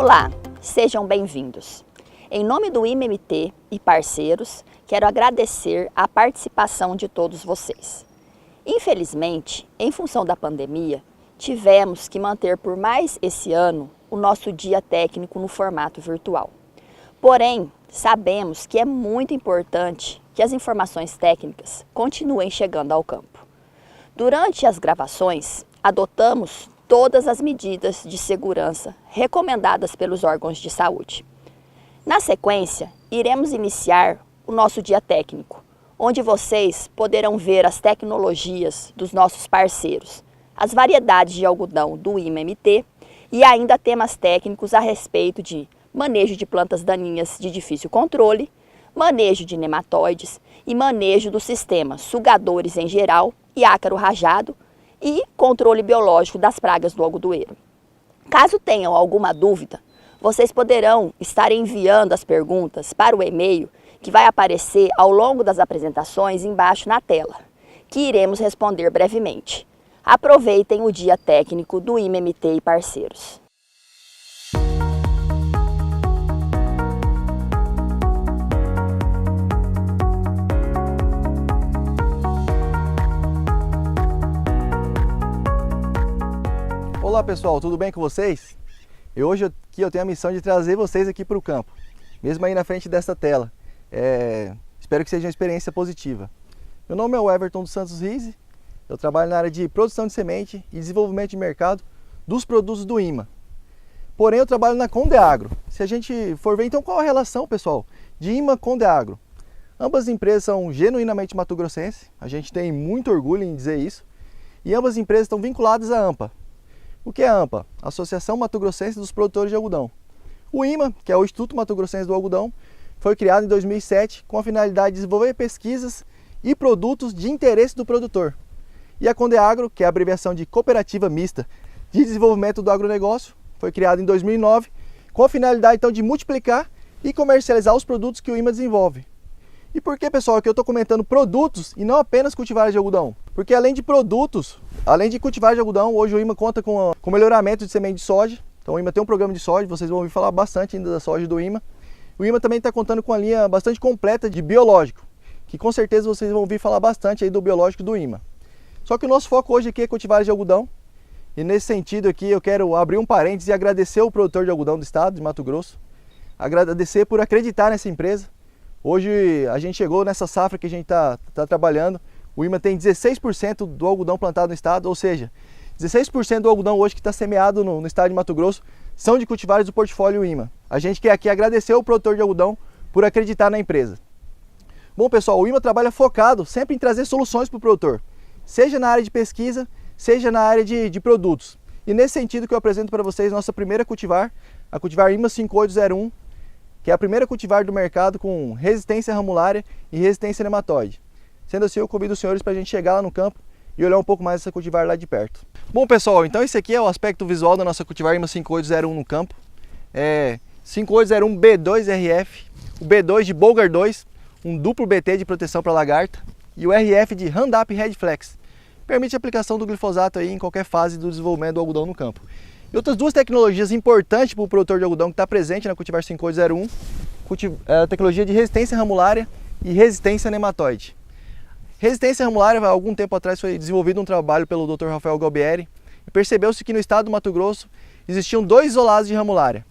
Olá, sejam bem-vindos. Em nome do IMA-MT e parceiros, quero agradecer a participação de todos vocês. Infelizmente, em função da pandemia, tivemos que manter por mais esse ano o nosso dia técnico no formato virtual. Porém, sabemos que é muito importante que as informações técnicas continuem chegando ao campo. Durante as gravações, adotamos todas as medidas de segurança recomendadas pelos órgãos de saúde. Na sequência, iremos iniciar o nosso dia técnico, onde vocês poderão ver as tecnologias dos nossos parceiros, as variedades de algodão do IMA-MT e ainda temas técnicos a respeito de manejo de plantas daninhas de difícil controle, manejo de nematóides e manejo do sistema sugadores em geral e ácaro rajado, e controle biológico das pragas do algodoeiro. Caso tenham alguma dúvida, vocês poderão estar enviando as perguntas para o e-mail que vai aparecer ao longo das apresentações embaixo na tela, que iremos responder brevemente. Aproveitem o dia técnico do IMA-MT e parceiros. Olá pessoal, tudo bem com vocês? Hoje eu tenho a missão de trazer vocês aqui para o campo, mesmo aí na frente dessa tela. Espero que seja uma experiência positiva. Meu nome é Everton dos Santos Rizzi, eu trabalho na área de produção de semente e desenvolvimento de mercado dos produtos do IMA. Porém, eu trabalho na Condeagro. Se a gente for ver, então, qual a relação, pessoal, de IMA e Condeagro? Ambas as empresas são genuinamente mato-grossenses, a gente tem muito orgulho em dizer isso, e ambas as empresas estão vinculadas à AMPA. O que é a AMPA? Associação Mato-Grossense dos Produtores de Algodão. O IMA, que é o Instituto Mato-Grossense do Algodão, foi criado em 2007 com a finalidade de desenvolver pesquisas e produtos de interesse do produtor. E a Condeagro, que é a abreviação de Cooperativa Mista de Desenvolvimento do Agronegócio, foi criada em 2009 com a finalidade então de multiplicar e comercializar os produtos que o IMA desenvolve. E por que, pessoal, que eu estou comentando produtos e não apenas cultivares de algodão? Porque além de produtos, além de cultivares de algodão, hoje o IMA conta com melhoramento de semente de soja. Então o IMA tem um programa de soja, vocês vão ouvir falar bastante ainda da soja do IMA. O IMA também está contando com uma linha bastante completa de biológico, que com certeza vocês vão ouvir falar bastante aí do biológico do IMA. Só que o nosso foco hoje aqui é cultivares de algodão. E nesse sentido aqui eu quero abrir um parênteses e agradecer ao produtor de algodão do estado de Mato Grosso. Agradecer por acreditar nessa empresa. Hoje a gente chegou nessa safra que a gente está trabalhando, o IMA tem 16% do algodão plantado no estado, ou seja, 16% do algodão hoje que está semeado no estado de Mato Grosso são de cultivares do portfólio IMA. A gente quer aqui agradecer ao produtor de algodão por acreditar na empresa. Bom pessoal, o IMA trabalha focado sempre em trazer soluções para o produtor, seja na área de pesquisa, seja na área de produtos. E nesse sentido que eu apresento para vocês nossa primeira cultivar, a cultivar IMA 5801, que é a primeira cultivar do mercado com resistência ramulária e resistência nematóide. Sendo assim, eu convido os senhores para a gente chegar lá no campo e olhar um pouco mais essa cultivar lá de perto. Bom pessoal, então esse aqui é o aspecto visual da nossa cultivar IMA 5801 no campo. 5801 B2RF, o B2 de Bolgar 2, um duplo BT de proteção para lagarta e o RF de Roundup Red Flex. Permite a aplicação do glifosato aí em qualquer fase do desenvolvimento do algodão no campo. E outras duas tecnologias importantes para o produtor de algodão que está presente na cultivar 5801, a tecnologia de resistência ramulária e resistência nematóide. Resistência ramulária, há algum tempo atrás foi desenvolvido um trabalho pelo Dr. Rafael Galbieri e percebeu-se que no estado do Mato Grosso existiam 2 isolados de ramulária.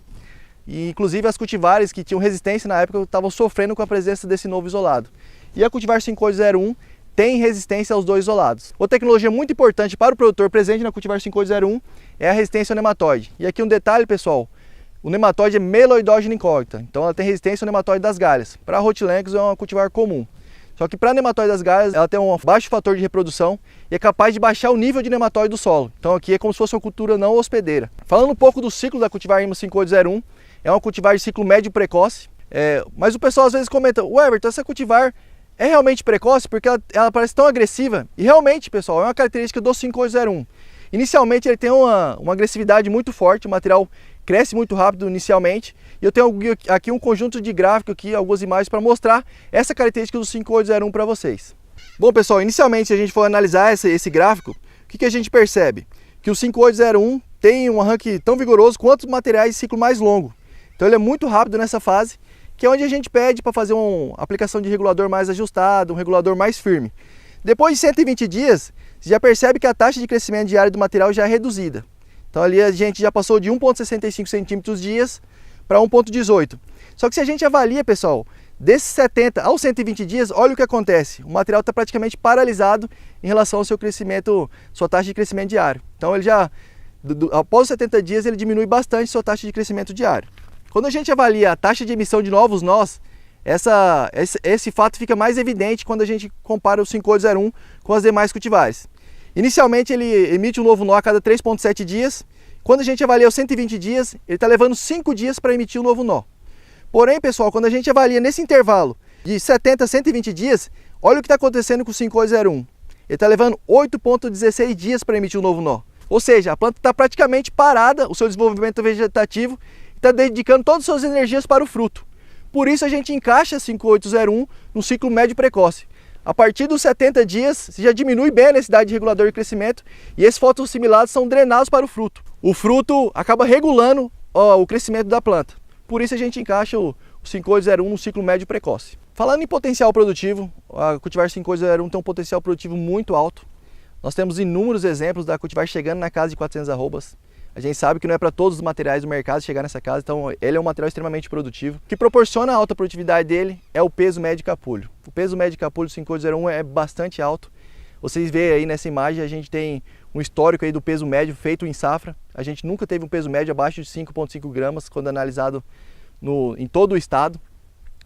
E inclusive as cultivares que tinham resistência na época estavam sofrendo com a presença desse novo isolado. E a cultivar 5801 tem resistência aos 2 isolados. Outra tecnologia muito importante para o produtor presente na cultivar 5801 é a resistência ao nematóide. E aqui um detalhe, pessoal, o nematóide é meloidógena incógnita, então ela tem resistência ao nematóide das galhas. Para a Rhotilencos é uma cultivar comum. Só que para a nematóide das galhas ela tem um baixo fator de reprodução e é capaz de baixar o nível de nematóide do solo. Então aqui é como se fosse uma cultura não hospedeira. Falando um pouco do ciclo da cultivar IMA 5801, é uma cultivar de ciclo médio precoce, mas o pessoal às vezes comenta, Everton, essa cultivar é realmente precoce porque ela parece tão agressiva. E realmente, pessoal, é uma característica do 5801. Inicialmente ele tem uma agressividade muito forte, o material cresce muito rápido inicialmente. E eu tenho aqui um conjunto de gráficos, aqui, algumas imagens para mostrar essa característica do 5801 para vocês. Bom pessoal, inicialmente se a gente for analisar esse gráfico, o que a gente percebe? Que o 5801 tem um arranque tão vigoroso quanto os materiais de ciclo mais longo. Então ele é muito rápido nessa fase, que é onde a gente pede para fazer uma aplicação de regulador mais ajustado, um regulador mais firme. Depois de 120 dias, você já percebe que a taxa de crescimento diário do material já é reduzida. Então ali a gente já passou de 1,65 centímetros dias para 1,18. Só que se a gente avalia, pessoal, desses 70 aos 120 dias, olha o que acontece. O material está praticamente paralisado em relação ao seu crescimento, sua taxa de crescimento diário. Então ele já, após os 70 dias, ele diminui bastante sua taxa de crescimento diário. Quando a gente avalia a taxa de emissão de novos nós, esse fato fica mais evidente quando a gente compara o 5801 com as demais cultivares. Inicialmente ele emite um novo nó a cada 3,7 dias. Quando a gente avalia os 120 dias, ele está levando 5 dias para emitir um novo nó. Porém, pessoal, quando a gente avalia nesse intervalo de 70 a 120 dias, olha o que está acontecendo com o 5801. Ele está levando 8,16 dias para emitir um novo nó. Ou seja, a planta está praticamente parada, o seu desenvolvimento vegetativo, está dedicando todas as suas energias para o fruto. Por isso a gente encaixa 5801 no ciclo médio precoce. A partir dos 70 dias, você já diminui bem a necessidade de regulador de crescimento e esses fotossimilados são drenados para o fruto. O fruto acaba regulando o crescimento da planta. Por isso a gente encaixa o 5801 no ciclo médio precoce. Falando em potencial produtivo, a cultivar 5801 tem um potencial produtivo muito alto. Nós temos inúmeros exemplos da cultivar chegando na casa de 400 arrobas. A gente sabe que não é para todos os materiais do mercado chegar nessa casa, então ele é um material extremamente produtivo. O que proporciona a alta produtividade dele é o peso médio de capulho. O peso médio de capulho do 5801 é bastante alto. Vocês veem aí nessa imagem, a gente tem um histórico aí do peso médio feito em safra. A gente nunca teve um peso médio abaixo de 5,5 gramas quando analisado em todo o estado.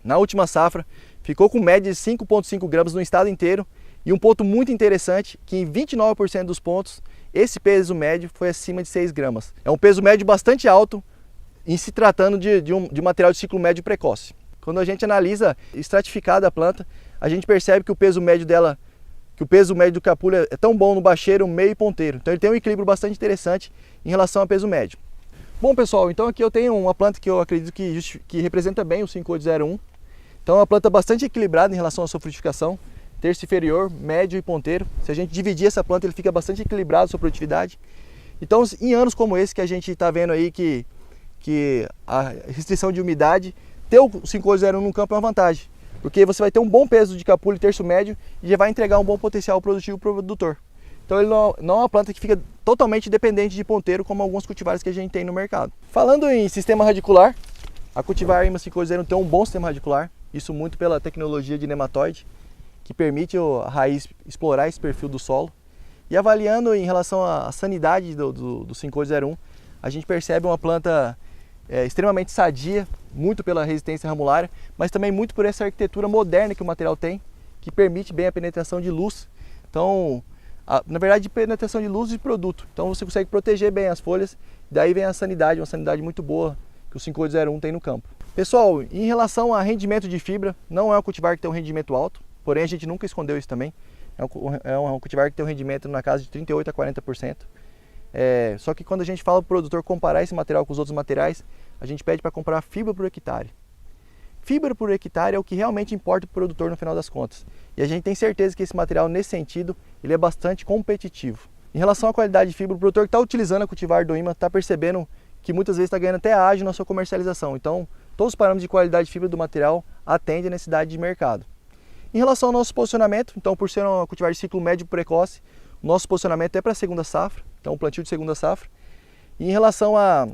Na última safra, ficou com média de 5,5 gramas no estado inteiro. E um ponto muito interessante, que em 29% dos pontos, esse peso médio foi acima de 6 gramas. É um peso médio bastante alto em se tratando de material de ciclo médio precoce. Quando a gente analisa estratificada a planta, a gente percebe que o peso médio dela, que o peso médio do capulho é tão bom no bacheiro, meio e ponteiro. Então ele tem um equilíbrio bastante interessante em relação ao peso médio. Bom pessoal, então aqui eu tenho uma planta que eu acredito que representa bem o 5801. Então é uma planta bastante equilibrada em relação à sua frutificação. Terço inferior, médio e ponteiro. Se a gente dividir essa planta, ele fica bastante equilibrado a sua produtividade. Então, em anos como esse que a gente está vendo aí que a restrição de umidade, ter o 5801 no campo é uma vantagem. Porque você vai ter um bom peso de capulho e terço médio e já vai entregar um bom potencial produtivo para o produtor. Então ele não é uma planta que fica totalmente dependente de ponteiro, como alguns cultivares que a gente tem no mercado. Falando em sistema radicular, a cultivar IMA 5801 tem um bom sistema radicular. Isso muito pela tecnologia de nematóide, que permite a raiz explorar esse perfil do solo. E avaliando em relação à sanidade do 5801, a gente percebe uma planta extremamente sadia, muito pela resistência ramulária, mas também muito por essa arquitetura moderna que o material tem, que permite bem a penetração de luz. Então, na verdade, penetração de luz e produto. Então você consegue proteger bem as folhas, daí vem a sanidade, uma sanidade muito boa que o 5801 tem no campo. Pessoal, em relação a rendimento de fibra, não é um cultivar que tem um rendimento alto, porém a gente nunca escondeu isso também. É um cultivar que tem um rendimento na casa de 38% a 40%. Só que quando a gente fala para o produtor comparar esse material com os outros materiais, a gente pede para comprar fibra por hectare. Fibra por hectare é o que realmente importa para o produtor no final das contas. E a gente tem certeza que esse material, nesse sentido, ele é bastante competitivo. Em relação à qualidade de fibra, o produtor que está utilizando a cultivar do IMA está percebendo que muitas vezes está ganhando até ágio na sua comercialização. Então, todos os parâmetros de qualidade de fibra do material atendem a necessidade de mercado. Em relação ao nosso posicionamento, então por ser uma cultivar de ciclo médio precoce, o nosso posicionamento é para a segunda safra, então plantio de segunda safra. E em relação à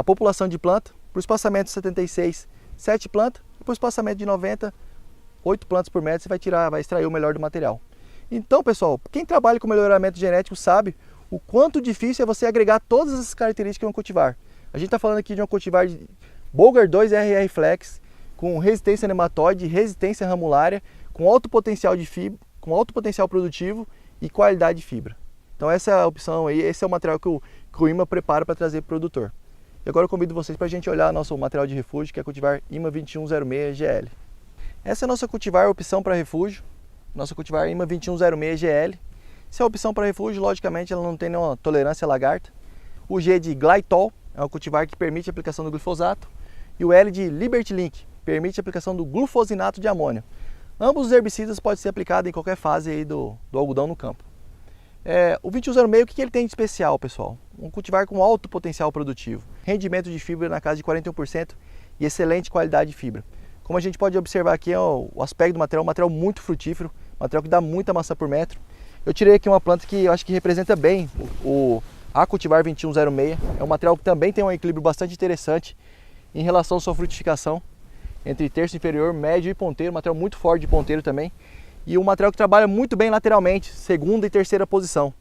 população de planta, para o espaçamento de 76, 7 plantas, e para o espaçamento de 90, 8 plantas por metro, você vai extrair o melhor do material. Então pessoal, quem trabalha com melhoramento genético sabe o quanto difícil é você agregar todas essas características em um cultivar. A gente está falando aqui de um cultivar de Bollgard 2 RR Flex, com resistência nematóide, resistência ramulária, com alto potencial de fibra, com alto potencial produtivo e qualidade de fibra. Então essa é a opção aí, esse é o material que o IMA prepara para trazer para o produtor. E agora eu convido vocês para a gente olhar nosso material de refúgio, que é a cultivar IMA 2106 GL. Essa é a nossa cultivar opção para refúgio, nossa cultivar IMA 2106 GL. Se é a opção para refúgio, logicamente ela não tem nenhuma tolerância à lagarta. O G de Glytol é um cultivar que permite a aplicação do glifosato. E o L de Liberty Link permite a aplicação do glufosinato de amônio. Ambos os herbicidas podem ser aplicados em qualquer fase aí do algodão no campo. O 2106, o que ele tem de especial, pessoal? Um cultivar com alto potencial produtivo, rendimento de fibra na casa de 41% e excelente qualidade de fibra. Como a gente pode observar aqui, o aspecto do material, um material muito frutífero, material que dá muita maçã por metro. Eu tirei aqui uma planta que eu acho que representa bem a cultivar 2106. É um material que também tem um equilíbrio bastante interessante em relação à sua frutificação, entre terço inferior, médio e ponteiro, material muito forte de ponteiro também. E um material que trabalha muito bem lateralmente, segunda e terceira posição.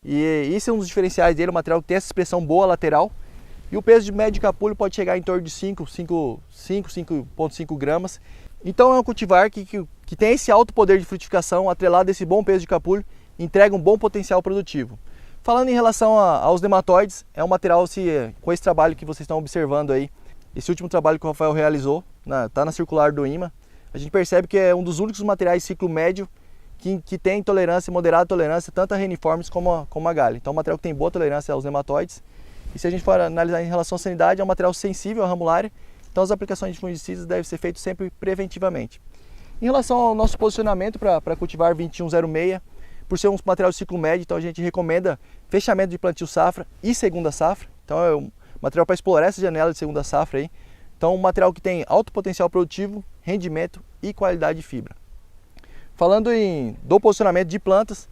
E isso é um dos diferenciais dele, o material que tem essa expressão boa lateral. E o peso de médio de capulho pode chegar em torno de 5,5 gramas. Então é um cultivar que tem esse alto poder de frutificação, atrelado a esse bom peso de capulho, entrega um bom potencial produtivo. Falando em relação aos nematóides, é um material, com esse trabalho que vocês estão observando aí, esse último trabalho que o Rafael realizou, está na circular do IMA, a gente percebe que é um dos únicos materiais de ciclo médio que tem tolerância, moderada tolerância, tanto a reniformes como a galha. Então é um material que tem boa tolerância aos nematóides. E se a gente for analisar em relação à sanidade, é um material sensível à ramulária, então as aplicações de fungicidas devem ser feitas sempre preventivamente. Em relação ao nosso posicionamento para cultivar 2106, por ser um material de ciclo médio, então a gente recomenda fechamento de plantio safra e segunda safra. Então é um material para explorar essa janela de segunda safra aí. Então um material que tem alto potencial produtivo, rendimento e qualidade de fibra. Falando do posicionamento de plantas,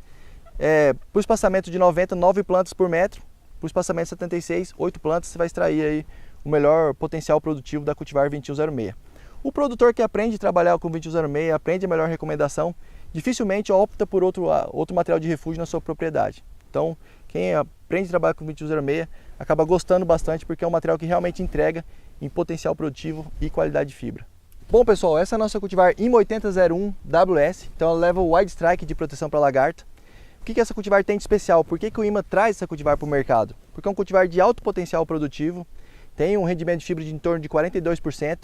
para o espaçamento de 90, 9 plantas por metro, para o espaçamento de 76, 8 plantas, você vai extrair aí o melhor potencial produtivo da cultivar 2106. O produtor que aprende a trabalhar com 2106, aprende a melhor recomendação, dificilmente opta por outro material de refúgio na sua propriedade. Então, quem aprende a trabalhar com 2106 acaba gostando bastante, porque é um material que realmente entrega em potencial produtivo e qualidade de fibra. Bom, pessoal, essa é a nossa cultivar IMA 8001 WS, então ela leva o Wide Strike de proteção para lagarta. O que essa cultivar tem de especial? Por que o IMA traz essa cultivar para o mercado? Porque é um cultivar de alto potencial produtivo, tem um rendimento de fibra de em torno de 42%,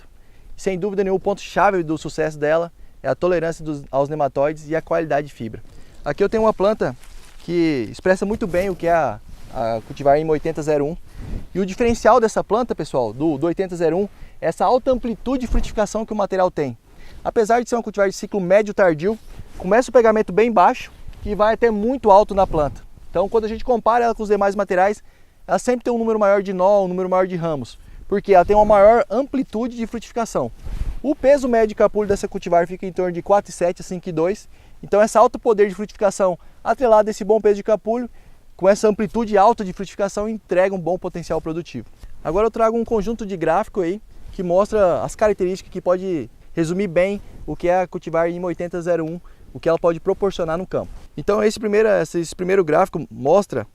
e sem dúvida nenhuma o ponto-chave do sucesso dela é a tolerância aos nematóides e a qualidade de fibra. Aqui eu tenho uma planta que expressa muito bem o que é a cultivar IMA 8001. E o diferencial dessa planta, pessoal, do 8001, é essa alta amplitude de frutificação que o material tem. Apesar de ser uma cultivar de ciclo médio tardio, começa o pegamento bem baixo e vai até muito alto na planta. Então, quando a gente compara ela com os demais materiais, ela sempre tem um número maior de nó, um número maior de ramos, porque ela tem uma maior amplitude de frutificação. O peso médio de capulho dessa cultivar fica em torno de 4,7 a 5,2. Então, esse alto poder de frutificação, atrelado a esse bom peso de capulho, com essa amplitude alta de frutificação, entrega um bom potencial produtivo. Agora eu trago um conjunto de gráfico aí que mostra as características que pode resumir bem o que é a cultivar IMA 8001, o que ela pode proporcionar no campo. Então esse primeiro gráfico mostra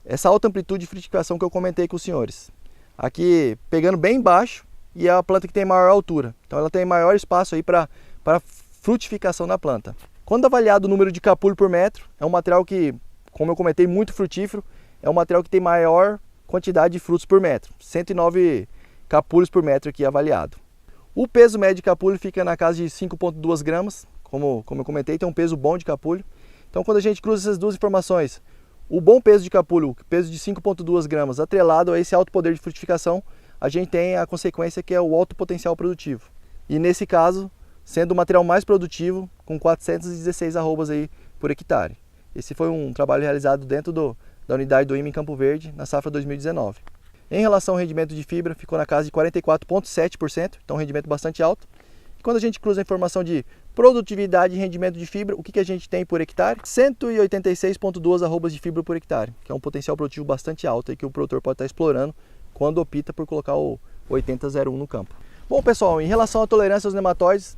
essa alta amplitude de frutificação que eu comentei com os senhores. Aqui pegando bem baixo, e é a planta que tem maior altura, então ela tem maior espaço aí para frutificação na planta. Quando avaliado o número de capulho por metro, é um material que, como eu comentei, muito frutífero, é um material que tem maior quantidade de frutos por metro, 109 capulhos por metro aqui avaliado. O peso médio de capulho fica na casa de 5,2 gramas, como eu comentei, tem um peso bom de capulho. Então quando a gente cruza essas duas informações, o bom peso de capulho, o peso de 5,2 gramas, atrelado a esse alto poder de frutificação, a gente tem a consequência que é o alto potencial produtivo. E nesse caso, sendo o material mais produtivo, com 416 arrobas aí por hectare. Esse foi um trabalho realizado dentro da unidade do IMA em Campo Verde, na safra 2019. Em relação ao rendimento de fibra, ficou na casa de 44,7%, então um rendimento bastante alto. E quando a gente cruza a informação de produtividade e rendimento de fibra, o que a gente tem por hectare? 186,2 arrobas de fibra por hectare, que é um potencial produtivo bastante alto e que o produtor pode estar explorando quando opta por colocar o 8001 no campo. Bom, pessoal, em relação à tolerância aos nematóides,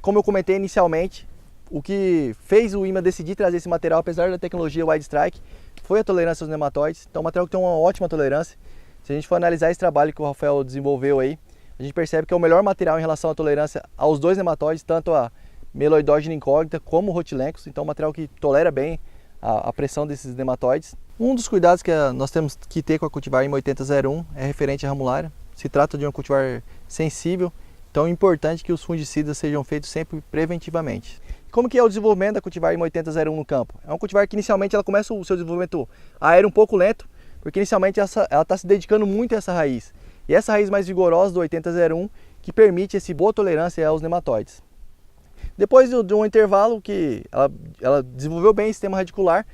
como eu comentei inicialmente, o que fez o IMA decidir trazer esse material, apesar da tecnologia Wide Strike, foi a tolerância aos nematóides. Então, um material que tem uma ótima tolerância. Se a gente for analisar esse trabalho que o Rafael desenvolveu aí, a gente percebe que é o melhor material em relação à tolerância aos dois nematóides, tanto a Meloidógena incógnita como o Rotilencos. Então, um material que tolera bem a pressão desses nematóides. Um dos cuidados que nós temos que ter com a cultivar IMA 8001 é referente à ramulária. Se trata de uma cultivar sensível, então é importante que os fungicidas sejam feitos sempre preventivamente. Como que é o desenvolvimento da cultivar IMA 8001 no campo? É uma cultivar que inicialmente ela começa o seu desenvolvimento aéreo um pouco lento, porque inicialmente ela está se dedicando muito a essa raiz. E essa raiz mais vigorosa do 8001 que permite essa boa tolerância aos nematóides. Depois de um intervalo que ela desenvolveu bem o sistema radicular,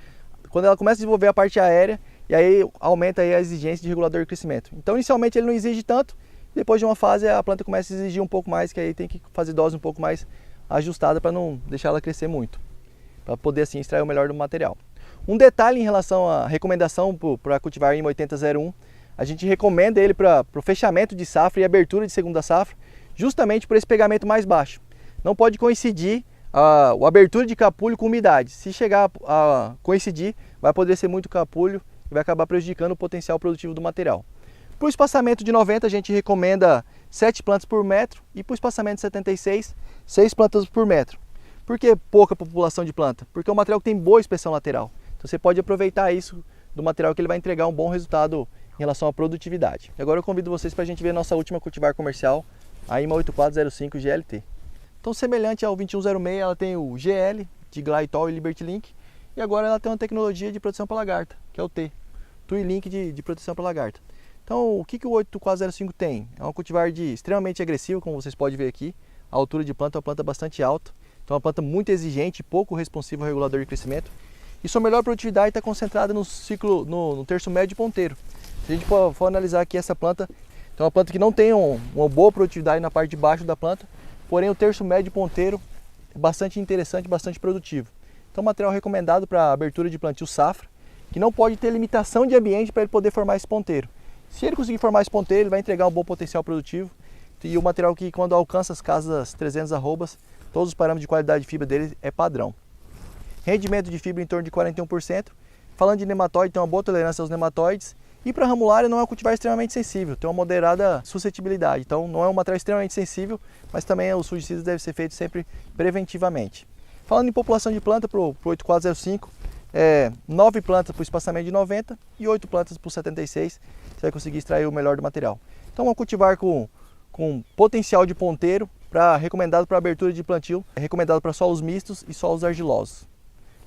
quando ela começa a desenvolver a parte aérea, e aí aumenta aí a exigência de regulador de crescimento. Então inicialmente ele não exige tanto, depois de uma fase a planta começa a exigir um pouco mais, que aí tem que fazer dose um pouco mais ajustada para não deixar ela crescer muito, para poder assim extrair o melhor do material. Um detalhe em relação à recomendação para cultivar IMA 8001, a gente recomenda ele para o fechamento de safra e abertura de segunda safra, justamente por esse pegamento mais baixo. Não pode coincidir a abertura de capulho com umidade. Se chegar a coincidir, vai poder ser muito capulho e vai acabar prejudicando o potencial produtivo do material. Para o espaçamento de 90, a gente recomenda 7 plantas por metro e para o espaçamento de 76, 6 plantas por metro. Por que pouca população de planta? Porque é um material que tem boa inspeção lateral. Então você pode aproveitar isso do material que ele vai entregar um bom resultado em relação à produtividade. E agora eu convido vocês para a gente ver a nossa última cultivar comercial, a IMA 8405 GLT. Então, semelhante ao 2106, ela tem o GL de Glytol e Liberty Link, e agora ela tem uma tecnologia de proteção para lagarta, que é o T, TUI Link de proteção para lagarta. Então, o que o 8405 tem? É um cultivar extremamente agressivo, como vocês podem ver aqui. A altura de planta é uma planta bastante alta, então é uma planta muito exigente, pouco responsiva ao regulador de crescimento. E sua melhor produtividade está concentrada no terço médio ponteiro. Se a gente for analisar aqui essa planta, então é uma planta que não tem uma boa produtividade na parte de baixo da planta, porém o terço médio ponteiro é bastante interessante, bastante produtivo. Então material recomendado para abertura de plantio safra, que não pode ter limitação de ambiente para ele poder formar esse ponteiro. Se ele conseguir formar esse ponteiro, ele vai entregar um bom potencial produtivo, e o material que quando alcança as casas 300 arrobas, todos os parâmetros de qualidade de fibra dele é padrão. Rendimento de fibra em torno de 41%. Falando de nematóide, tem uma boa tolerância aos nematóides. E para ramulária não é um cultivar extremamente sensível, tem uma moderada suscetibilidade. Então não é um material extremamente sensível, mas também os fungicidas devem ser feitos sempre preventivamente. Falando em população de planta para o 8405, 9 plantas para o espaçamento de 90 e 8 plantas para o 76, você vai conseguir extrair o melhor do material. Então é um cultivar com potencial de ponteiro, recomendado para abertura de plantio, recomendado para solos mistos e solos argilosos.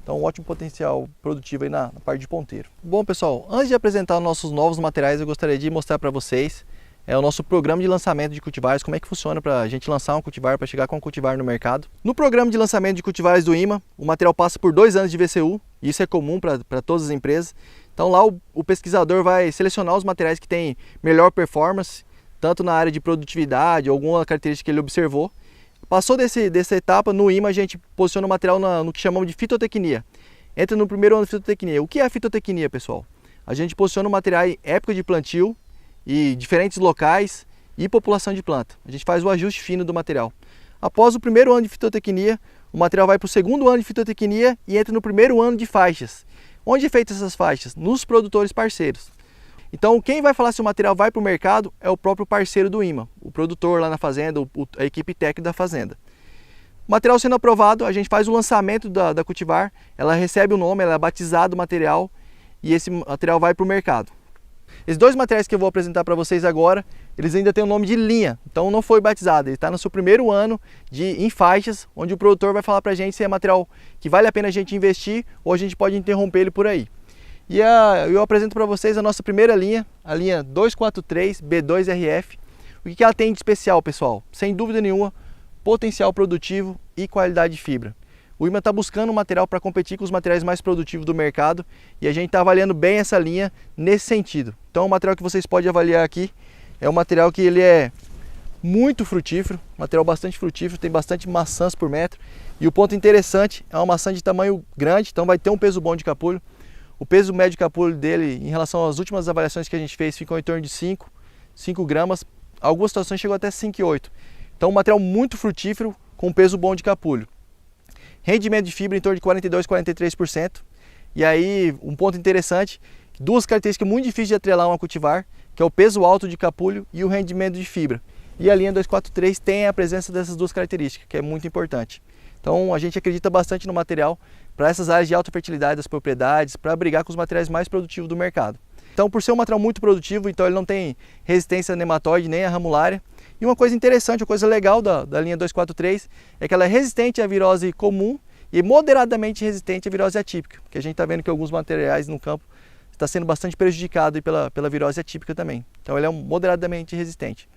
Então, um ótimo potencial produtivo aí na parte de ponteiro. Bom, pessoal, antes de apresentar nossos novos materiais, eu gostaria de mostrar para vocês o nosso programa de lançamento de cultivares, como é que funciona para a gente lançar um cultivar, para chegar com um cultivar no mercado. No programa de lançamento de cultivares do IMA, o material passa por 2 anos de VCU, e isso é comum para todas as empresas. Então lá o pesquisador vai selecionar os materiais que têm melhor performance, tanto na área de produtividade, alguma característica que ele observou. Passou dessa etapa, no IMA a gente posiciona o material no que chamamos de fitotecnia. Entra no primeiro ano de fitotecnia. O que é a fitotecnia, pessoal? A gente posiciona o material em época de plantio e diferentes locais e população de planta. A gente faz o ajuste fino do material. Após o primeiro ano de fitotecnia, o material vai para o segundo ano de fitotecnia e entra no primeiro ano de faixas. Onde é feita essas faixas? Nos produtores parceiros. Então, quem vai falar se o material vai para o mercado é o próprio parceiro do IMA, o produtor lá na fazenda, a equipe técnica da fazenda. O material sendo aprovado, a gente faz o lançamento da cultivar, ela recebe o nome, ela é batizada o material e esse material vai para o mercado. Esses 2 materiais que eu vou apresentar para vocês agora, eles ainda têm o nome de linha, então não foi batizado, ele está no seu primeiro ano em faixas, onde o produtor vai falar para a gente se é material que vale a pena a gente investir ou a gente pode interromper ele por aí. E eu apresento para vocês a nossa primeira linha, a linha 243 B2RF. O que ela tem de especial, pessoal? Sem dúvida nenhuma, potencial produtivo e qualidade de fibra. O IMA está buscando um material para competir com os materiais mais produtivos do mercado e a gente está avaliando bem essa linha nesse sentido. Então o material que vocês podem avaliar aqui é um material que ele é muito frutífero, material bastante frutífero, tem bastante maçãs por metro. E o ponto interessante é uma maçã de tamanho grande, então vai ter um peso bom de capulho. O peso médio de capulho dele, em relação às últimas avaliações que a gente fez, ficou em torno de 5 gramas. Algumas situações chegou até 5,8. Então, um material muito frutífero, com peso bom de capulho. Rendimento de fibra em torno de 42%, 43%. E aí, um ponto interessante, 2 características muito difíceis de atrelar uma cultivar, que é o peso alto de capulho e o rendimento de fibra. E a linha 243 tem a presença dessas 2 características, que é muito importante. Então, a gente acredita bastante no material para essas áreas de alta fertilidade das propriedades, para brigar com os materiais mais produtivos do mercado. Então, por ser um material muito produtivo, então ele não tem resistência a nematóide nem a ramulária. E uma coisa interessante, uma coisa legal da linha 243 é que ela é resistente à virose comum e moderadamente resistente à virose atípica, porque a gente está vendo que alguns materiais no campo está sendo bastante prejudicado pela virose atípica também. Então, ele é moderadamente resistente.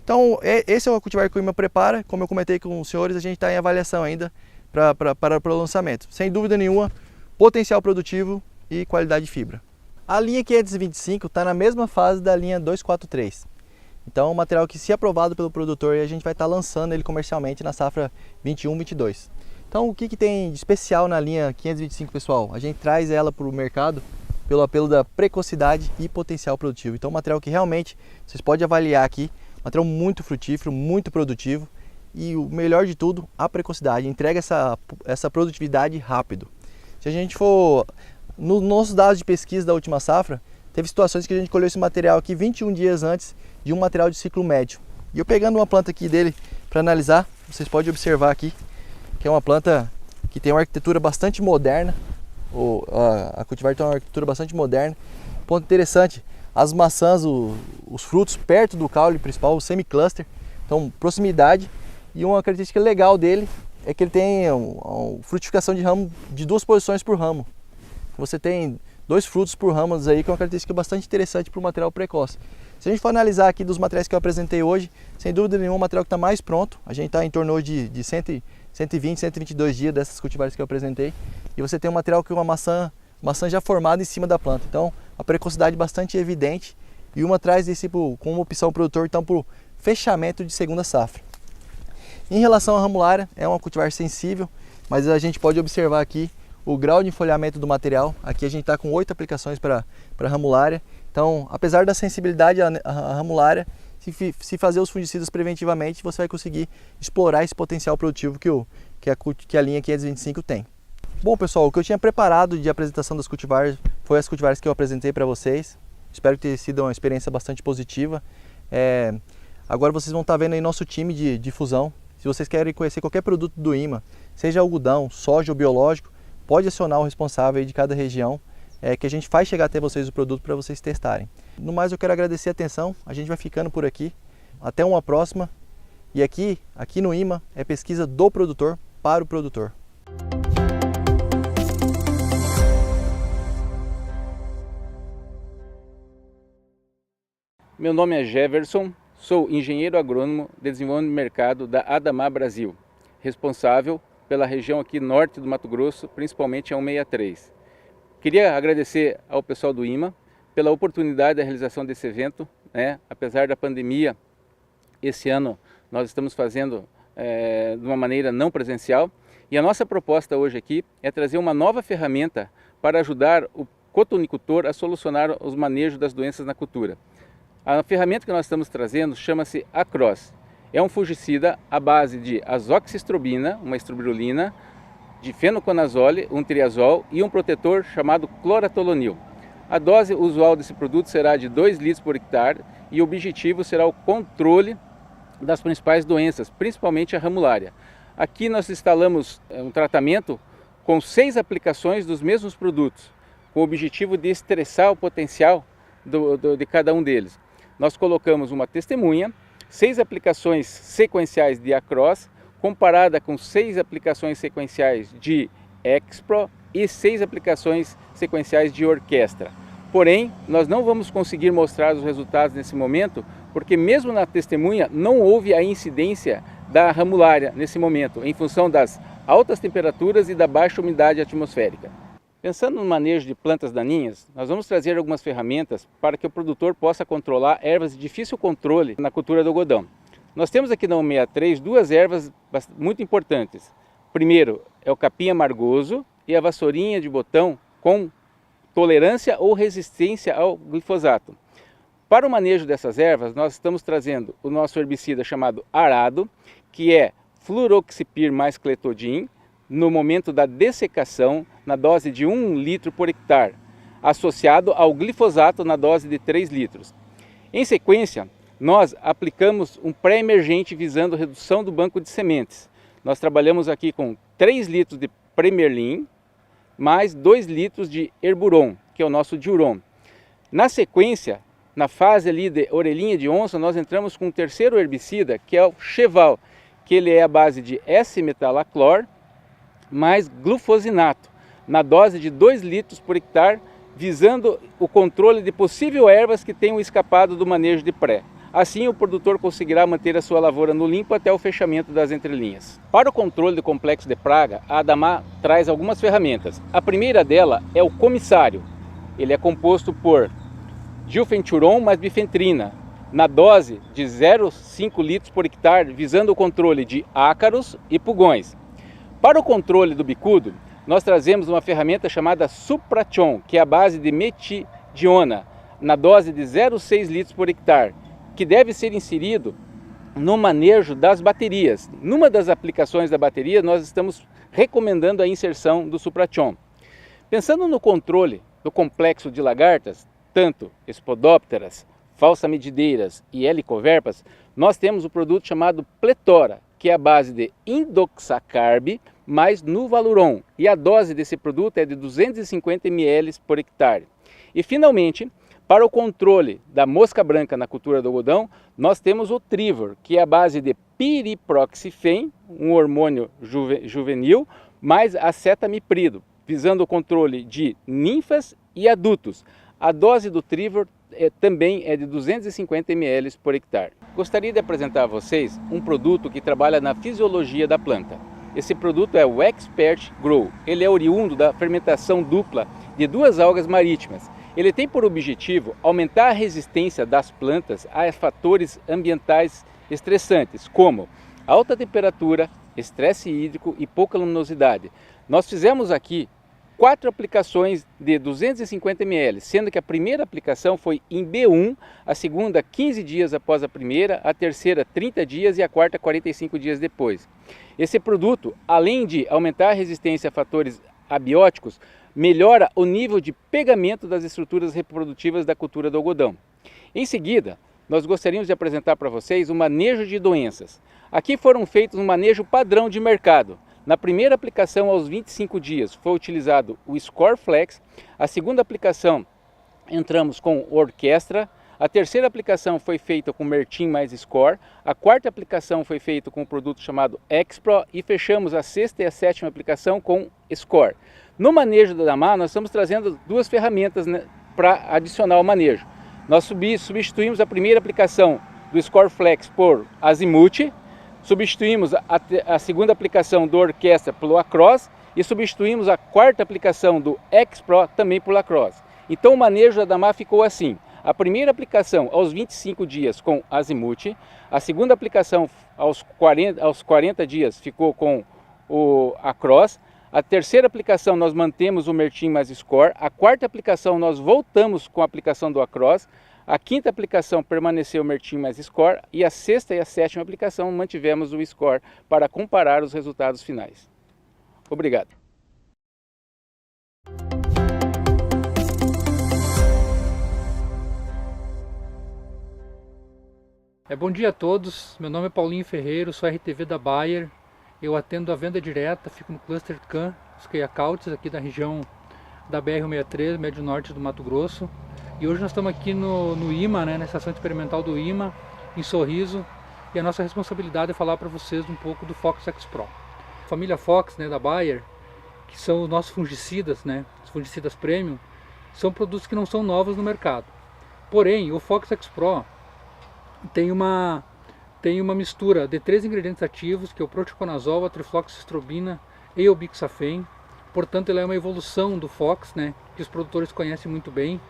Então, esse é o cultivar que o IMA prepara. Como eu comentei com os senhores, a gente está em avaliação ainda para o lançamento. Sem dúvida nenhuma, potencial produtivo e qualidade de fibra. A linha 525 está na mesma fase da linha 243. Então é um material que, se aprovado pelo produtor, a gente vai estar lançando ele comercialmente na safra 21-22. Então o que tem de especial na linha 525, pessoal? A gente traz ela para o mercado pelo apelo da precocidade e potencial produtivo. Então, um material que realmente vocês podem avaliar aqui, material muito frutífero, muito produtivo e o melhor de tudo, a precocidade, entrega essa produtividade rápido. Se a gente for nos nossos dados de pesquisa da última safra, teve situações que a gente colheu esse material aqui 21 dias antes de um material de ciclo médio. E eu pegando uma planta aqui dele para analisar, vocês podem observar aqui que é uma planta que tem uma arquitetura bastante moderna. A cultivar tem uma arquitetura bastante moderna. Ponto interessante, as maçãs, os frutos perto do caule principal, o semicluster, então proximidade. E uma característica legal dele é que ele tem uma frutificação de ramo de 2 posições por ramo. Você tem 2 frutos por ramo aí, que é uma característica bastante interessante para o material precoce. Se a gente for analisar aqui dos materiais que eu apresentei hoje, sem dúvida nenhuma, o material que está mais pronto. A gente está em torno hoje de 120, 122 dias dessas cultivares que eu apresentei. E você tem um material que é uma maçã já formada em cima da planta. Então, a precocidade bastante evidente. E uma traz esse como opção produtor, então, para o fechamento de segunda safra. Em relação à ramulária, é uma cultivar sensível, mas a gente pode observar aqui o grau de enfolhamento do material. Aqui a gente está com 8 aplicações para ramulária. Então, apesar da sensibilidade à ramulária, se fazer os fungicidas preventivamente, você vai conseguir explorar esse potencial produtivo que a linha 525 tem. Bom, pessoal, o que eu tinha preparado de apresentação das cultivares foi as cultivares que eu apresentei para vocês. Espero que tenha sido uma experiência bastante positiva. Agora vocês vão estar vendo aí nosso time de difusão. Se vocês querem conhecer qualquer produto do IMA, seja algodão, soja ou biológico, pode acionar o responsável aí de cada região, que a gente faz chegar até vocês o produto para vocês testarem. No mais, eu quero agradecer a atenção. A gente vai ficando por aqui. Até uma próxima. E aqui no IMA, é pesquisa do produtor para o produtor. Meu nome é Jefferson, sou engenheiro agrônomo de desenvolvimento de mercado da Adamar Brasil, responsável pela região aqui norte do Mato Grosso, principalmente a 163. Queria agradecer ao pessoal do IMA pela oportunidade da realização desse evento, apesar da pandemia, esse ano nós estamos fazendo de uma maneira não presencial, e a nossa proposta hoje aqui é trazer uma nova ferramenta para ajudar o cotonicultor a solucionar os manejos das doenças na cultura. A ferramenta que nós estamos trazendo chama-se Acros. É um fungicida à base de azoxistrobina, uma estrobirulina, de fenoconazole, um triazol e um protetor chamado cloratolonil. A dose usual desse produto será de 2 litros por hectare e o objetivo será o controle das principais doenças, principalmente a ramulária. Aqui nós instalamos um tratamento com 6 aplicações dos mesmos produtos, com o objetivo de estressar o potencial de cada um deles. Nós colocamos uma testemunha, 6 aplicações sequenciais de Acros, comparada com 6 aplicações sequenciais de Expro e 6 aplicações sequenciais de Orquestra. Porém, nós não vamos conseguir mostrar os resultados nesse momento, porque mesmo na testemunha não houve a incidência da ramulária nesse momento, em função das altas temperaturas e da baixa umidade atmosférica. Pensando no manejo de plantas daninhas, nós vamos trazer algumas ferramentas para que o produtor possa controlar ervas de difícil controle na cultura do algodão. Nós temos aqui na 163 2 ervas muito importantes. Primeiro é o capim amargoso e a vassourinha de botão com tolerância ou resistência ao glifosato. Para o manejo dessas ervas, nós estamos trazendo o nosso herbicida chamado Arado, que é fluroxipir mais cletodin, no momento da dessecação, na dose de 1 litro por hectare, associado ao glifosato na dose de 3 litros. Em sequência, nós aplicamos um pré-emergente visando redução do banco de sementes. Nós trabalhamos aqui com 3 litros de Premerlin, mais 2 litros de Herburon, que é o nosso Diuron. Na sequência, na fase ali de orelhinha de onça, nós entramos com um terceiro herbicida, que é o Cheval, que ele é a base de S-metalaclor, mais glufosinato, na dose de 2 litros por hectare, visando o controle de possíveis ervas que tenham escapado do manejo de pré. Assim, o produtor conseguirá manter a sua lavoura no limpo até o fechamento das entrelinhas. Para o controle do complexo de praga, a Adamar traz algumas ferramentas. A primeira dela é o comissário. Ele é composto por difenturon mais bifentrina, na dose de 0,5 litros por hectare, visando o controle de ácaros e pulgões. Para o controle do bicudo, nós trazemos uma ferramenta chamada Supratron, que é a base de metidiona, na dose de 0,6 litros por hectare, que deve ser inserido no manejo das baterias. Numa das aplicações da bateria, nós estamos recomendando a inserção do Supratron. Pensando no controle do complexo de lagartas, tanto Spodopteras, falsamedideiras e helicoverpas, nós temos o produto chamado Pletora, que é a base de indoxacarb mais nuvaluron, e a dose desse produto é de 250 ml por hectare. E finalmente, para o controle da mosca branca na cultura do algodão, nós temos o Trivor, que é a base de piriproxifem, um hormônio juvenil, mais acetamiprido, visando o controle de ninfas e adultos. A dose do Trivor também é de 250 ml por hectare. Gostaria de apresentar a vocês um produto que trabalha na fisiologia da planta. Esse produto é o Expert Grow. Ele é oriundo da fermentação dupla de duas algas marítimas. Ele tem por objetivo aumentar a resistência das plantas a fatores ambientais estressantes, como alta temperatura, estresse hídrico e pouca luminosidade. Nós fizemos aqui 4 aplicações de 250 ml, sendo que a primeira aplicação foi em B1, a segunda 15 dias após a primeira, a terceira 30 dias e a quarta 45 dias depois. Esse produto, além de aumentar a resistência a fatores abióticos, melhora o nível de pegamento das estruturas reprodutivas da cultura do algodão. Em seguida, nós gostaríamos de apresentar para vocês o manejo de doenças. Aqui foram feitos um manejo padrão de mercado. Na primeira aplicação, aos 25 dias, foi utilizado o Score Flex. A segunda aplicação, entramos com Orquestra. A terceira aplicação foi feita com Mertin mais Score. A quarta aplicação foi feita com um produto chamado Expro. E fechamos a sexta e a sétima aplicação com Score. No manejo da Adamar, nós estamos trazendo duas ferramentas, né, para adicionar ao manejo. Nós substituímos a primeira aplicação do Score Flex por Azimuth. Substituímos a segunda aplicação do Orquestra pelo Across e substituímos a quarta aplicação do X-Pro também por Across. Então o manejo da Adamar ficou assim: a primeira aplicação aos 25 dias com Azimuth, a segunda aplicação aos 40 dias ficou com o Across, a terceira aplicação nós mantemos o Mertin mais Score, a quarta aplicação nós voltamos com a aplicação do Across, a quinta aplicação permaneceu o Mertin mais Score e a sexta e a sétima aplicação mantivemos o Score para comparar os resultados finais. Obrigado. Bom dia a todos, meu nome é Paulinho Ferreira, sou RTV da Bayer. Eu atendo a venda direta, fico no cluster CAN, os Kayakautes, aqui da região da BR-163, médio norte do Mato Grosso. E hoje nós estamos aqui no IMA, né, na estação experimental do IMA, em Sorriso. E a nossa responsabilidade é falar para vocês um pouco do Fox X-Pro. A família Fox, né, da Bayer, que são os nossos fungicidas, né, os fungicidas premium, são produtos que não são novos no mercado. Porém, o Fox X-Pro tem uma mistura de 3 ingredientes ativos, que é o proticonazol, a trifloxestrobina e o bixafen. Portanto, ele é uma evolução do Fox, né, que os produtores conhecem muito bem.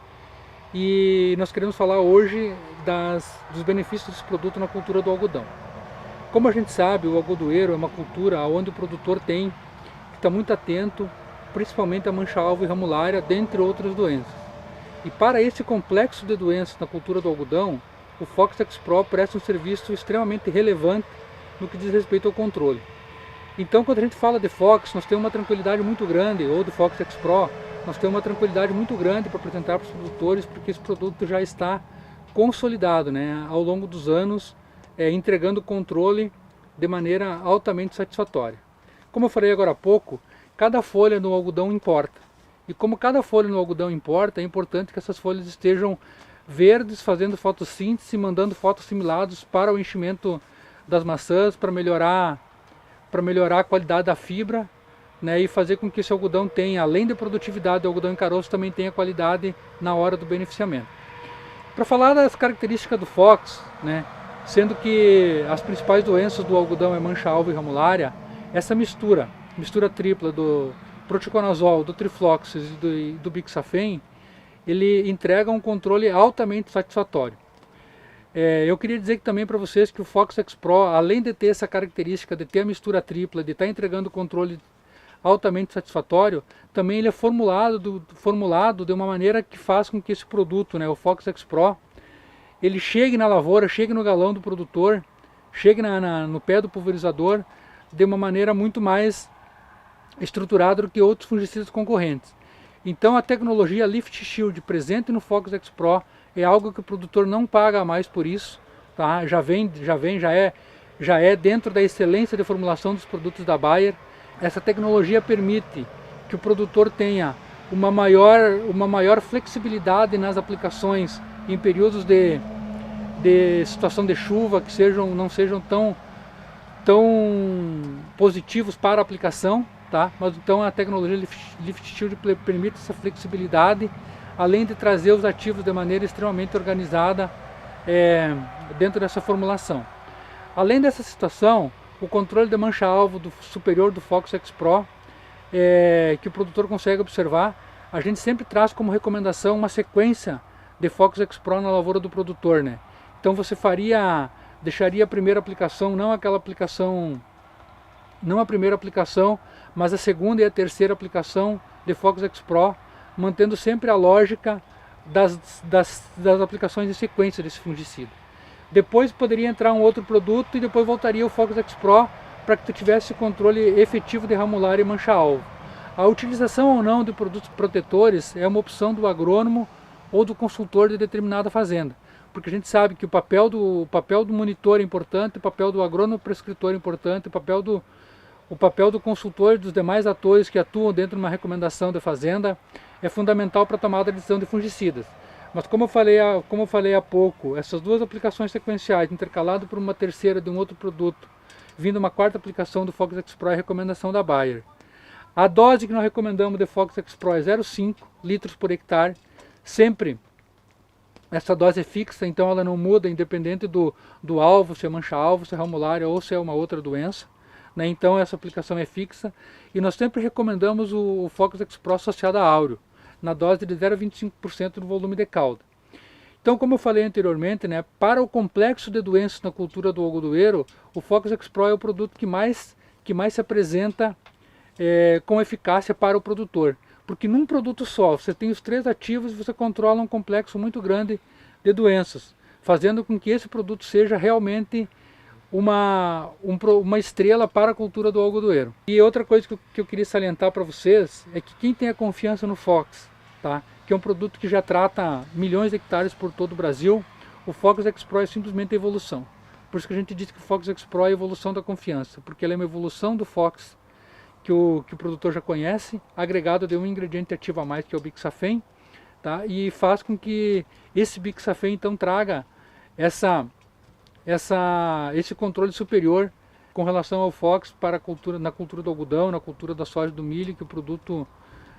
E nós queremos falar hoje dos benefícios desse produto na cultura do algodão. Como a gente sabe, o algodoeiro é uma cultura onde o produtor tem que estar muito atento, principalmente a mancha-alvo e ramulária, dentre outras doenças. E para esse complexo de doenças na cultura do algodão, o Fox X-Pro presta um serviço extremamente relevante no que diz respeito ao controle. Então, quando a gente fala de Fox, nós temos uma tranquilidade muito grande, ou do Fox X-Pro, nós temos uma tranquilidade muito grande para apresentar para os produtores, porque esse produto já está consolidado, né, ao longo dos anos, entregando controle de maneira altamente satisfatória. Como eu falei agora há pouco, cada folha no algodão importa. E como cada folha no algodão importa, é importante que essas folhas estejam verdes, fazendo fotossíntese, mandando fotossimilados para o enchimento das maçãs, para melhorar a qualidade da fibra, né, e fazer com que esse algodão tenha, além da produtividade do algodão em caroço, também tenha qualidade na hora do beneficiamento. Para falar das características do Fox, né, sendo que as principais doenças do algodão é mancha-alvo e ramulária, essa mistura tripla do proticonazol, do trifloxis e do bixafen, ele entrega um controle altamente satisfatório. Eu queria dizer também para vocês que o Fox X Pro, além de ter essa característica de ter a mistura tripla, de estar entregando controle altamente satisfatório, também ele é formulado de uma maneira que faz com que esse produto, né, o Fox X Pro, ele chegue na lavoura, chegue no galão do produtor, chegue no pé do pulverizador de uma maneira muito mais estruturada do que outros fungicidas concorrentes. Então a tecnologia Lift Shield presente no Fox X Pro é algo que o produtor não paga mais por isso, tá? Já é dentro da excelência de formulação dos produtos da Bayer. Essa tecnologia permite que o produtor tenha uma maior flexibilidade nas aplicações em períodos de situação de chuva que não sejam tão positivos para a aplicação, tá? Mas então a tecnologia Lift Shield permite essa flexibilidade, além de trazer os ativos de maneira extremamente organizada dentro dessa formulação. Além dessa situação, o controle de mancha-alvo superior do Fox X Pro, que o produtor consegue observar, a gente sempre traz como recomendação uma sequência de Fox X Pro na lavoura do produtor, né? Então você deixaria a primeira aplicação, não a primeira aplicação, mas a segunda e a terceira aplicação de Fox X Pro, mantendo sempre a lógica das aplicações em sequência desse fungicida. Depois poderia entrar um outro produto e depois voltaria o Fox X Pro para que tu tivesse controle efetivo de ramulária e mancha-alvo. A utilização ou não de produtos protetores é uma opção do agrônomo ou do consultor de determinada fazenda, porque a gente sabe que o papel do monitor é importante, o papel do agrônomo prescritor é importante, o papel do consultor e dos demais atores que atuam dentro de uma recomendação da fazenda é fundamental para a tomada de decisão de fungicidas. Mas como eu falei há pouco, essas duas aplicações sequenciais, intercalado por uma terceira de um outro produto, vindo uma quarta aplicação do Fox X Pro, é a recomendação da Bayer. A dose que nós recomendamos de Fox X Pro é 0,5 litros por hectare, sempre essa dose é fixa, então ela não muda independente do alvo, se é mancha-alvo, se é ramulária ou se é uma outra doença, né? Então essa aplicação é fixa e nós sempre recomendamos o Fox X Pro associado a áureo, na dose de 0,25% do volume de cauda. Então, como eu falei anteriormente, né, para o complexo de doenças na cultura do algodoeiro, o Fox X Pro é o produto que mais se apresenta com eficácia para o produtor. Porque num produto só, você tem os 3 ativos e você controla um complexo muito grande de doenças, fazendo com que esse produto seja realmente uma estrela para a cultura do algodoeiro. E outra coisa que eu queria salientar para vocês é que quem tem a confiança no Fox, tá, que é um produto que já trata milhões de hectares por todo o Brasil, o Fox X Pro é simplesmente a evolução. Por isso que a gente diz que o Fox X Pro é a evolução da confiança, porque ele é uma evolução do Fox que o produtor já conhece, agregado de um ingrediente ativo a mais, que é o bixafen, tá, e faz com que esse bixafen então traga esse controle superior com relação ao Fox para na cultura do algodão, na cultura da soja e do milho, que o produto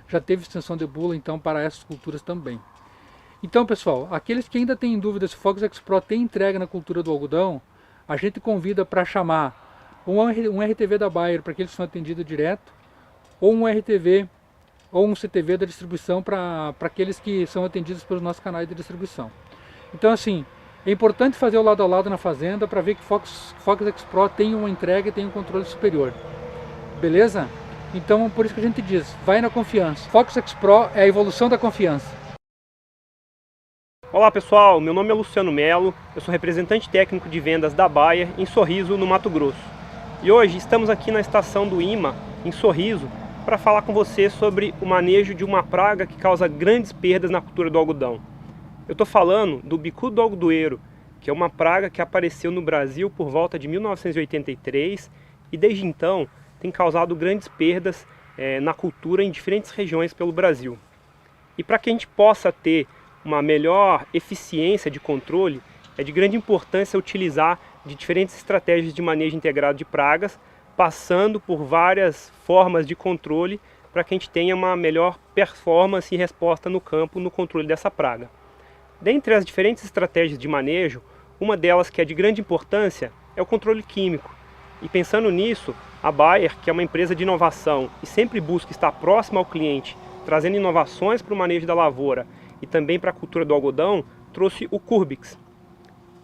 já teve extensão de bula então para essas culturas também. Então, pessoal, aqueles que ainda têm dúvida se o Fox X Pro tem entrega na cultura do algodão, a gente convida para chamar um RTV da Bayer para aqueles que são atendidos direto, ou um RTV ou um CTV da distribuição para aqueles que são atendidos pelos nossos canais de distribuição. Então, assim, é importante fazer o lado a lado na fazenda para ver que Fox X Pro tem uma entrega e tem um controle superior. Beleza? Então, por isso que a gente diz, vai na confiança. Fox X Pro é a evolução da confiança. Olá pessoal, meu nome é Luciano Melo, eu sou representante técnico de vendas da Bayer em Sorriso, no Mato Grosso. E hoje estamos aqui na estação do IMA, em Sorriso, para falar com você sobre o manejo de uma praga que causa grandes perdas na cultura do algodão. Eu estou falando do bicudo do algodoeiro, que é uma praga que apareceu no Brasil por volta de 1983 e desde então tem causado grandes perdas na cultura em diferentes regiões pelo Brasil. E para que a gente possa ter uma melhor eficiência de controle, é de grande importância utilizar de diferentes estratégias de manejo integrado de pragas, passando por várias formas de controle para que a gente tenha uma melhor performance e resposta no campo no controle dessa praga. Dentre as diferentes estratégias de manejo, uma delas que é de grande importância é o controle químico. E pensando nisso, a Bayer, que é uma empresa de inovação e sempre busca estar próxima ao cliente, trazendo inovações para o manejo da lavoura e também para a cultura do algodão, trouxe o Curbix.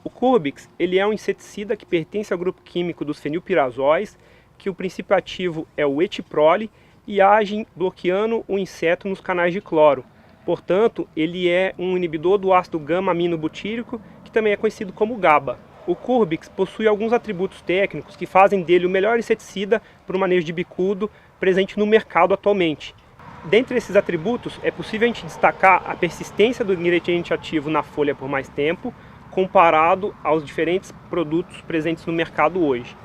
O Curbix ele é um inseticida que pertence ao grupo químico dos fenilpirazóis, que o princípio ativo é o etiprole e age bloqueando o inseto nos canais de cloro. Portanto, ele é um inibidor do ácido gama-aminobutírico, que também é conhecido como GABA. O Curbix possui alguns atributos técnicos que fazem dele o melhor inseticida para o manejo de bicudo presente no mercado atualmente. Dentre esses atributos, é possível a gente destacar a persistência do ingrediente ativo na folha por mais tempo, comparado aos diferentes produtos presentes no mercado hoje.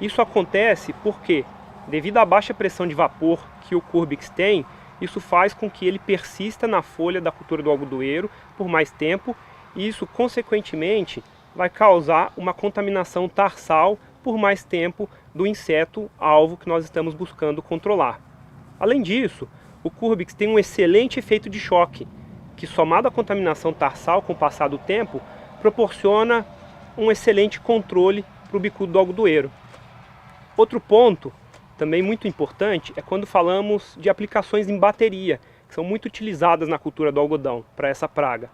Isso acontece porque, devido à baixa pressão de vapor que o Curbix tem, isso faz com que ele persista na folha da cultura do algodoeiro por mais tempo e isso, consequentemente, vai causar uma contaminação tarsal por mais tempo do inseto alvo que nós estamos buscando controlar. Além disso, o Curbix tem um excelente efeito de choque, que somado à contaminação tarsal com o passar do tempo, proporciona um excelente controle para o bicudo do algodoeiro. Outro ponto, também muito importante, é quando falamos de aplicações em bateria, que são muito utilizadas na cultura do algodão para essa praga.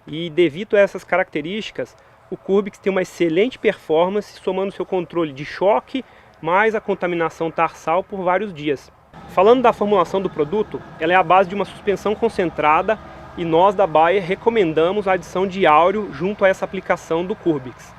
E devido a essas características, o Curbix tem uma excelente performance, somando seu controle de choque mais a contaminação tarsal por vários dias. Falando da formulação do produto, ela é a base de uma suspensão concentrada e nós da Bayer recomendamos a adição de áureo junto a essa aplicação do Curbix.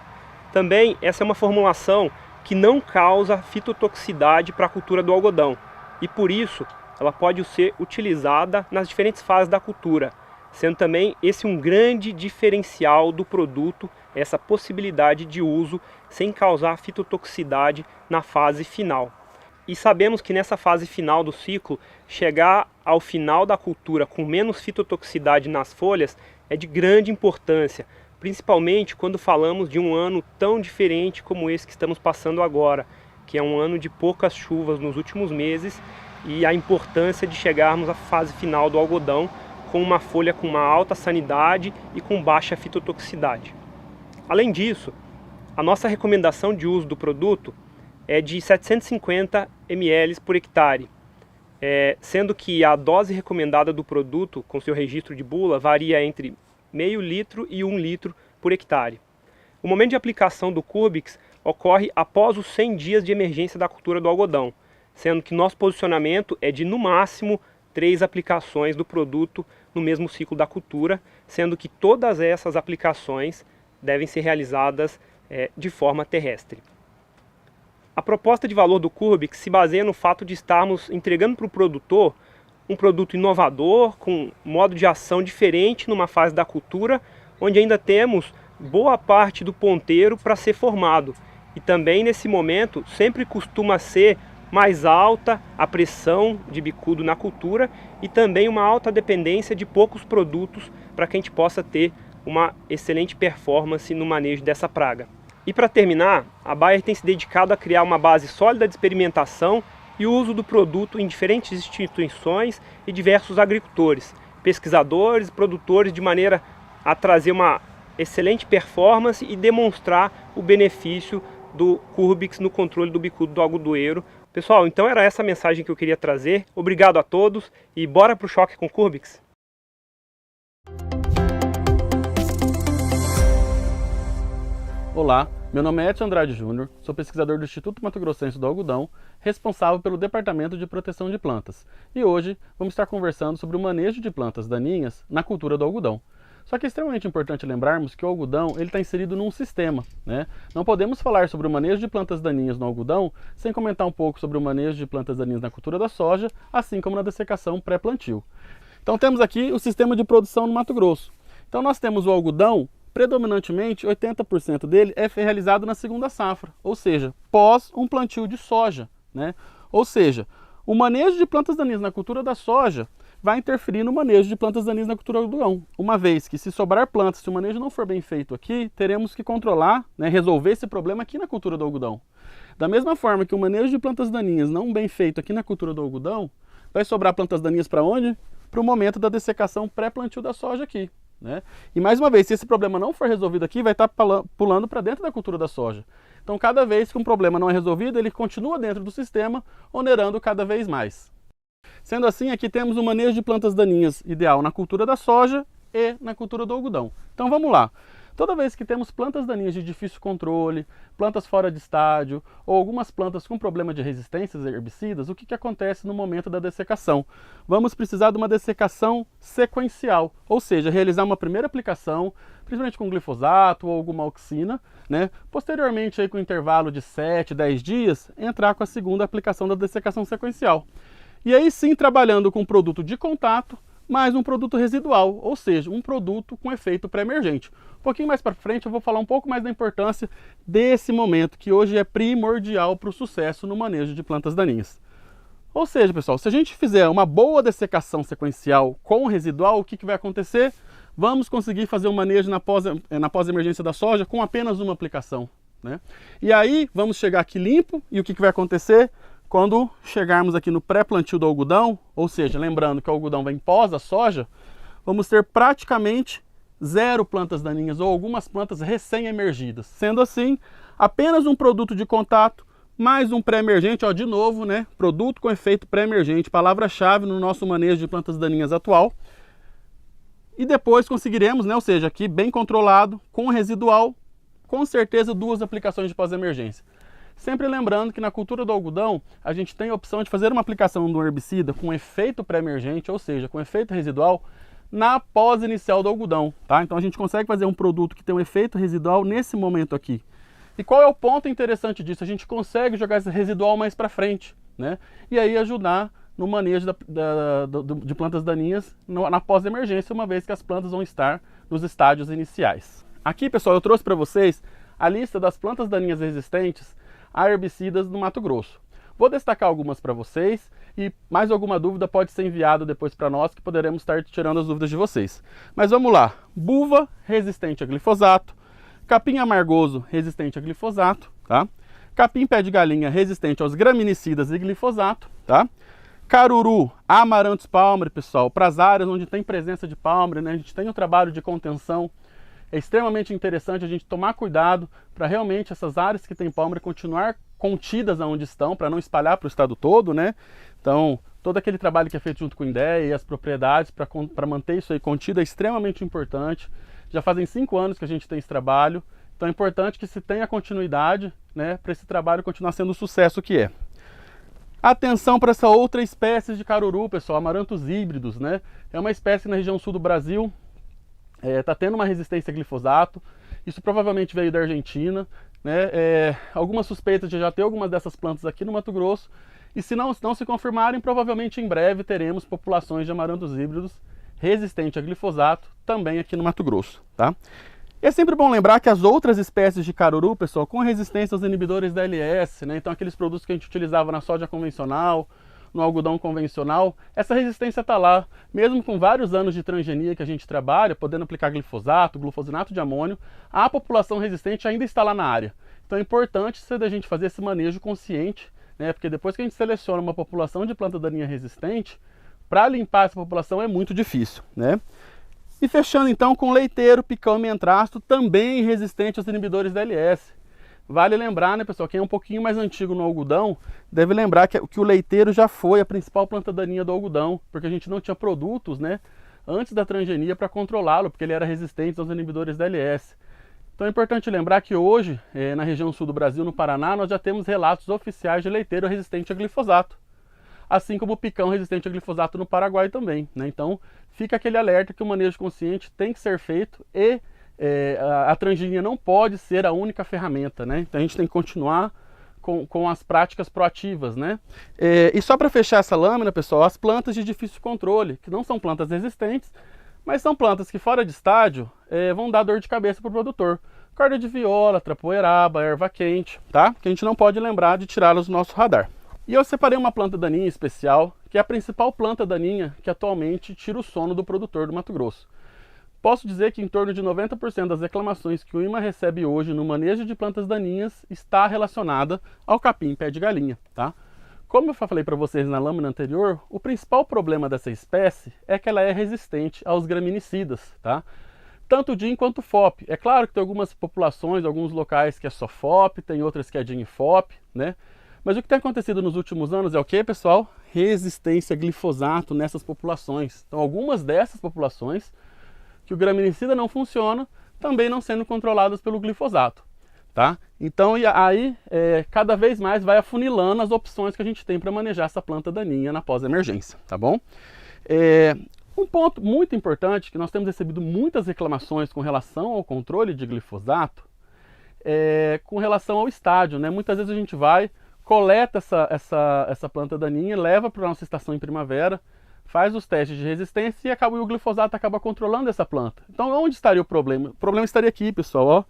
Também essa é uma formulação que não causa fitotoxicidade para a cultura do algodão e por isso ela pode ser utilizada nas diferentes fases da cultura, sendo também esse um grande diferencial do produto, essa possibilidade de uso sem causar fitotoxicidade na fase final. E sabemos que nessa fase final do ciclo, chegar ao final da cultura com menos fitotoxicidade nas folhas é de grande importância, principalmente quando falamos de um ano tão diferente como esse que estamos passando agora, que é um ano de poucas chuvas nos últimos meses e a importância de chegarmos à fase final do algodão com uma folha com uma alta sanidade e com baixa fitotoxicidade. Além disso, a nossa recomendação de uso do produto é de 750 ml por hectare, sendo que a dose recomendada do produto, com seu registro de bula, varia entre meio litro e 1 litro por hectare. O momento de aplicação do Curbix ocorre após os 100 dias de emergência da cultura do algodão, sendo que nosso posicionamento é de, no máximo, 3 aplicações do produto no mesmo ciclo da cultura, sendo que todas essas aplicações devem ser realizadas de forma terrestre. A proposta de valor do Curbix se baseia no fato de estarmos entregando para o produtor um produto inovador, com modo de ação diferente numa fase da cultura, onde ainda temos boa parte do ponteiro para ser formado. E também nesse momento sempre costuma ser mais alta a pressão de bicudo na cultura e também uma alta dependência de poucos produtos para que a gente possa ter uma excelente performance no manejo dessa praga. E para terminar, a Bayer tem se dedicado a criar uma base sólida de experimentação e uso do produto em diferentes instituições e diversos agricultores, pesquisadores, produtores, de maneira a trazer uma excelente performance e demonstrar o benefício do Curbix no controle do bicudo do algodoeiro. Pessoal, então era essa a mensagem que eu queria trazer. Obrigado a todos e bora para o choque com o Curbix! Olá, meu nome é Edson Andrade Júnior, sou pesquisador do Instituto Mato Grossense do Algodão, responsável pelo Departamento de Proteção de Plantas. E hoje vamos estar conversando sobre o manejo de plantas daninhas na cultura do algodão. Só que é extremamente importante lembrarmos que o algodão está inserido num sistema, né? Não podemos falar sobre o manejo de plantas daninhas no algodão sem comentar um pouco sobre o manejo de plantas daninhas na cultura da soja, assim como na dessecação pré-plantio. Então temos aqui o sistema de produção no Mato Grosso. Então nós temos o algodão, predominantemente 80% dele é realizado na segunda safra, ou seja, pós um plantio de soja, né? Ou seja, o manejo de plantas daninhas na cultura da soja vai interferir no manejo de plantas daninhas na cultura do algodão, uma vez que se sobrar plantas, se o manejo não for bem feito aqui, teremos que controlar, né, resolver esse problema aqui na cultura do algodão. Da mesma forma que o manejo de plantas daninhas não bem feito aqui na cultura do algodão, vai sobrar plantas daninhas para onde? Para o momento da dessecação pré-plantio da soja aqui. né? E mais uma vez, se esse problema não for resolvido aqui, vai estar pulando para dentro da cultura da soja. Então, cada vez que um problema não é resolvido, ele continua dentro do sistema, onerando cada vez mais. Sendo assim, aqui temos o manejo de plantas daninhas ideal na cultura da soja e na cultura do algodão. Então vamos lá. Toda vez que temos plantas daninhas de difícil controle, plantas fora de estágio ou algumas plantas com problema de resistências a herbicidas, o que acontece no momento da dessecação? Vamos precisar de uma dessecação sequencial, ou seja, realizar uma primeira aplicação, principalmente com glifosato ou alguma auxina, né? Posteriormente, aí, com intervalo de 7, 10 dias, entrar com a segunda aplicação da dessecação sequencial. E aí sim, trabalhando com um produto de contato, mais um produto residual, ou seja, um produto com efeito pré-emergente. Um pouquinho mais para frente eu vou falar um pouco mais da importância desse momento, que hoje é primordial para o sucesso no manejo de plantas daninhas. Ou seja, pessoal, se a gente fizer uma boa dessecação sequencial com residual, o que vai acontecer? Vamos conseguir fazer o manejo na pós-emergência da soja com apenas uma aplicação, né? E aí vamos chegar aqui limpo, e o que vai acontecer? Quando chegarmos aqui no pré-plantio do algodão, ou seja, lembrando que o algodão vem pós a soja, vamos ter praticamente 0 plantas daninhas ou algumas plantas recém-emergidas. Sendo assim, apenas um produto de contato, mais um pré-emergente, ó, de novo, né? Produto com efeito pré-emergente, palavra-chave no nosso manejo de plantas daninhas atual. E depois conseguiremos, né? Ou seja, aqui bem controlado, com residual, com certeza 2 aplicações de pós-emergência. Sempre lembrando que na cultura do algodão, a gente tem a opção de fazer uma aplicação de um herbicida com efeito pré-emergente, ou seja, com efeito residual, na pós-inicial do algodão, tá? Então a gente consegue fazer um produto que tem um efeito residual nesse momento aqui. E qual é o ponto interessante disso? A gente consegue jogar esse residual mais para frente, né? E aí ajudar no manejo de plantas daninhas na pós-emergência, uma vez que as plantas vão estar nos estágios iniciais. Aqui, pessoal, eu trouxe para vocês a lista das plantas daninhas resistentes a herbicidas no Mato Grosso. Vou destacar algumas para vocês e mais alguma dúvida pode ser enviada depois para nós, que poderemos estar tirando as dúvidas de vocês. Mas vamos lá. Buva resistente a glifosato, capim amargoso resistente a glifosato, tá? Capim pé de galinha resistente aos graminicidas e glifosato, tá? Caruru, Amaranthus palmare, pessoal, para as áreas onde tem presença de palmare, né? A gente tem um trabalho de contenção. É extremamente interessante a gente tomar cuidado para realmente essas áreas que tem palmare continuar contidas aonde estão, para não espalhar para o estado todo, né? Então, todo aquele trabalho que é feito junto com o INDEA e as propriedades para manter isso aí contido é extremamente importante. Já fazem 5 anos que a gente tem esse trabalho, então é importante que se tenha continuidade, né, para esse trabalho continuar sendo o sucesso que é. Atenção para essa outra espécie de caruru, pessoal, Amaranthus híbridos, né? É uma espécie na região sul do Brasil, está tendo uma resistência a glifosato. Isso provavelmente veio da Argentina, né? Algumas suspeitas de já ter algumas dessas plantas aqui no Mato Grosso. E se não se confirmarem, provavelmente em breve teremos populações de Amaranthus híbridos resistentes a glifosato também aqui no Mato Grosso, tá? E é sempre bom lembrar que as outras espécies de caruru, pessoal, com resistência aos inibidores da LS, né? Então aqueles produtos que a gente utilizava na soja convencional, no algodão convencional, essa resistência está lá, mesmo com vários anos de transgenia que a gente trabalha, podendo aplicar glifosato, glufosinato de amônio, a população resistente ainda está lá na área. Então é importante a gente fazer esse manejo consciente, né? Porque depois que a gente seleciona uma população de planta daninha resistente, para limpar essa população é muito difícil, né? E fechando então com leiteiro, picão e mentrasto, também resistente aos inibidores da LS. Vale lembrar, né, pessoal, quem é um pouquinho mais antigo no algodão, deve lembrar que o leiteiro já foi a principal planta daninha do algodão, porque a gente não tinha produtos, né, antes da transgenia para controlá-lo, porque ele era resistente aos inibidores da LS. Então é importante lembrar que hoje, na região sul do Brasil, no Paraná, nós já temos relatos oficiais de leiteiro resistente a glifosato, assim como o picão resistente a glifosato no Paraguai também, né? Então fica aquele alerta que o manejo consciente tem que ser feito e a transgenia não pode ser a única ferramenta, né? Então a gente tem que continuar com as práticas proativas, né? E só para fechar essa lâmina, pessoal, as plantas de difícil controle, que não são plantas resistentes, mas são plantas que fora de estágio vão dar dor de cabeça para o produtor. Corda de viola, trapoeraba, erva quente, tá? Que a gente não pode lembrar de tirá-las do nosso radar. E eu separei uma planta daninha especial, que é a principal planta daninha que atualmente tira o sono do produtor do Mato Grosso. Posso dizer que em torno de 90% das reclamações que o IMA recebe hoje no manejo de plantas daninhas está relacionada ao capim pé de galinha, tá? Como eu falei para vocês na lâmina anterior, o principal problema dessa espécie é que ela é resistente aos graminicidas, tá? tanto DIN quanto FOP. É claro que tem algumas populações, alguns locais que é só FOP, tem outras que é DIN e FOP, né? Mas o que tem acontecido nos últimos anos é o que, pessoal? Resistência a glifosato nessas populações. Então, algumas dessas populações que o graminicida não funciona, também não sendo controladas pelo glifosato, tá? Então, e aí, cada vez mais vai afunilando as opções que a gente tem para manejar essa planta daninha na pós-emergência, tá bom? Um ponto muito importante, que nós temos recebido muitas reclamações com relação ao controle de glifosato, com relação ao estádio, né? Muitas vezes a gente vai, coleta essa planta daninha, leva para a nossa estação em primavera, faz os testes de resistência e o glifosato acaba controlando essa planta. Então, onde estaria o problema? O problema estaria aqui, pessoal, ó,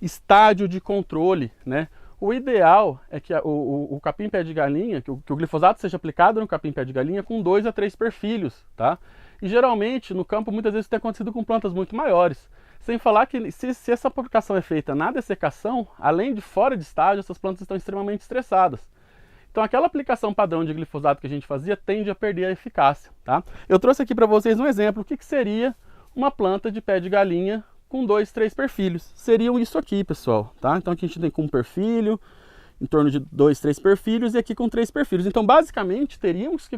estádio de controle, né? O ideal é que o capim pé de galinha, que o glifosato seja aplicado no capim pé de galinha com 2 a 3 perfilhos, tá? E geralmente no campo muitas vezes isso tem acontecido com plantas muito maiores. Sem falar que se essa aplicação é feita na dessecação, além de fora de estágio, essas plantas estão extremamente estressadas. Então aquela aplicação padrão de glifosato que a gente fazia tende a perder a eficácia, tá? Eu trouxe aqui para vocês um exemplo, o que seria uma planta de pé de galinha com 2, 3 perfilhos. Seriam isso aqui, pessoal, tá? Então aqui a gente tem com um perfilho, em torno de 2, 3 perfilhos, e aqui com 3 perfilhos. Então basicamente teríamos que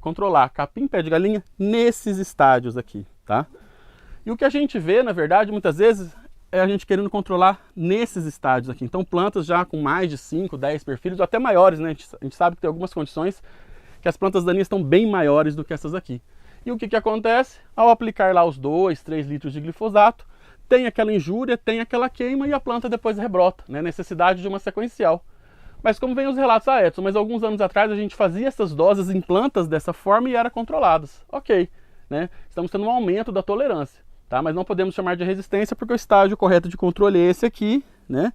controlar capim pé de galinha nesses estádios aqui, tá? E o que a gente vê, na verdade, muitas vezes, é a gente querendo controlar nesses estádios aqui. Então plantas já com mais de 5, 10 perfilhos, ou até maiores, né? A gente sabe que tem algumas condições que as plantas daninhas estão bem maiores do que essas aqui. E o que acontece? Ao aplicar lá os 2, 3 litros de glifosato, tem aquela injúria, tem aquela queima e a planta depois rebrota, né? Necessidade de uma sequencial. Mas como vem os relatos, Edson, mas alguns anos atrás a gente fazia essas doses em plantas dessa forma e eram controladas. Ok, né? Estamos tendo um aumento da tolerância. Tá? Mas não podemos chamar de resistência porque o estágio correto de controle é esse aqui, né?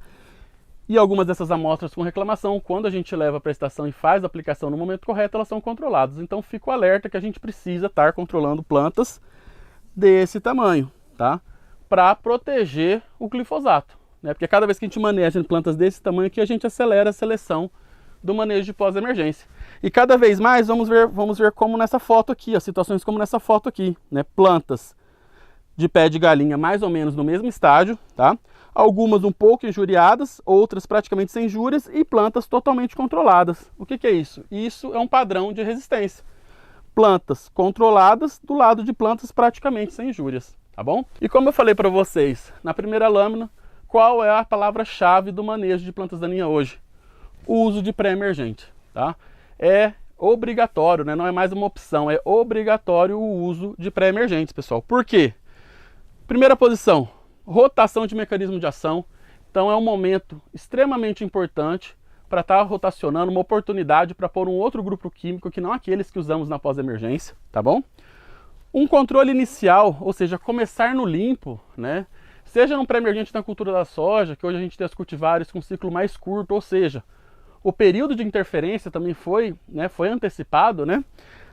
E algumas dessas amostras com reclamação, quando a gente leva para a estação e faz a aplicação no momento correto, elas são controladas. Então fica o alerta que a gente precisa estar controlando plantas desse tamanho, tá? Para proteger o glifosato, né? Porque cada vez que a gente maneja plantas desse tamanho aqui, a gente acelera a seleção do manejo de pós-emergência. E cada vez mais vamos ver como nessa foto aqui, as situações como nessa foto aqui, né? Plantas de pé de galinha mais ou menos no mesmo estágio, tá? Algumas um pouco injuriadas, outras praticamente sem injúrias e plantas totalmente controladas. O que é isso? Isso é um padrão de resistência. Plantas controladas do lado de plantas praticamente sem injúrias, tá bom? E como eu falei para vocês na primeira lâmina, qual é a palavra-chave do manejo de plantas daninhas hoje? O uso de pré-emergente, tá? É obrigatório, né? Não é mais uma opção, é obrigatório o uso de pré-emergentes, pessoal. Por quê? Primeira posição, rotação de mecanismo de ação. Então é um momento extremamente importante para estar rotacionando, uma oportunidade para pôr um outro grupo químico que não aqueles que usamos na pós-emergência, tá bom? Um controle inicial, ou seja, começar no limpo, né? Seja no pré-emergente na cultura da soja, que hoje a gente tem as cultivares com ciclo mais curto, ou seja, o período de interferência também foi antecipado, né?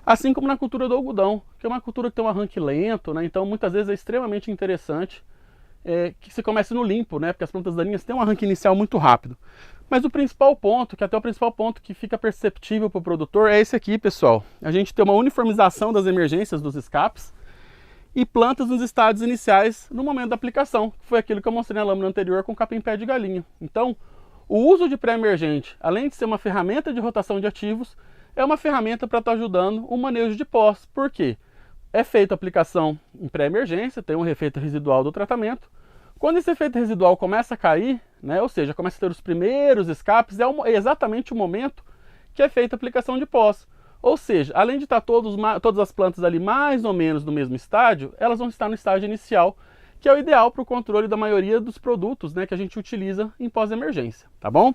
Assim como na cultura do algodão, que é uma cultura que tem um arranque lento, né? Então muitas vezes é extremamente interessante que se comece no limpo, né? Porque as plantas daninhas têm um arranque inicial muito rápido. Mas o principal ponto, que até o principal ponto que fica perceptível para o produtor é esse aqui, pessoal. A gente tem uma uniformização das emergências dos escapes e plantas nos estádios iniciais no momento da aplicação, que foi aquilo que eu mostrei na lâmina anterior com o capim pé de galinha. Então, o uso de pré-emergente, além de ser uma ferramenta de rotação de ativos, é uma ferramenta para estar ajudando o manejo de pós. Por quê? É feita a aplicação em pré-emergência, tem um efeito residual do tratamento. Quando esse efeito residual começa a cair, né, ou seja, começa a ter os primeiros escapes, é exatamente o momento que é feita a aplicação de pós. Ou seja, além de estar todas as plantas ali mais ou menos no mesmo estágio, elas vão estar no estágio inicial, que é o ideal para o controle da maioria dos produtos, né, que a gente utiliza em pós-emergência, tá bom?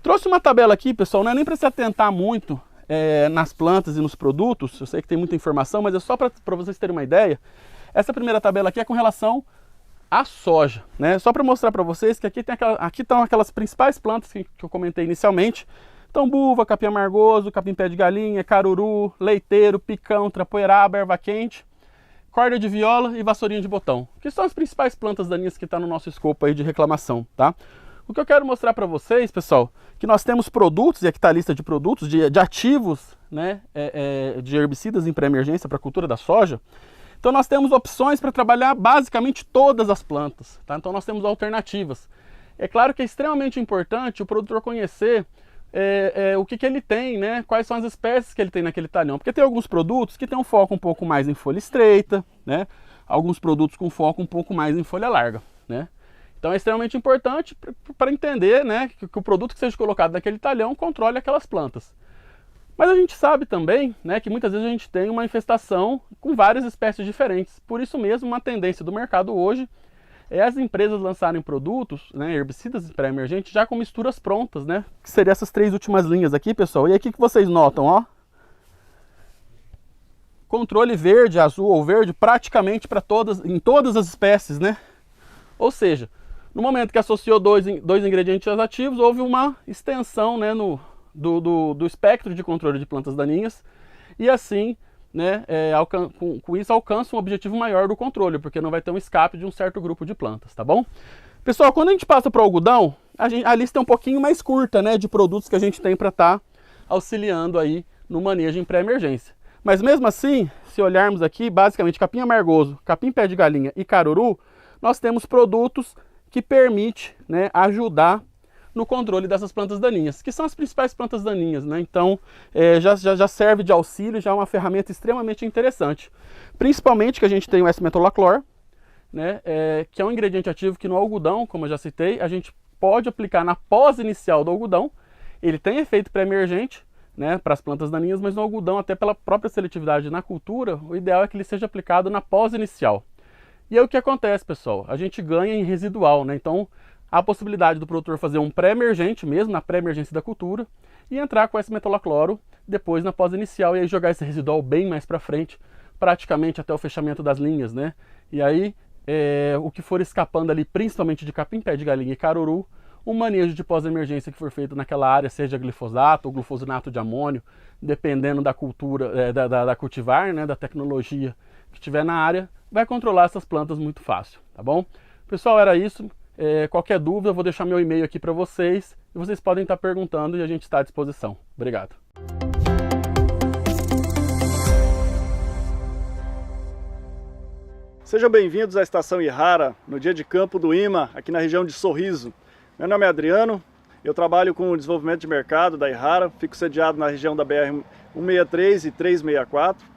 Trouxe uma tabela aqui, pessoal, não é nem para se atentar muito nas plantas e nos produtos, eu sei que tem muita informação, mas é só para vocês terem uma ideia. Essa primeira tabela aqui é com relação à soja, né? Só para mostrar para vocês que aqui estão aquelas principais plantas que eu comentei inicialmente. Então, buva, capim amargoso, capim pé de galinha, caruru, leiteiro, picão, trapoeraba, erva quente, corda de viola e vassourinha de botão, que são as principais plantas daninhas que estão no nosso escopo aí de reclamação, tá? O que eu quero mostrar para vocês, pessoal, que nós temos produtos, e aqui está a lista de produtos, de ativos, né, de herbicidas em pré-emergência para a cultura da soja. Então nós temos opções para trabalhar basicamente todas as plantas, tá? Então nós temos alternativas. É claro que é extremamente importante o produtor conhecer o que ele tem, né? Quais são as espécies que ele tem naquele talhão, porque tem alguns produtos que tem um foco um pouco mais em folha estreita, né? Alguns produtos com foco um pouco mais em folha larga, né? Então é extremamente importante para entender, né, que o produto que seja colocado naquele talhão controle aquelas plantas. Mas a gente sabe também, né, que muitas vezes a gente tem uma infestação com várias espécies diferentes. Por isso mesmo, uma tendência do mercado hoje é as empresas lançarem produtos, né, herbicidas pré-emergentes já com misturas prontas, né, que seriam essas 3 últimas linhas aqui, pessoal. E aqui que vocês notam, ó, controle verde, azul ou verde praticamente em todas as espécies, né? Ou seja, no momento que associou dois ingredientes ativos, houve uma extensão, né, do espectro de controle de plantas daninhas e assim, né, com isso alcança um objetivo maior do controle, porque não vai ter um escape de um certo grupo de plantas, tá bom? Pessoal, quando a gente passa para o algodão, a lista é um pouquinho mais curta, né, de produtos que a gente tem para estar auxiliando aí no manejo em pré-emergência. Mas mesmo assim, se olharmos aqui, basicamente capim amargoso, capim pé de galinha e caruru, nós temos produtos que permitem, né, ajudar no controle dessas plantas daninhas, que são as principais plantas daninhas, né? Então já serve de auxílio, já é uma ferramenta extremamente interessante. Principalmente que a gente tem o S-metolaclor, né, que é um ingrediente ativo que no algodão, como eu já citei, a gente pode aplicar na pós-inicial do algodão. Ele tem efeito pré-emergente, né, para as plantas daninhas, mas no algodão, até pela própria seletividade na cultura, o ideal é que ele seja aplicado na pós-inicial. E aí o que acontece, pessoal? A gente ganha em residual, né? Então, há a possibilidade do produtor fazer um pré-emergente mesmo, na pré-emergência da cultura, e entrar com esse metolacloro depois na pós-inicial, e aí jogar esse residual bem mais para frente, praticamente até o fechamento das linhas, né? E aí, o que for escapando ali, principalmente de capim pé de galinha e caruru, o manejo de pós-emergência que for feito naquela área, seja glifosato ou glufosinato de amônio, dependendo da cultura, da cultivar, né, da tecnologia que tiver na área, vai controlar essas plantas muito fácil, tá bom? Pessoal, era isso. Qualquer dúvida, eu vou deixar meu e-mail aqui para vocês e vocês podem estar perguntando e a gente está à disposição. Obrigado. Sejam bem-vindos à Estação Ihara, no dia de campo do IMA, aqui na região de Sorriso. Meu nome é Adriano, eu trabalho com o desenvolvimento de mercado da Ihara, fico sediado na região da BR-163 e 364.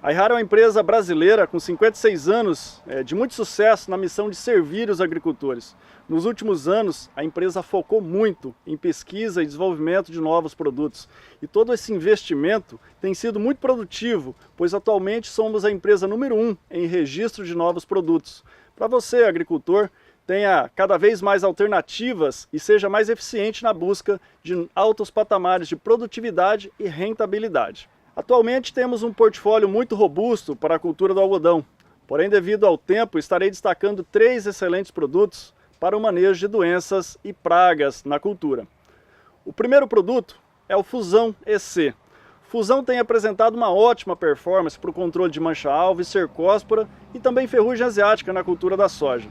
A Ihara é uma empresa brasileira com 56 anos de muito sucesso na missão de servir os agricultores. Nos últimos anos, a empresa focou muito em pesquisa e desenvolvimento de novos produtos. E todo esse investimento tem sido muito produtivo, pois atualmente somos a empresa número 1 em registro de novos produtos. Para você, agricultor, tenha cada vez mais alternativas e seja mais eficiente na busca de altos patamares de produtividade e rentabilidade. Atualmente temos um portfólio muito robusto para a cultura do algodão, porém devido ao tempo estarei destacando 3 excelentes produtos para o manejo de doenças e pragas na cultura. O primeiro produto é o Fusão EC. Fusão tem apresentado uma ótima performance para o controle de mancha-alvo e cercóspora e também ferrugem asiática na cultura da soja.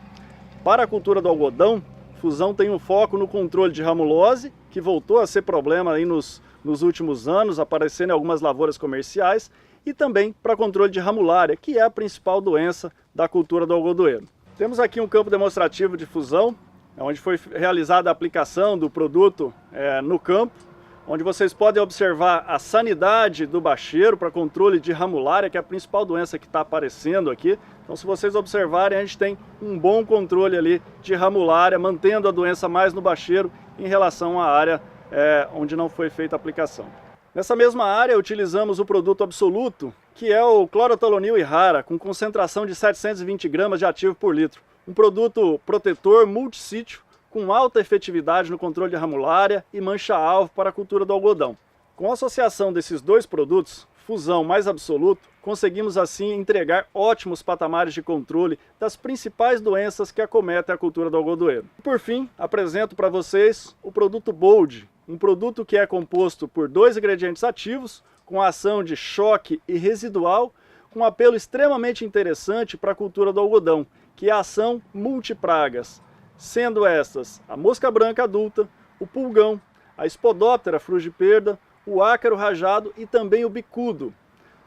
Para a cultura do algodão, Fusão tem um foco no controle de ramulose, que voltou a ser problema aí nos últimos anos, aparecendo em algumas lavouras comerciais, e também para controle de ramulária, que é a principal doença da cultura do algodoeiro. Temos aqui um campo demonstrativo de Fusão, onde foi realizada a aplicação do produto no campo, onde vocês podem observar a sanidade do bacheiro para controle de ramulária, que é a principal doença que está aparecendo aqui. Então, se vocês observarem, a gente tem um bom controle ali de ramulária, mantendo a doença mais no bacheiro em relação à área onde não foi feita a aplicação. Nessa mesma área, utilizamos o produto absoluto, que é o clorothalonil Ihara, com concentração de 720 gramas de ativo por litro. Um produto protetor multissítio, com alta efetividade no controle de ramulária e mancha-alvo para a cultura do algodão. Com a associação desses 2 produtos, Fusão mais absoluto, conseguimos assim entregar ótimos patamares de controle das principais doenças que acometem a cultura do algodoeiro. Por fim, apresento para vocês o produto Bold, um produto que é composto por 2 ingredientes ativos, com ação de choque e residual, com um apelo extremamente interessante para a cultura do algodão, que é a ação multipragas, sendo estas a mosca branca adulta, o pulgão, a espodóptera frugiperda, o ácaro rajado e também o bicudo.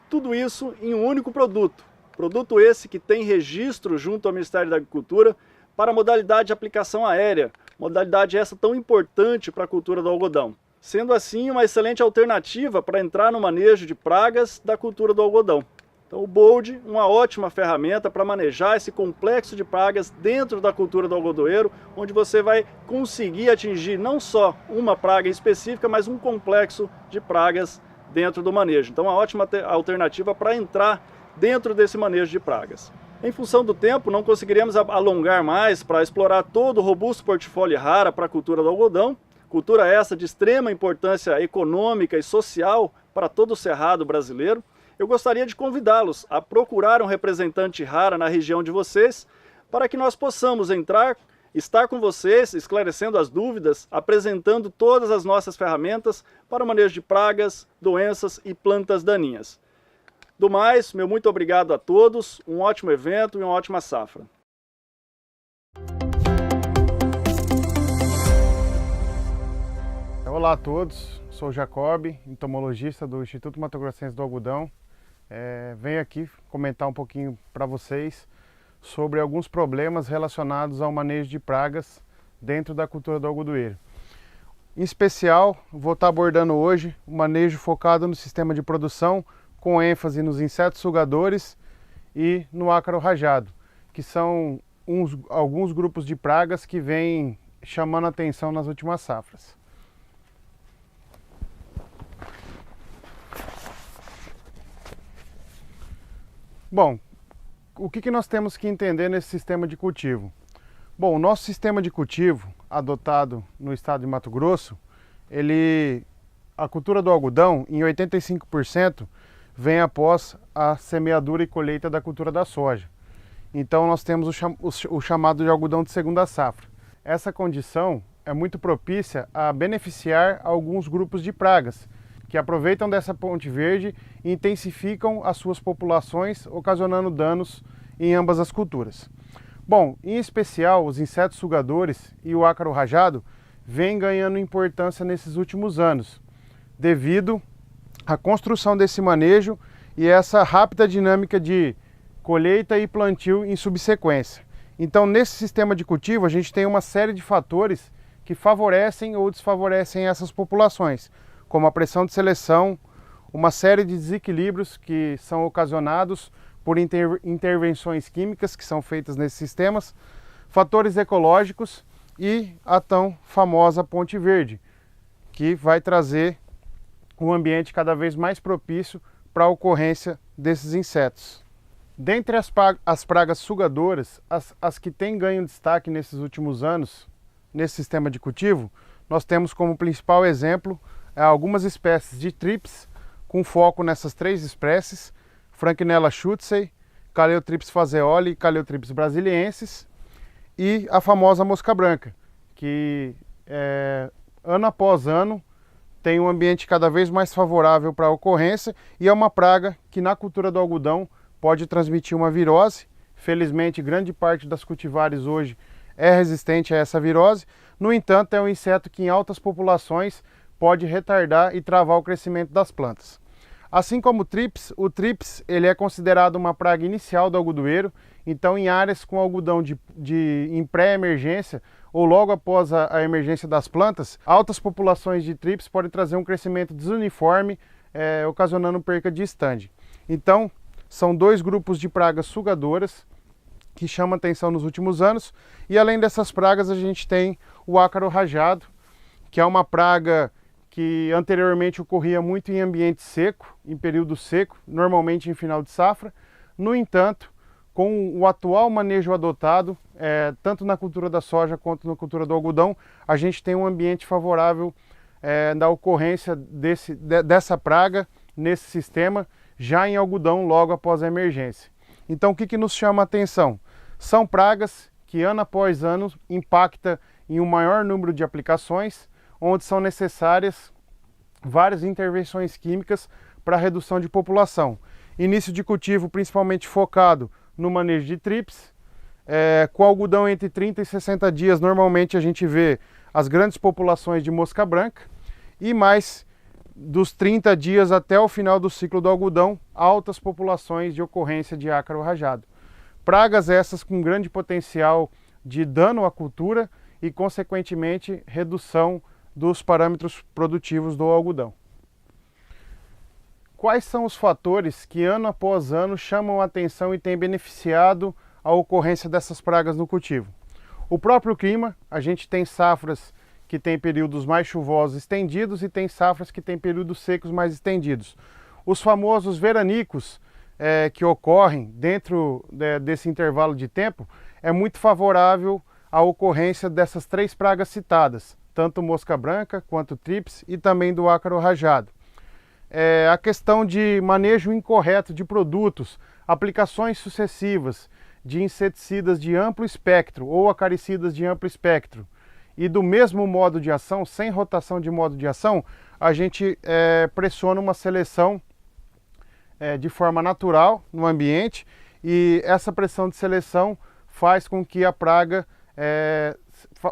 Tudo isso em um único produto, Produto esse que tem registro junto ao Ministério da Agricultura para a modalidade de aplicação aérea, modalidade essa tão importante para a cultura do algodão. Sendo assim, uma excelente alternativa para entrar no manejo de pragas da cultura do algodão. Então o Bold, uma ótima ferramenta para manejar esse complexo de pragas dentro da cultura do algodoeiro, onde você vai conseguir atingir não só uma praga específica, mas um complexo de pragas dentro do manejo. Então uma ótima alternativa para entrar dentro desse manejo de pragas. Em função do tempo, não conseguiremos alongar mais para explorar todo o robusto portfólio Yara para a cultura do algodão, cultura essa de extrema importância econômica e social para todo o cerrado brasileiro. Eu gostaria de convidá-los a procurar um representante Yara na região de vocês, para que nós possamos estar com vocês, esclarecendo as dúvidas, apresentando todas as nossas ferramentas para o manejo de pragas, doenças e plantas daninhas. Do mais, meu muito obrigado a todos, um ótimo evento e uma ótima safra. Olá a todos, sou o Jacob, entomologista do Instituto Mato Grossense do Algodão. Venho aqui comentar um pouquinho para vocês sobre alguns problemas relacionados ao manejo de pragas dentro da cultura do algodoeiro. Em especial, vou estar abordando hoje o manejo focado no sistema de produção, com ênfase nos insetos sugadores e no ácaro rajado, que são alguns grupos de pragas que vêm chamando a atenção nas últimas safras. Bom, o que nós temos que entender nesse sistema de cultivo? Bom, o nosso sistema de cultivo, adotado no estado de Mato Grosso, a cultura do algodão, em 85%, vem após a semeadura e colheita da cultura da soja. Então nós temos o chamado de algodão de segunda safra. Essa condição é muito propícia a beneficiar alguns grupos de pragas, que aproveitam dessa ponte verde e intensificam as suas populações, ocasionando danos em ambas as culturas. Bom, em especial, os insetos sugadores e o ácaro rajado vêm ganhando importância nesses últimos anos, devido à construção desse manejo e essa rápida dinâmica de colheita e plantio em subsequência. Então, nesse sistema de cultivo, a gente tem uma série de fatores que favorecem ou desfavorecem essas populações, como a pressão de seleção, uma série de desequilíbrios que são ocasionados por intervenções químicas que são feitas nesses sistemas, fatores ecológicos e a tão famosa ponte verde, que vai trazer um ambiente cada vez mais propício para a ocorrência desses insetos. Dentre as pragas sugadoras, as que têm ganho destaque nesses últimos anos, nesse sistema de cultivo, nós temos como principal exemplo algumas espécies de trips, com foco nessas três espécies, Franknella schützei, Caleotrips phaseoli e Caleotrips brasiliensis, e a famosa mosca branca, que ano após ano tem um ambiente cada vez mais favorável para a ocorrência e é uma praga que na cultura do algodão pode transmitir uma virose. Felizmente, grande parte das cultivares hoje é resistente a essa virose. No entanto, é um inseto que em altas populações pode retardar e travar o crescimento das plantas. Assim como o trips ele é considerado uma praga inicial do algodoeiro, então em áreas com algodão em pré-emergência ou logo após a emergência das plantas, altas populações de trips podem trazer um crescimento desuniforme, ocasionando perca de estande. Então, são dois grupos de pragas sugadoras que chamam atenção nos últimos anos, e além dessas pragas a gente tem o ácaro rajado, que é uma praga que anteriormente ocorria muito em ambiente seco, em período seco, normalmente em final de safra. No entanto, com o atual manejo adotado, tanto na cultura da soja quanto na cultura do algodão, a gente tem um ambiente favorável da ocorrência dessa praga nesse sistema, já em algodão logo após a emergência. Então o que nos chama a atenção? São pragas que ano após ano impactam em um maior número de aplicações, onde são necessárias várias intervenções químicas para redução de população. Início de cultivo principalmente focado no manejo de trips, com algodão entre 30 e 60 dias, normalmente a gente vê as grandes populações de mosca branca, e mais dos 30 dias até o final do ciclo do algodão, altas populações de ocorrência de ácaro rajado. Pragas essas com grande potencial de dano à cultura e, consequentemente, redução dos parâmetros produtivos do algodão. Quais são os fatores que ano após ano chamam a atenção e têm beneficiado a ocorrência dessas pragas no cultivo? O próprio clima, a gente tem safras que têm períodos mais chuvosos estendidos e tem safras que têm períodos secos mais estendidos. Os famosos veranicos que ocorrem dentro desse intervalo de tempo é muito favorável à ocorrência dessas 3 pragas citadas, tanto mosca branca quanto trips e também do ácaro rajado. A questão de manejo incorreto de produtos, aplicações sucessivas de inseticidas de amplo espectro ou acaricidas de amplo espectro e do mesmo modo de ação, sem rotação de modo de ação, a gente pressiona uma seleção de forma natural no ambiente, e essa pressão de seleção faz com que a praga,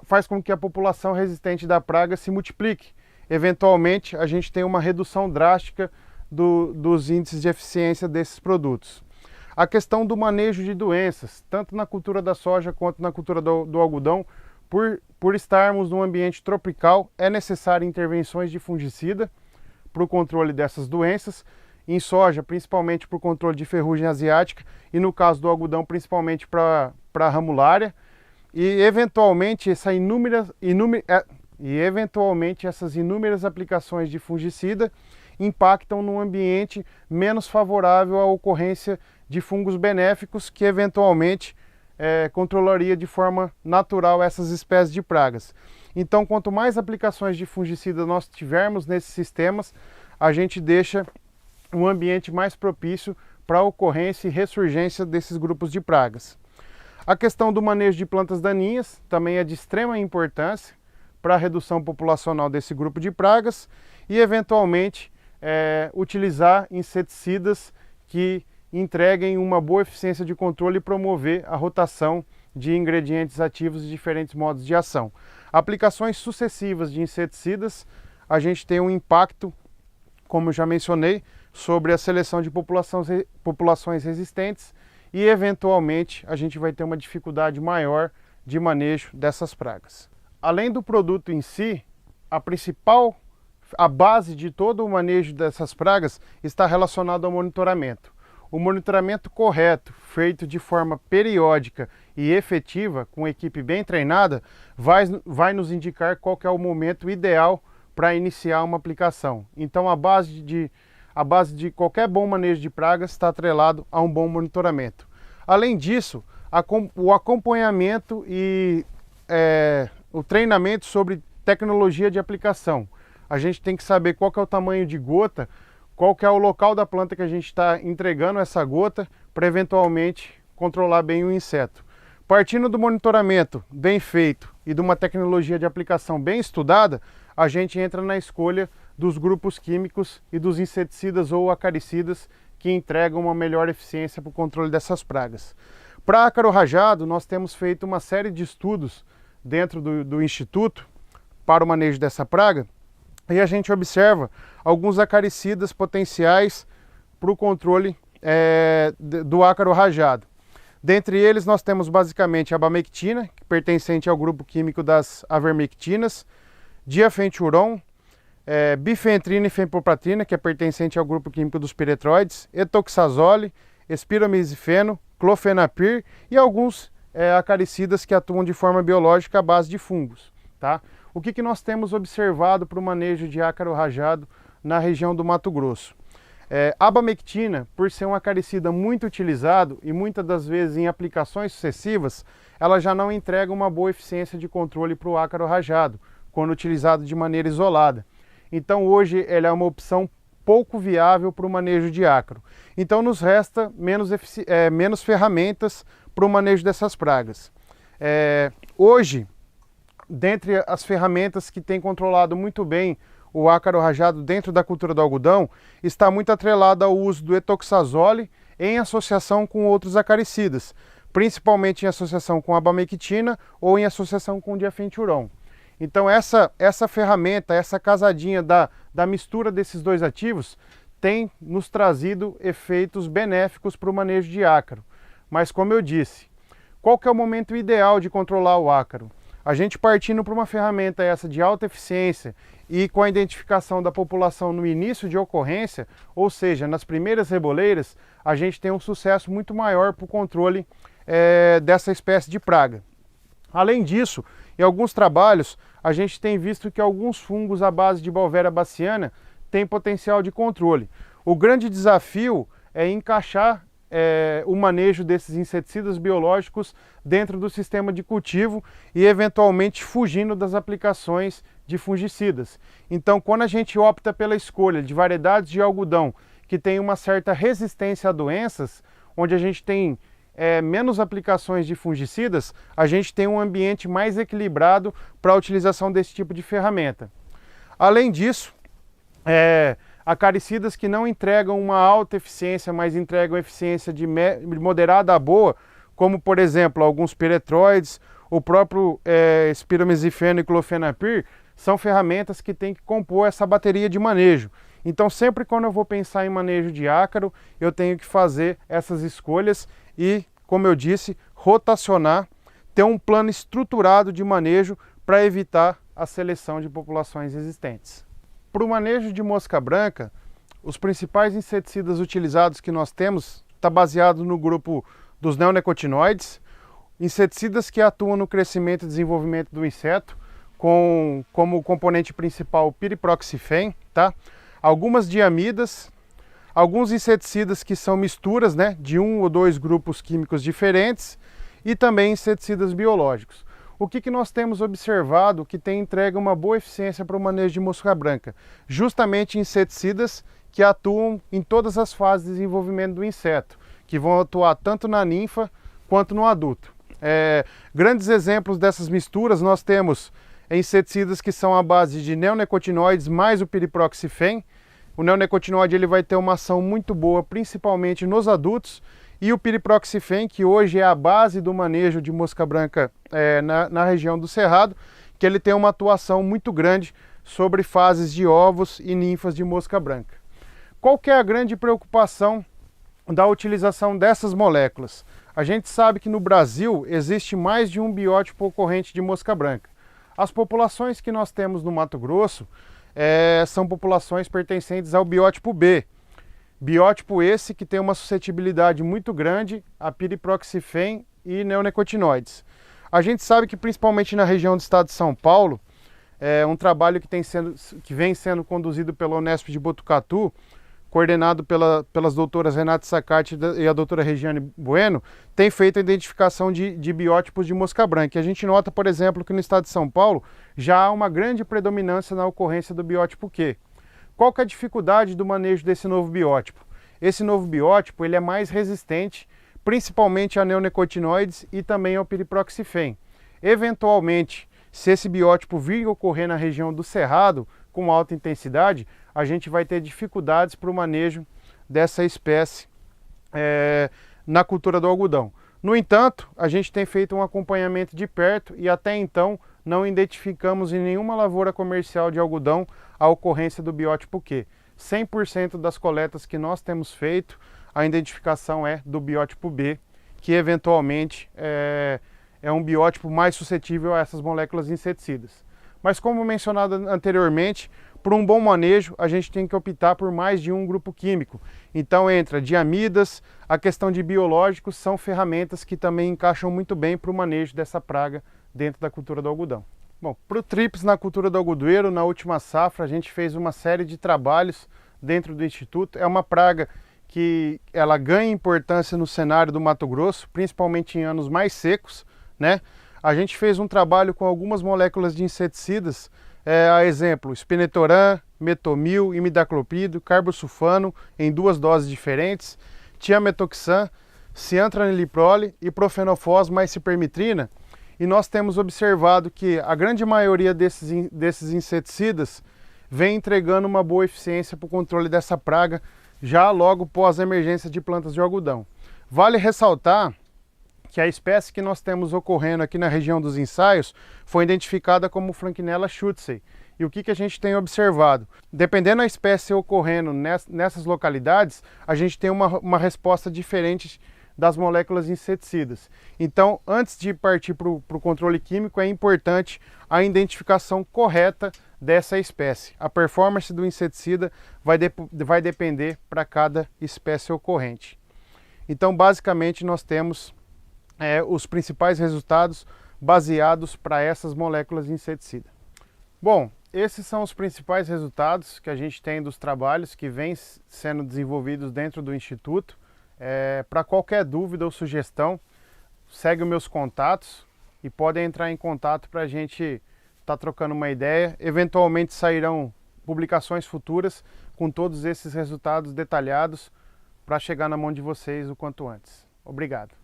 faz com que a população resistente da praga se multiplique. Eventualmente, a gente tem uma redução drástica dos índices de eficiência desses produtos. A questão do manejo de doenças, tanto na cultura da soja quanto na cultura do algodão, por estarmos num ambiente tropical, é necessário intervenções de fungicida para o controle dessas doenças. Em soja, principalmente para o controle de ferrugem asiática, e no caso do algodão, principalmente para a ramulária. E eventualmente essas inúmeras aplicações de fungicida impactam num ambiente menos favorável à ocorrência de fungos benéficos que eventualmente controlaria de forma natural essas espécies de pragas. Então, quanto mais aplicações de fungicida nós tivermos nesses sistemas, a gente deixa um ambiente mais propício para a ocorrência e ressurgência desses grupos de pragas. A questão do manejo de plantas daninhas também é de extrema importância para a redução populacional desse grupo de pragas e, eventualmente, utilizar inseticidas que entreguem uma boa eficiência de controle e promover a rotação de ingredientes ativos de diferentes modos de ação. Aplicações sucessivas de inseticidas, a gente tem um impacto, como eu já mencionei, sobre a seleção de populações resistentes e, eventualmente, a gente vai ter uma dificuldade maior de manejo dessas pragas. Além do produto em si, a base de todo o manejo dessas pragas está relacionado ao monitoramento. O monitoramento correto, feito de forma periódica e efetiva, com equipe bem treinada, vai nos indicar qual que é o momento ideal para iniciar uma aplicação. Então, a base de qualquer bom manejo de pragas está atrelado a um bom monitoramento. Além disso, o acompanhamento e o treinamento sobre tecnologia de aplicação. A gente tem que saber qual que é o tamanho de gota, qual que é o local da planta que a gente está entregando essa gota para eventualmente controlar bem o inseto. Partindo do monitoramento bem feito e de uma tecnologia de aplicação bem estudada, a gente entra na escolha dos grupos químicos e dos inseticidas ou acaricidas que entregam uma melhor eficiência para o controle dessas pragas. Para ácaro rajado, nós temos feito uma série de estudos dentro do Instituto para o manejo dessa praga, e a gente observa alguns acaricidas potenciais para o controle do ácaro rajado. Dentre eles, nós temos basicamente a abamectina, pertencente ao grupo químico das avermectinas, diafenturon, bifentrina e fenpropatrina, que é pertencente ao grupo químico dos piretroides, etoxazole, espiramizifeno, clofenapir e alguns acaricidas que atuam de forma biológica à base de fungos. Tá? O que nós temos observado para o manejo de ácaro rajado na região do Mato Grosso? A abamectina, por ser um acaricida muito utilizado e muitas das vezes em aplicações sucessivas, ela já não entrega uma boa eficiência de controle para o ácaro rajado, quando utilizado de maneira isolada. Então hoje ela é uma opção pouco viável para o manejo de ácaro. Então nos resta menos ferramentas para o manejo dessas pragas. Hoje, dentre as ferramentas que têm controlado muito bem o ácaro rajado dentro da cultura do algodão, está muito atrelado ao uso do etoxazole em associação com outros acaricidas, principalmente em associação com a abamectina ou em associação com o diafenturon. Então essa ferramenta, essa casadinha da mistura desses dois ativos tem nos trazido efeitos benéficos para o manejo de ácaro. Mas como eu disse, qual que é o momento ideal de controlar o ácaro? A gente partindo para uma ferramenta essa de alta eficiência e com a identificação da população no início de ocorrência, ou seja, nas primeiras reboleiras, a gente tem um sucesso muito maior para o controle dessa espécie de praga. Além disso, em alguns trabalhos, a gente tem visto que alguns fungos à base de Beauveria bassiana têm potencial de controle. O grande desafio é encaixar o manejo desses inseticidas biológicos dentro do sistema de cultivo e eventualmente fugindo das aplicações de fungicidas. Então, quando a gente opta pela escolha de variedades de algodão que tem uma certa resistência a doenças, onde a gente tem menos aplicações de fungicidas, a gente tem um ambiente mais equilibrado para a utilização desse tipo de ferramenta. Além disso, acaricidas que não entregam uma alta eficiência, mas entregam eficiência de moderada a boa, como por exemplo alguns piretroides, o próprio espiramezifeno e clofenapir, são ferramentas que têm que compor essa bateria de manejo. Então sempre quando eu vou pensar em manejo de ácaro, eu tenho que fazer essas escolhas e, como eu disse, rotacionar, ter um plano estruturado de manejo para evitar a seleção de populações existentes. Para o manejo de mosca branca, os principais inseticidas utilizados que nós temos está baseado no grupo dos neonicotinoides, inseticidas que atuam no crescimento e desenvolvimento do inseto, como componente principal o piriproxifem, tá? Algumas diamidas, alguns inseticidas que são misturas, né, de um ou dois grupos químicos diferentes e também inseticidas biológicos. O que nós temos observado que tem entrega uma boa eficiência para o manejo de mosca branca? Justamente inseticidas que atuam em todas as fases de desenvolvimento do inseto, que vão atuar tanto na ninfa quanto no adulto. Grandes exemplos dessas misturas nós temos inseticidas que são à base de neonicotinoides mais o piriproxifem. O neonicotinoide ele vai ter uma ação muito boa, principalmente nos adultos, e o piriproxifem, que hoje é a base do manejo de mosca branca na região do Cerrado, que ele tem uma atuação muito grande sobre fases de ovos e ninfas de mosca branca. Qual que é a grande preocupação da utilização dessas moléculas? A gente sabe que no Brasil existe mais de um biótipo ocorrente de mosca branca. As populações que nós temos no Mato Grosso são populações pertencentes ao biótipo B. Biótipo esse que tem uma suscetibilidade muito grande a piriproxifem e neonicotinoides. A gente sabe que principalmente na região do estado de São Paulo, um trabalho que vem sendo conduzido pela Unesp de Botucatu, coordenado pelas doutoras Renata Sacati e a doutora Regiane Bueno, tem feito a identificação de biótipos de mosca branca. E a gente nota, por exemplo, que no estado de São Paulo já há uma grande predominância na ocorrência do biótipo Q. Qual que é a dificuldade do manejo desse novo biótipo? Esse novo biótipo ele é mais resistente, principalmente a neonicotinoides e também ao piriproxifem. Eventualmente, se esse biótipo vir ocorrer na região do Cerrado, com alta intensidade, a gente vai ter dificuldades para o manejo dessa espécie na cultura do algodão. No entanto, a gente tem feito um acompanhamento de perto e até então não identificamos em nenhuma lavoura comercial de algodão a ocorrência do biótipo Q. 100% das coletas que nós temos feito, a identificação é do biótipo B, que eventualmente é um biótipo mais suscetível a essas moléculas inseticidas. Mas como mencionado anteriormente, por um bom manejo, a gente tem que optar por mais de um grupo químico. Então entra diamidas, a questão de biológicos, são ferramentas que também encaixam muito bem para o manejo dessa praga dentro da cultura do algodão. Bom, para o TRIPS na cultura do algodoeiro, na última safra, a gente fez uma série de trabalhos dentro do Instituto. É uma praga que ela ganha importância no cenário do Mato Grosso, principalmente em anos mais secos, né? A gente fez um trabalho com algumas moléculas de inseticidas, a exemplo, spinetoram, metomil, imidacloprid, carbosulfano em 2 doses diferentes, tiametoxam, ciantraniliprole e profenofos mais cipermitrina. E nós temos observado que a grande maioria desses inseticidas vem entregando uma boa eficiência para o controle dessa praga já logo pós a emergência de plantas de algodão. Vale ressaltar que a espécie que nós temos ocorrendo aqui na região dos ensaios foi identificada como Franknella schützei. E o que a gente tem observado? Dependendo da espécie ocorrendo nessas localidades, a gente tem uma resposta diferente das moléculas inseticidas. Então, antes de partir para o controle químico, é importante a identificação correta dessa espécie. A performance do inseticida vai depender para cada espécie ocorrente. Então, basicamente, nós temos os principais resultados baseados para essas moléculas inseticidas. Bom, esses são os principais resultados que a gente tem dos trabalhos que vêm sendo desenvolvidos dentro do Instituto. Para qualquer dúvida ou sugestão, segue os meus contatos e podem entrar em contato para a gente estar trocando uma ideia. Eventualmente sairão publicações futuras com todos esses resultados detalhados para chegar na mão de vocês o quanto antes. Obrigado.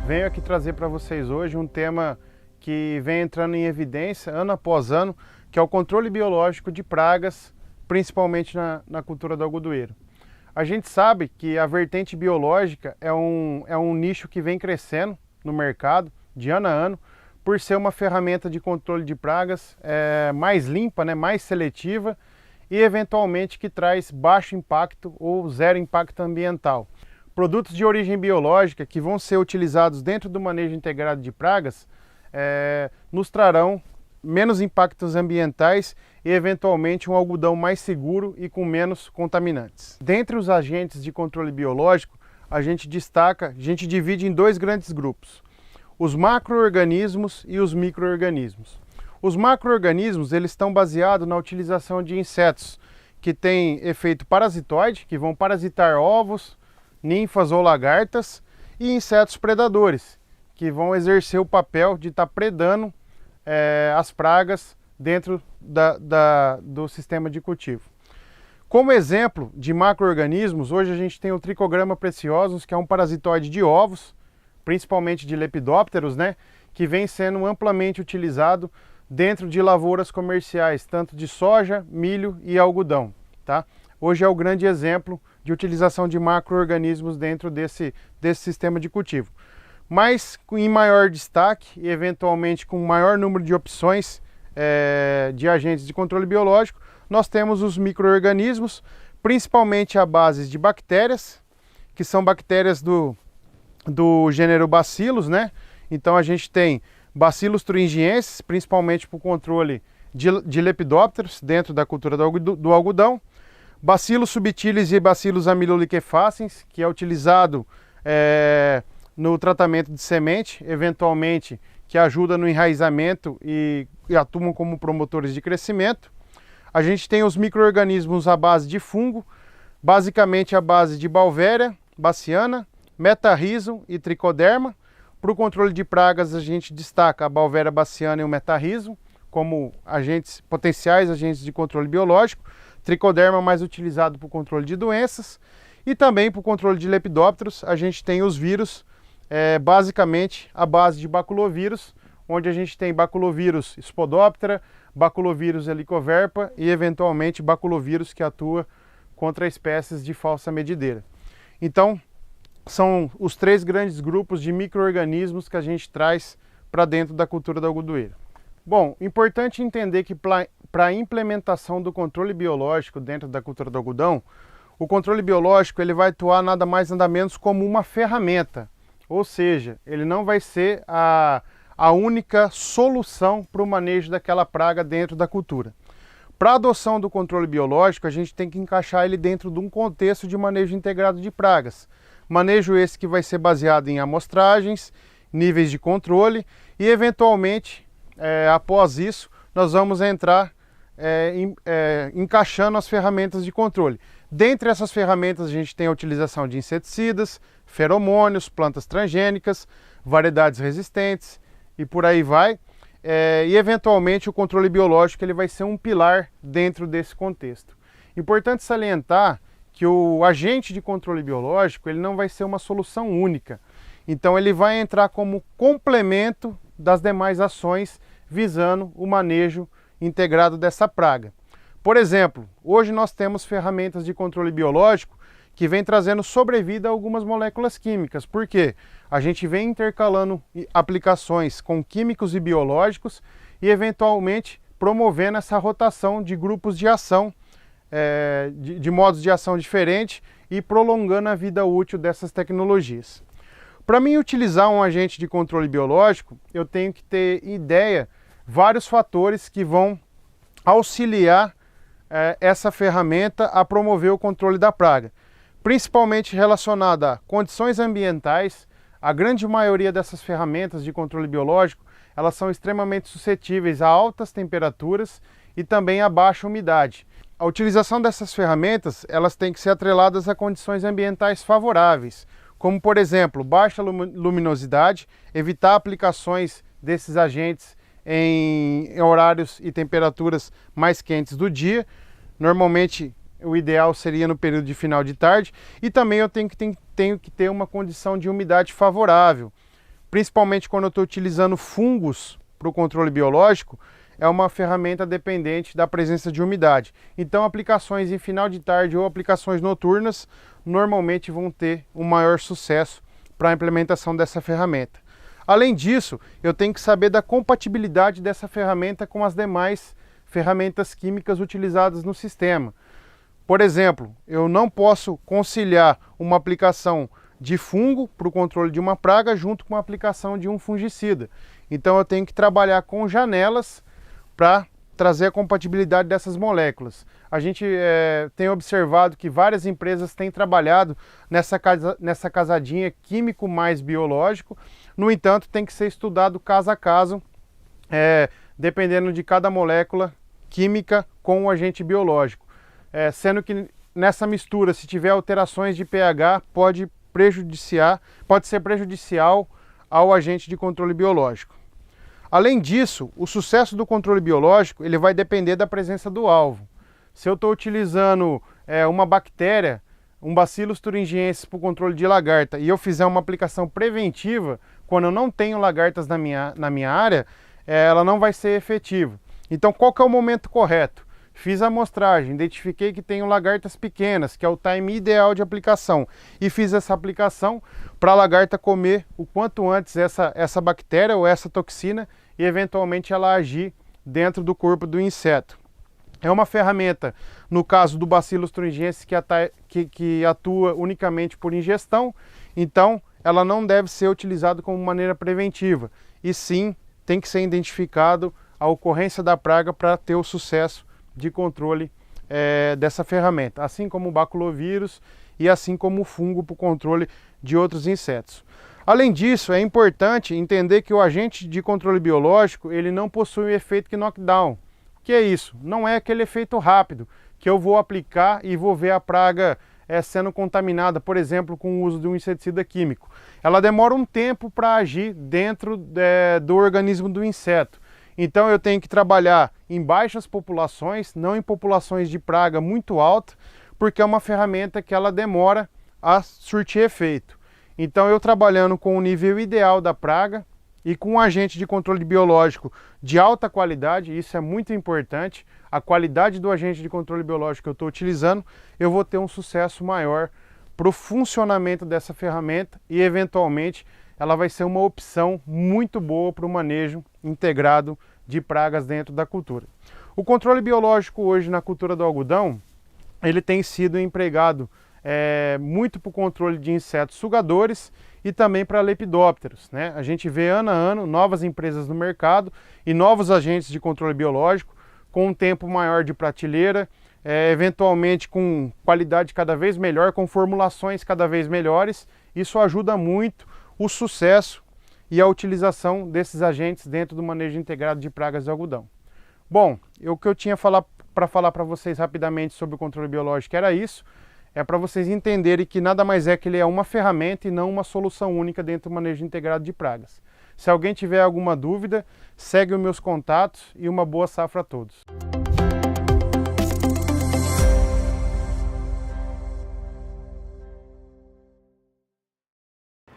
Venho aqui trazer para vocês hoje um tema que vem entrando em evidência ano após ano, que é o controle biológico de pragas, principalmente na cultura do algodoeiro. A gente sabe que a vertente biológica é um nicho que vem crescendo no mercado, de ano a ano, por ser uma ferramenta de controle de pragas mais limpa, mais seletiva e eventualmente que traz baixo impacto ou zero impacto ambiental. Produtos de origem biológica que vão ser utilizados dentro do manejo integrado de pragas nos trarão menos impactos ambientais e eventualmente um algodão mais seguro e com menos contaminantes. Dentre os agentes de controle biológico, a gente divide em dois grandes grupos: os macro-organismos e os micro-organismos. Os macro-organismos, eles estão baseados na utilização de insetos que têm efeito parasitoide, que vão parasitar ovos, ninfas ou lagartas, e insetos predadores, que vão exercer o papel de estar predando as pragas dentro do sistema de cultivo. Como exemplo de macro-organismos, hoje a gente tem o Trichogramma preciosus, que é um parasitoide de ovos, principalmente de lepidópteros, que vem sendo amplamente utilizado dentro de lavouras comerciais, tanto de soja, milho e algodão. Tá? Hoje é o grande exemplo de utilização de macro-organismos dentro desse sistema de cultivo. Mas em maior destaque e eventualmente com maior número de opções de agentes de controle biológico, nós temos os micro-organismos, principalmente à base de bactérias, que são bactérias do gênero Bacillus, Então a gente tem Bacillus thuringiensis, principalmente para o controle de lepidópteros dentro da cultura do algodão, Bacillus subtilis e Bacillus amyloliquefaciens, que é utilizado no tratamento de semente, eventualmente que ajuda no enraizamento e atuam como promotores de crescimento. A gente tem os micro-organismos à base de fungo, basicamente à base de Beauveria baciana, Metarrhizum e Trichoderma. Para o controle de pragas, a gente destaca a Beauveria baciana e o Metarrhizum como potenciais agentes de controle biológico. Trichoderma mais utilizado para o controle de doenças. E também para o controle de lepidópteros, a gente tem os vírus, basicamente a base de baculovírus, onde a gente tem baculovírus spodoptera, baculovírus helicoverpa e eventualmente baculovírus que atua contra espécies de falsa medideira. Então, são os três grandes grupos de micro-organismos que a gente traz para dentro da cultura do algodoeiro. Bom, importante entender que para a implementação do controle biológico dentro da cultura do algodão, o controle biológico ele vai atuar nada mais nada menos como uma ferramenta, ou seja, ele não vai ser a única solução para o manejo daquela praga dentro da cultura. Para a adoção do controle biológico, a gente tem que encaixar ele dentro de um contexto de manejo integrado de pragas. Manejo esse que vai ser baseado em amostragens, níveis de controle e, eventualmente, após isso, nós vamos entrar encaixando as ferramentas de controle. Dentre essas ferramentas, a gente tem a utilização de inseticidas, feromônios, plantas transgênicas, variedades resistentes e por aí vai. E, eventualmente, o controle biológico ele vai ser um pilar dentro desse contexto. Importante salientar que o agente de controle biológico ele não vai ser uma solução única. Então ele vai entrar como complemento das demais ações visando o manejo integrado dessa praga. Por exemplo, hoje nós temos ferramentas de controle biológico que vem trazendo sobrevida a algumas moléculas químicas. Por quê? A gente vem intercalando aplicações com químicos e biológicos e eventualmente promovendo essa rotação de grupos de ação, de modos de ação diferentes e prolongando a vida útil dessas tecnologias. Para mim utilizar um agente de controle biológico, eu tenho que ter ideia vários fatores que vão auxiliar essa ferramenta a promover o controle da praga, principalmente relacionada a condições ambientais. A grande maioria dessas ferramentas de controle biológico, elas são extremamente suscetíveis a altas temperaturas e também a baixa umidade. A utilização dessas ferramentas, elas têm que ser atreladas a condições ambientais favoráveis, como por exemplo, baixa luminosidade, evitar aplicações desses agentes em horários e temperaturas mais quentes do dia. Normalmente o ideal seria no período de final de tarde, e também eu tenho que ter uma condição de umidade favorável, principalmente quando eu estou utilizando fungos para o controle biológico. É uma ferramenta dependente da presença de umidade. Então aplicações em final de tarde ou aplicações noturnas normalmente vão ter um maior sucesso para a implementação dessa ferramenta. Além disso, eu tenho que saber da compatibilidade dessa ferramenta com as demais ferramentas químicas utilizadas no sistema. Por exemplo, eu não posso conciliar uma aplicação de fungo para o controle de uma praga junto com a aplicação de um fungicida. Então eu tenho que trabalhar com janelas para trazer a compatibilidade dessas moléculas. A gente tem observado que várias empresas têm trabalhado nessa casadinha químico mais biológico. No entanto, tem que ser estudado caso a caso, dependendo de cada molécula química com o agente biológico. Sendo que nessa mistura, se tiver alterações de pH, pode ser prejudicial ao agente de controle biológico. Além disso, o sucesso do controle biológico ele vai depender da presença do alvo. Se eu estou utilizando uma bactéria, um Bacillus thuringiensis para o controle de lagarta, e eu fizer uma aplicação preventiva, quando eu não tenho lagartas na minha área, ela não vai ser efetiva. Então qual que é o momento correto? Fiz a amostragem, identifiquei que tenho lagartas pequenas, que é o time ideal de aplicação, e fiz essa aplicação para a lagarta comer o quanto antes essa bactéria ou essa toxina e eventualmente ela agir dentro do corpo do inseto. É uma ferramenta, no caso do Bacillus thuringiensis, que atua unicamente por ingestão, então ela não deve ser utilizada como maneira preventiva, e sim tem que ser identificado a ocorrência da praga para ter o sucesso de controle dessa ferramenta, assim como o baculovírus e assim como o fungo para o controle de outros insetos. Além disso, é importante entender que o agente de controle biológico ele não possui o efeito knockdown. O que é isso? Não é aquele efeito rápido que eu vou aplicar e vou ver a praga sendo contaminada, por exemplo, com o uso de um inseticida químico. Ela demora um tempo para agir dentro do organismo do inseto. Então eu tenho que trabalhar em baixas populações, não em populações de praga muito alta, porque é uma ferramenta que ela demora a surtir efeito. Então eu trabalhando com o nível ideal da praga e com um agente de controle biológico de alta qualidade, isso é muito importante, a qualidade do agente de controle biológico que eu estou utilizando, eu vou ter um sucesso maior para o funcionamento dessa ferramenta e eventualmente ela vai ser uma opção muito boa para o manejo integrado de pragas dentro da cultura. O controle biológico hoje na cultura do algodão, ele tem sido empregado muito para o controle de insetos sugadores e também para lepidópteros, né? A gente vê ano a ano novas empresas no mercado e novos agentes de controle biológico com um tempo maior de prateleira, eventualmente com qualidade cada vez melhor, com formulações cada vez melhores. Isso ajuda muito o sucesso e a utilização desses agentes dentro do manejo integrado de pragas de algodão. Bom, o que eu tinha para falar para vocês rapidamente sobre o controle biológico era isso. É para vocês entenderem que nada mais é que ele é uma ferramenta e não uma solução única dentro do manejo integrado de pragas. Se alguém tiver alguma dúvida, segue os meus contatos e uma boa safra a todos.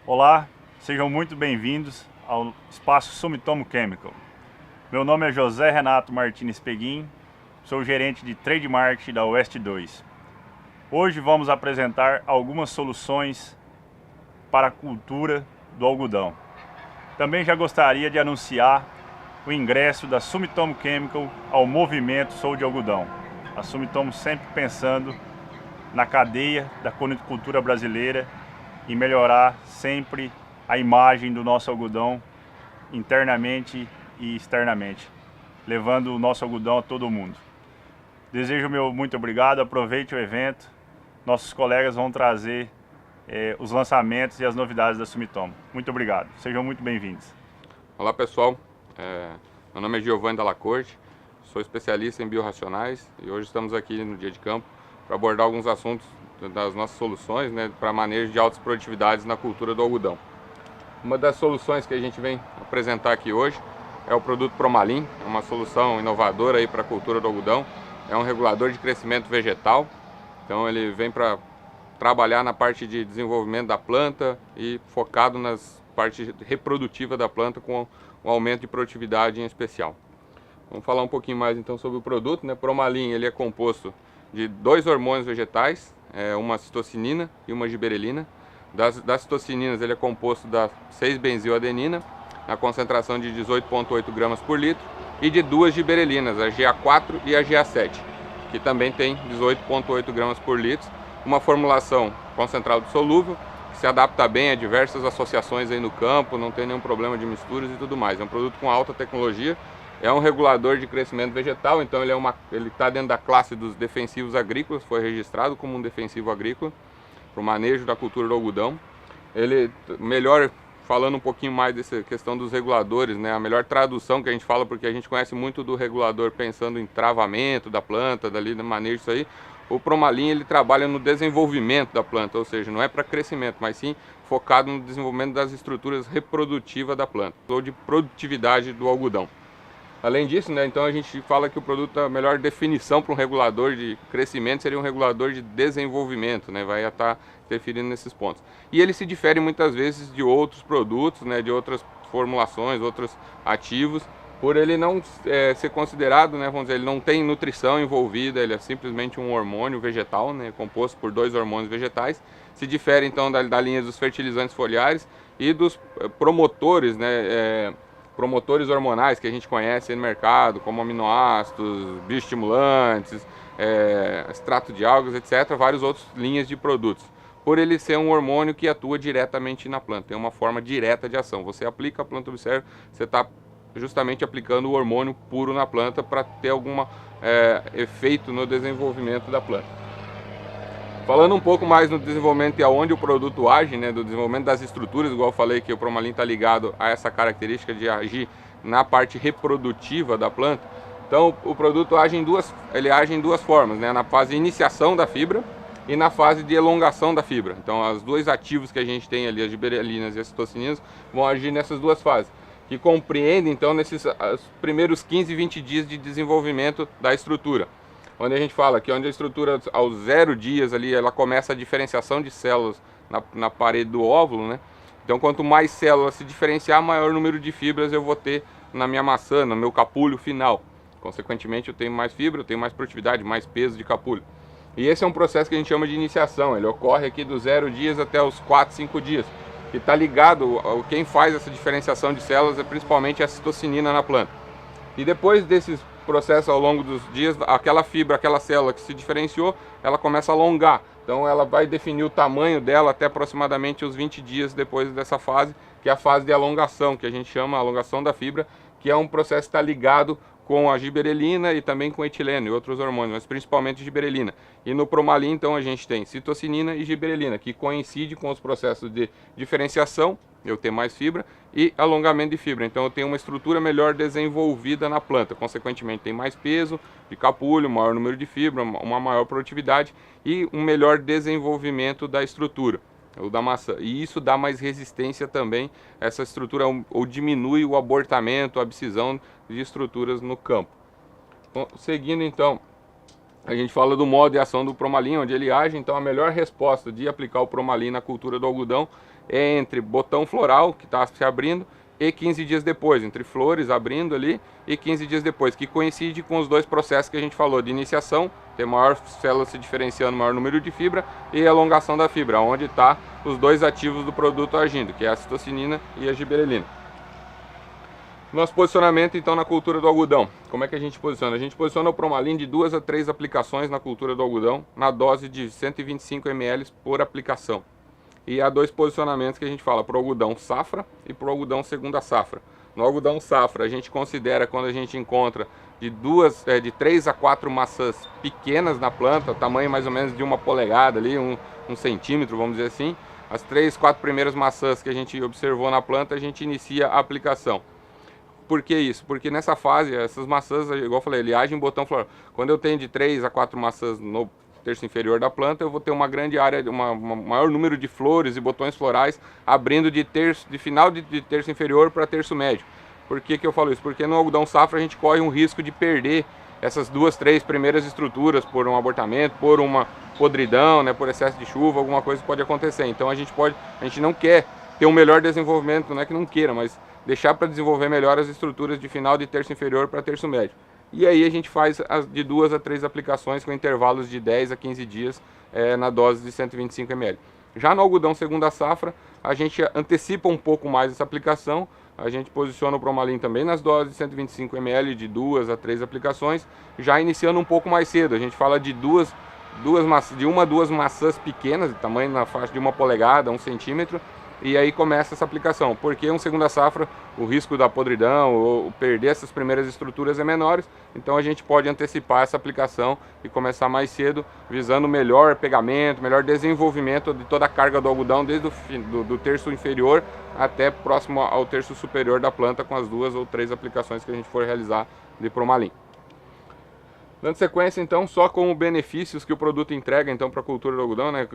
Olá, sejam muito bem-vindos ao Espaço Sumitomo Chemical. Meu nome é José Renato Martins Peguim, sou gerente de Trade Marketing da West 2. Hoje vamos apresentar algumas soluções para a cultura do algodão. Também já gostaria de anunciar o ingresso da Sumitomo Chemical ao movimento Sou de Algodão. A Sumitomo sempre pensando na cadeia da conicultura brasileira e melhorar sempre a imagem do nosso algodão internamente e externamente, levando o nosso algodão a todo mundo. Desejo meu muito obrigado, aproveite o evento. Nossos colegas vão trazer os lançamentos e as novidades da Sumitomo. Muito obrigado, sejam muito bem-vindos. Olá pessoal, meu nome é Giovanni Dalla Corte, sou especialista em biorracionais e hoje estamos aqui no Dia de Campo para abordar alguns assuntos das nossas soluções, né, para manejo de altas produtividades na cultura do algodão. Uma das soluções que a gente vem apresentar aqui hoje é o produto Promalin, é uma solução inovadora aí para a cultura do algodão, é um regulador de crescimento vegetal, então ele vem para trabalhar na parte de desenvolvimento da planta e focado nas partes reprodutivas da planta com um aumento de produtividade em especial. Vamos falar um pouquinho mais então sobre o produto, né? Promalin ele é composto de 2 hormônios vegetais, uma citocinina e uma giberelina. Das citocininas ele é composto da 6-benzioadenina, na concentração de 18,8 gramas por litro, e de 2 giberelinas, a GA4 e a GA7, que também tem 18,8 gramas por litro, uma formulação concentrada solúvel, que se adapta bem a diversas associações aí no campo, não tem nenhum problema de misturas e tudo mais. É um produto com alta tecnologia, é um regulador de crescimento vegetal, então ele está dentro da classe dos defensivos agrícolas, foi registrado como um defensivo agrícola para o manejo da cultura do algodão. Ele, falando um pouquinho mais dessa questão dos reguladores, né, a melhor tradução que a gente fala, porque a gente conhece muito do regulador pensando em travamento da planta, dali no manejo disso aí, o Promalin ele trabalha no desenvolvimento da planta, ou seja, não é para crescimento, mas sim focado no desenvolvimento das estruturas reprodutivas da planta, ou de produtividade do algodão. Além disso, né, então a gente fala que o produto, a melhor definição para um regulador de crescimento seria um regulador de desenvolvimento, né, vai estar interferindo nesses pontos. E ele se difere muitas vezes de outros produtos, né, de outras formulações, outros ativos, por ele não ser considerado, né, vamos dizer, ele não tem nutrição envolvida, ele é simplesmente um hormônio vegetal, né, composto por 2 hormônios vegetais. Se difere então da linha dos fertilizantes foliares e dos promotores, né, promotores hormonais que a gente conhece no mercado, como aminoácidos, bioestimulantes, extrato de algas, etc., várias outras linhas de produtos. Por ele ser um hormônio que atua diretamente na planta, tem uma forma direta de ação. Você aplica, a planta observa, você está justamente aplicando o hormônio puro na planta para ter algum efeito no desenvolvimento da planta. Falando um pouco mais no desenvolvimento e aonde o produto age, né, do desenvolvimento das estruturas, igual eu falei que o Promalin está ligado a essa característica de agir na parte reprodutiva da planta. Então o produto age em duas formas, né, na fase de iniciação da fibra e na fase de elongação da fibra. Então os 2 ativos que a gente tem ali, as giberelinas e as citocininas, vão agir nessas 2 fases, que compreendem então nesses primeiros 15, 20 dias de desenvolvimento da estrutura. Onde a gente fala que onde a estrutura aos 0 dias ali, ela começa a diferenciação de células na parede do óvulo, né? Então quanto mais células se diferenciar, maior número de fibras eu vou ter na minha maçã, no meu capulho final. Consequentemente eu tenho mais fibra, eu tenho mais produtividade, mais peso de capulho. E esse é um processo que a gente chama de iniciação, ele ocorre aqui dos 0 dias até os 4, 5 dias. Que está ligado, quem faz essa diferenciação de células é principalmente a citocinina na planta. E depois desses processos ao longo dos dias, aquela fibra, aquela célula que se diferenciou, ela começa a alongar. Então ela vai definir o tamanho dela até aproximadamente os 20 dias depois dessa fase, que é a fase de alongação, que a gente chama alongação da fibra, que é um processo que está ligado com a giberelina e também com etileno e outros hormônios, mas principalmente giberelina. E no Promalin, então, a gente tem citocinina e giberelina, que coincidem com os processos de diferenciação, eu tenho mais fibra, e alongamento de fibra. Então eu tenho uma estrutura melhor desenvolvida na planta, consequentemente tem mais peso de capulho, maior número de fibra, uma maior produtividade e um melhor desenvolvimento da estrutura, ou da maçã. E isso dá mais resistência também a essa estrutura, ou diminui o abortamento, a abscisão de estruturas no campo. Bom, seguindo então, a gente fala do modo de ação do Promalin, onde ele age. Então a melhor resposta de aplicar o Promalin na cultura do algodão é entre botão floral, que está se abrindo, e 15 dias depois, entre flores abrindo ali e 15 dias depois, que coincide com os 2 processos que a gente falou, de iniciação, ter maior célula se diferenciando, maior número de fibra e elongação da fibra, onde está os dois ativos do produto agindo, que é a citocinina e a gibberellina. Nosso posicionamento então na cultura do algodão. Como é que a gente posiciona? A gente posiciona o Promalin de 2 a 3 aplicações na cultura do algodão, na dose de 125 ml por aplicação. E há dois posicionamentos que a gente fala, para o algodão safra e para o algodão segunda safra. No algodão safra, a gente considera quando a gente encontra de 3 a 4 maçãs pequenas na planta, tamanho mais ou menos de 1 polegada ali, 1 centímetro, vamos dizer assim. As 3, 4 primeiras maçãs que a gente observou na planta, a gente inicia a aplicação. Por que isso? Porque nessa fase, essas maçãs, igual eu falei, ele age em botão floral. Quando eu tenho de 3 a 4 maçãs no terço inferior da planta, eu vou ter uma grande área, maior número de flores e botões florais abrindo de final de terço inferior para terço médio. Por que eu falo isso? Porque no algodão safra a gente corre um risco de perder essas 2, 3 primeiras estruturas por um abortamento, por uma podridão, né, por excesso de chuva, alguma coisa pode acontecer. Então a gente não quer ter um melhor desenvolvimento, não é que não queira, mas deixar para desenvolver melhor as estruturas de final de terço inferior para terço médio. E aí a gente faz de 2 a 3 aplicações com intervalos de 10 a 15 dias na dose de 125 ml. Já no algodão segunda safra, a gente antecipa um pouco mais essa aplicação, a gente posiciona o Promalin também nas doses de 125 ml de 2 a 3 aplicações, já iniciando um pouco mais cedo. A gente fala de 1 a 2 maçãs pequenas, de tamanho na faixa de 1 polegada, 1 centímetro, e aí começa essa aplicação, porque um segunda safra, o risco da podridão ou perder essas primeiras estruturas é menor, então a gente pode antecipar essa aplicação e começar mais cedo, visando melhor pegamento, melhor desenvolvimento de toda a carga do algodão, desde do terço inferior até próximo ao terço superior da planta, com as 2 ou 3 aplicações que a gente for realizar de Promalin. Dando sequência, então, só com os benefícios que o produto entrega, então, para a cultura do algodão, né?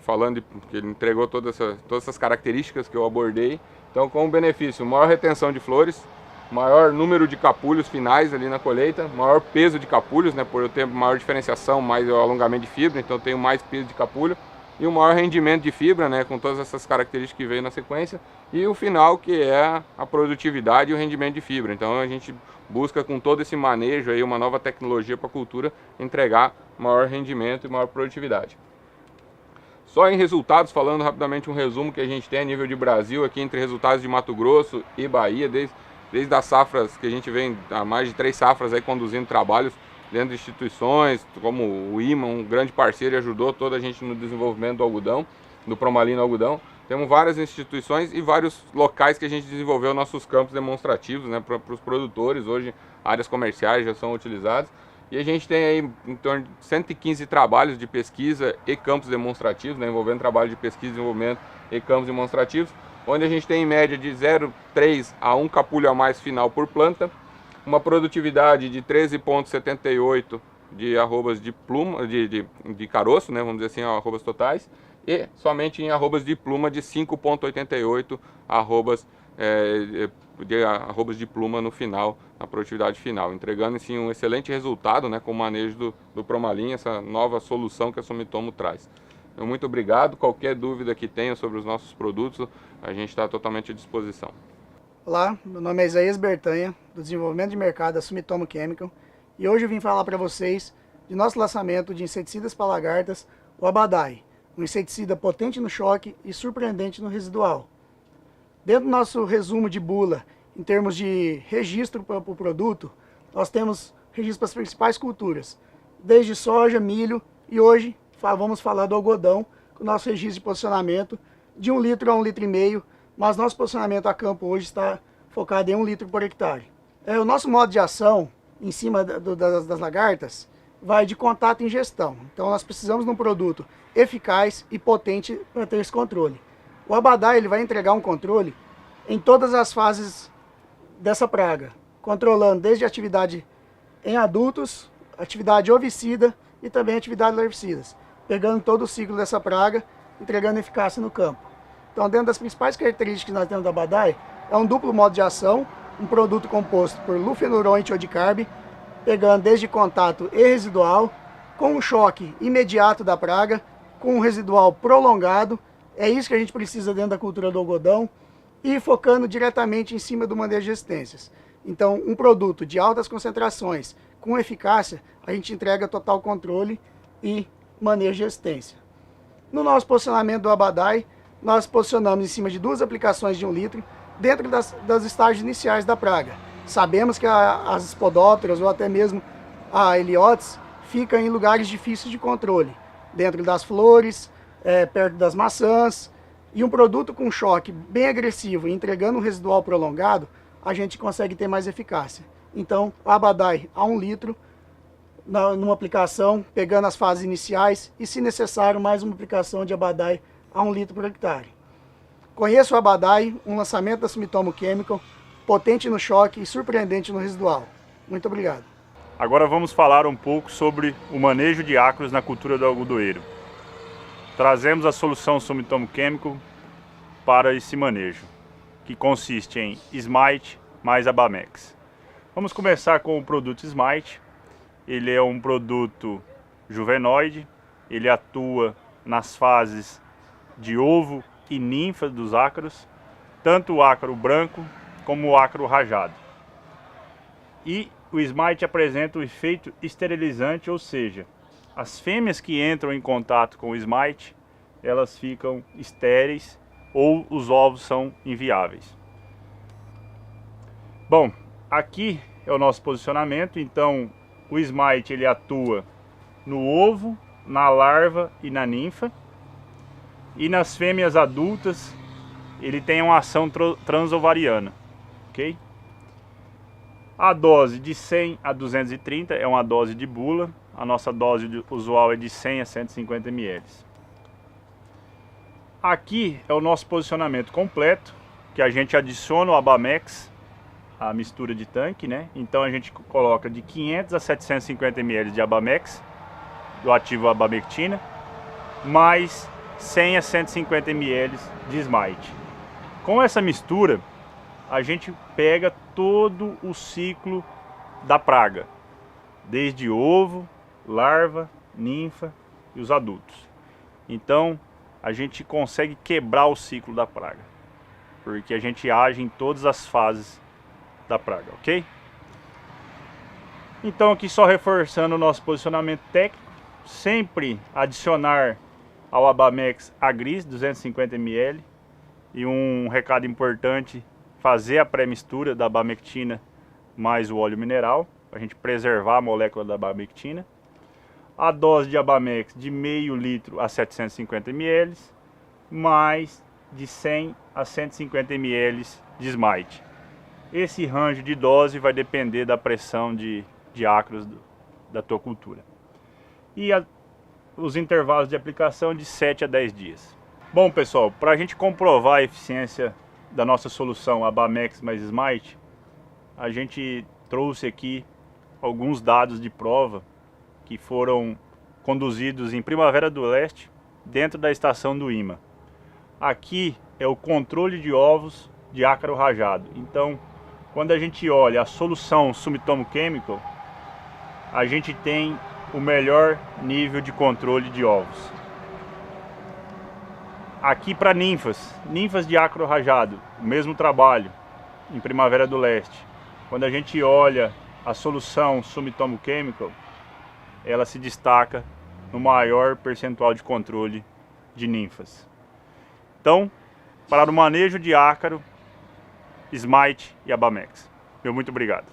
Falando que ele entregou todas essas características que eu abordei. Então, com o benefício, maior retenção de flores, maior número de capulhos finais ali na colheita, maior peso de capulhos, né? Por eu ter maior diferenciação, mais alongamento de fibra, então eu tenho mais peso de capulho. E o maior rendimento de fibra, né? Com todas essas características que veio na sequência. E o final, que é a produtividade e o rendimento de fibra. Então, a gente busca com todo esse manejo aí, uma nova tecnologia para a cultura, entregar maior rendimento e maior produtividade. Só em resultados, falando rapidamente um resumo que a gente tem a nível de Brasil, aqui entre resultados de Mato Grosso e Bahia, desde as safras que a gente vem, há mais de 3 safras aí conduzindo trabalhos dentro de instituições, como o IMA, um grande parceiro, e ajudou toda a gente no desenvolvimento do algodão, do Promalin no algodão. Temos várias instituições e vários locais que a gente desenvolveu nossos campos demonstrativos, né, para os produtores. Hoje, áreas comerciais já são utilizadas. E a gente tem aí em torno de 115 trabalhos de pesquisa e campos demonstrativos, né, envolvendo trabalho de pesquisa, desenvolvimento e campos demonstrativos, onde a gente tem em média de 0,3 a 1 capulho a mais final por planta, uma produtividade de 13,78 de arrobas de pluma, de caroço, né, vamos dizer assim, arrobas totais, e somente em arrobas de pluma de 5,88 arrobas de pluma no final, na produtividade final, entregando assim, um excelente resultado, né, com o manejo do Promalin, essa nova solução que a Sumitomo traz. Muito obrigado, qualquer dúvida que tenha sobre os nossos produtos, a gente está totalmente à disposição. Olá, meu nome é Isaías Bertanha, do Desenvolvimento de Mercado da Sumitomo Chemical, e hoje eu vim falar para vocês de nosso lançamento de inseticidas para lagartas, o Abadai, um inseticida potente no choque e surpreendente no residual. Dentro do nosso resumo de bula, em termos de registro para o produto, nós temos registro para as principais culturas, desde soja, milho, e hoje vamos falar do algodão, com o nosso registro de posicionamento de 1 litro a 1,5 litro, mas nosso posicionamento a campo hoje está focado em 1 litro por hectare. O nosso modo de ação em cima das lagartas vai de contato e ingestão. Então nós precisamos de um produto eficaz e potente para ter esse controle. O Abadai ele vai entregar um controle em todas as fases dessa praga, controlando desde a atividade em adultos, atividade ovicida e também atividade larvicidas, pegando todo o ciclo dessa praga, entregando eficácia no campo. Então, dentro das principais características que nós temos do Abadai, é um duplo modo de ação, um produto composto por lufenuron e tiodicarb, pegando desde contato e residual, com um choque imediato da praga, com um residual prolongado. É isso que a gente precisa dentro da cultura do algodão, e focando diretamente em cima do manejo de resistências. Então, um produto de altas concentrações, com eficácia, a gente entrega total controle e manejo de resistência. No nosso posicionamento do Abadai, nós posicionamos em cima de 2 aplicações de 1 litro dentro das estágios iniciais da praga. Sabemos que as Spodopteras ou até mesmo a Heliotis ficam em lugares difíceis de controle, dentro das flores, perto das maçãs, e um produto com choque bem agressivo e entregando um residual prolongado, a gente consegue ter mais eficácia. Então, o Abadai a 1 litro, numa aplicação, pegando as fases iniciais e, se necessário, mais uma aplicação de Abadai a 1 litro por hectare. Conheça o Abadai, um lançamento da Sumitomo Chemical, potente no choque e surpreendente no residual. Muito obrigado. Agora vamos falar um pouco sobre o manejo de ácaros na cultura do algodoeiro. Trazemos a solução Sumitomo Chemical para esse manejo, que consiste em Smite mais Abamex. Vamos começar com o produto Smite. Ele é um produto juvenoide, ele atua nas fases de ovo e ninfa dos ácaros, tanto o ácaro branco como o ácaro rajado. E o Smite apresenta o efeito esterilizante, ou seja, as fêmeas que entram em contato com o Smite, elas ficam estéreis ou os ovos são inviáveis. Bom, aqui é o nosso posicionamento. Então o Smite ele atua no ovo, na larva e na ninfa. E nas fêmeas adultas ele tem uma ação transovariana, ok? A dose de 100 a 230 é uma dose de bula. A nossa dose usual é de 100 a 150 ml. Aqui é o nosso posicionamento completo, que a gente adiciona o Abamex, a mistura de tanque, né? Então a gente coloca de 500 a 750 ml de Abamex, do ativo abamectina, mais 100 a 150 ml de Smite. Com essa mistura, a gente pega todo o ciclo da praga, desde ovo, larva, ninfa e os adultos. Então a gente consegue quebrar o ciclo da praga, porque a gente age em todas as fases da praga, ok? Então aqui só reforçando o nosso posicionamento técnico, sempre adicionar ao Abamex Agris 250 ml, e um recado importante, fazer a pré-mistura da abamectina mais o óleo mineral, para a gente preservar a molécula da abamectina. A dose de Abamex de meio litro a 750 ml, mais de 100 a 150 ml de Smite. Esse range de dose vai depender da pressão de ácaros da tua cultura. E os intervalos de aplicação de 7 a 10 dias. Bom pessoal, para a gente comprovar a eficiência da nossa solução Abamex mais Smite, a gente trouxe aqui alguns dados de prova que foram conduzidos em Primavera do Leste, dentro da estação do IMA. Aqui é o controle de ovos de ácaro rajado. Então, quando a gente olha a solução Sumitomo Chemical, a gente tem o melhor nível de controle de ovos. Aqui para ninfas de ácaro rajado, o mesmo trabalho em Primavera do Leste. Quando a gente olha a solução Sumitomo Chemical, ela se destaca no maior percentual de controle de ninfas. Então, para o manejo de ácaro, Smite e Abamex. Meu muito obrigado.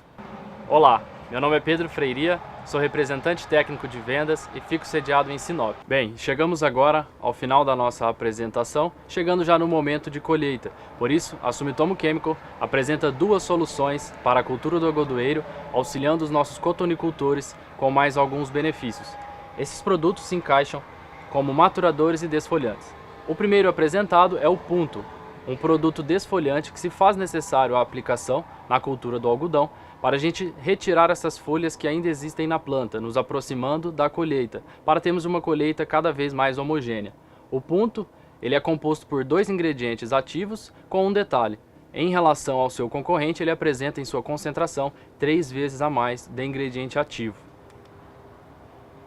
Olá, meu nome é Pedro Freiria, sou representante técnico de vendas e fico sediado em Sinop. Bem, chegamos agora ao final da nossa apresentação, chegando já no momento de colheita. Por isso, a Sumitomo Chemical apresenta 2 soluções para a cultura do algodoeiro, auxiliando os nossos cotonicultores com mais alguns benefícios. Esses produtos se encaixam como maturadores e desfolhantes. O primeiro apresentado é o Punto, um produto desfolhante que se faz necessário a aplicação na cultura do algodão para a gente retirar essas folhas que ainda existem na planta, nos aproximando da colheita, para termos uma colheita cada vez mais homogênea. O Punto, ele é composto por 2 ingredientes ativos com um detalhe. Em relação ao seu concorrente, ele apresenta em sua concentração 3 vezes a mais de ingrediente ativo.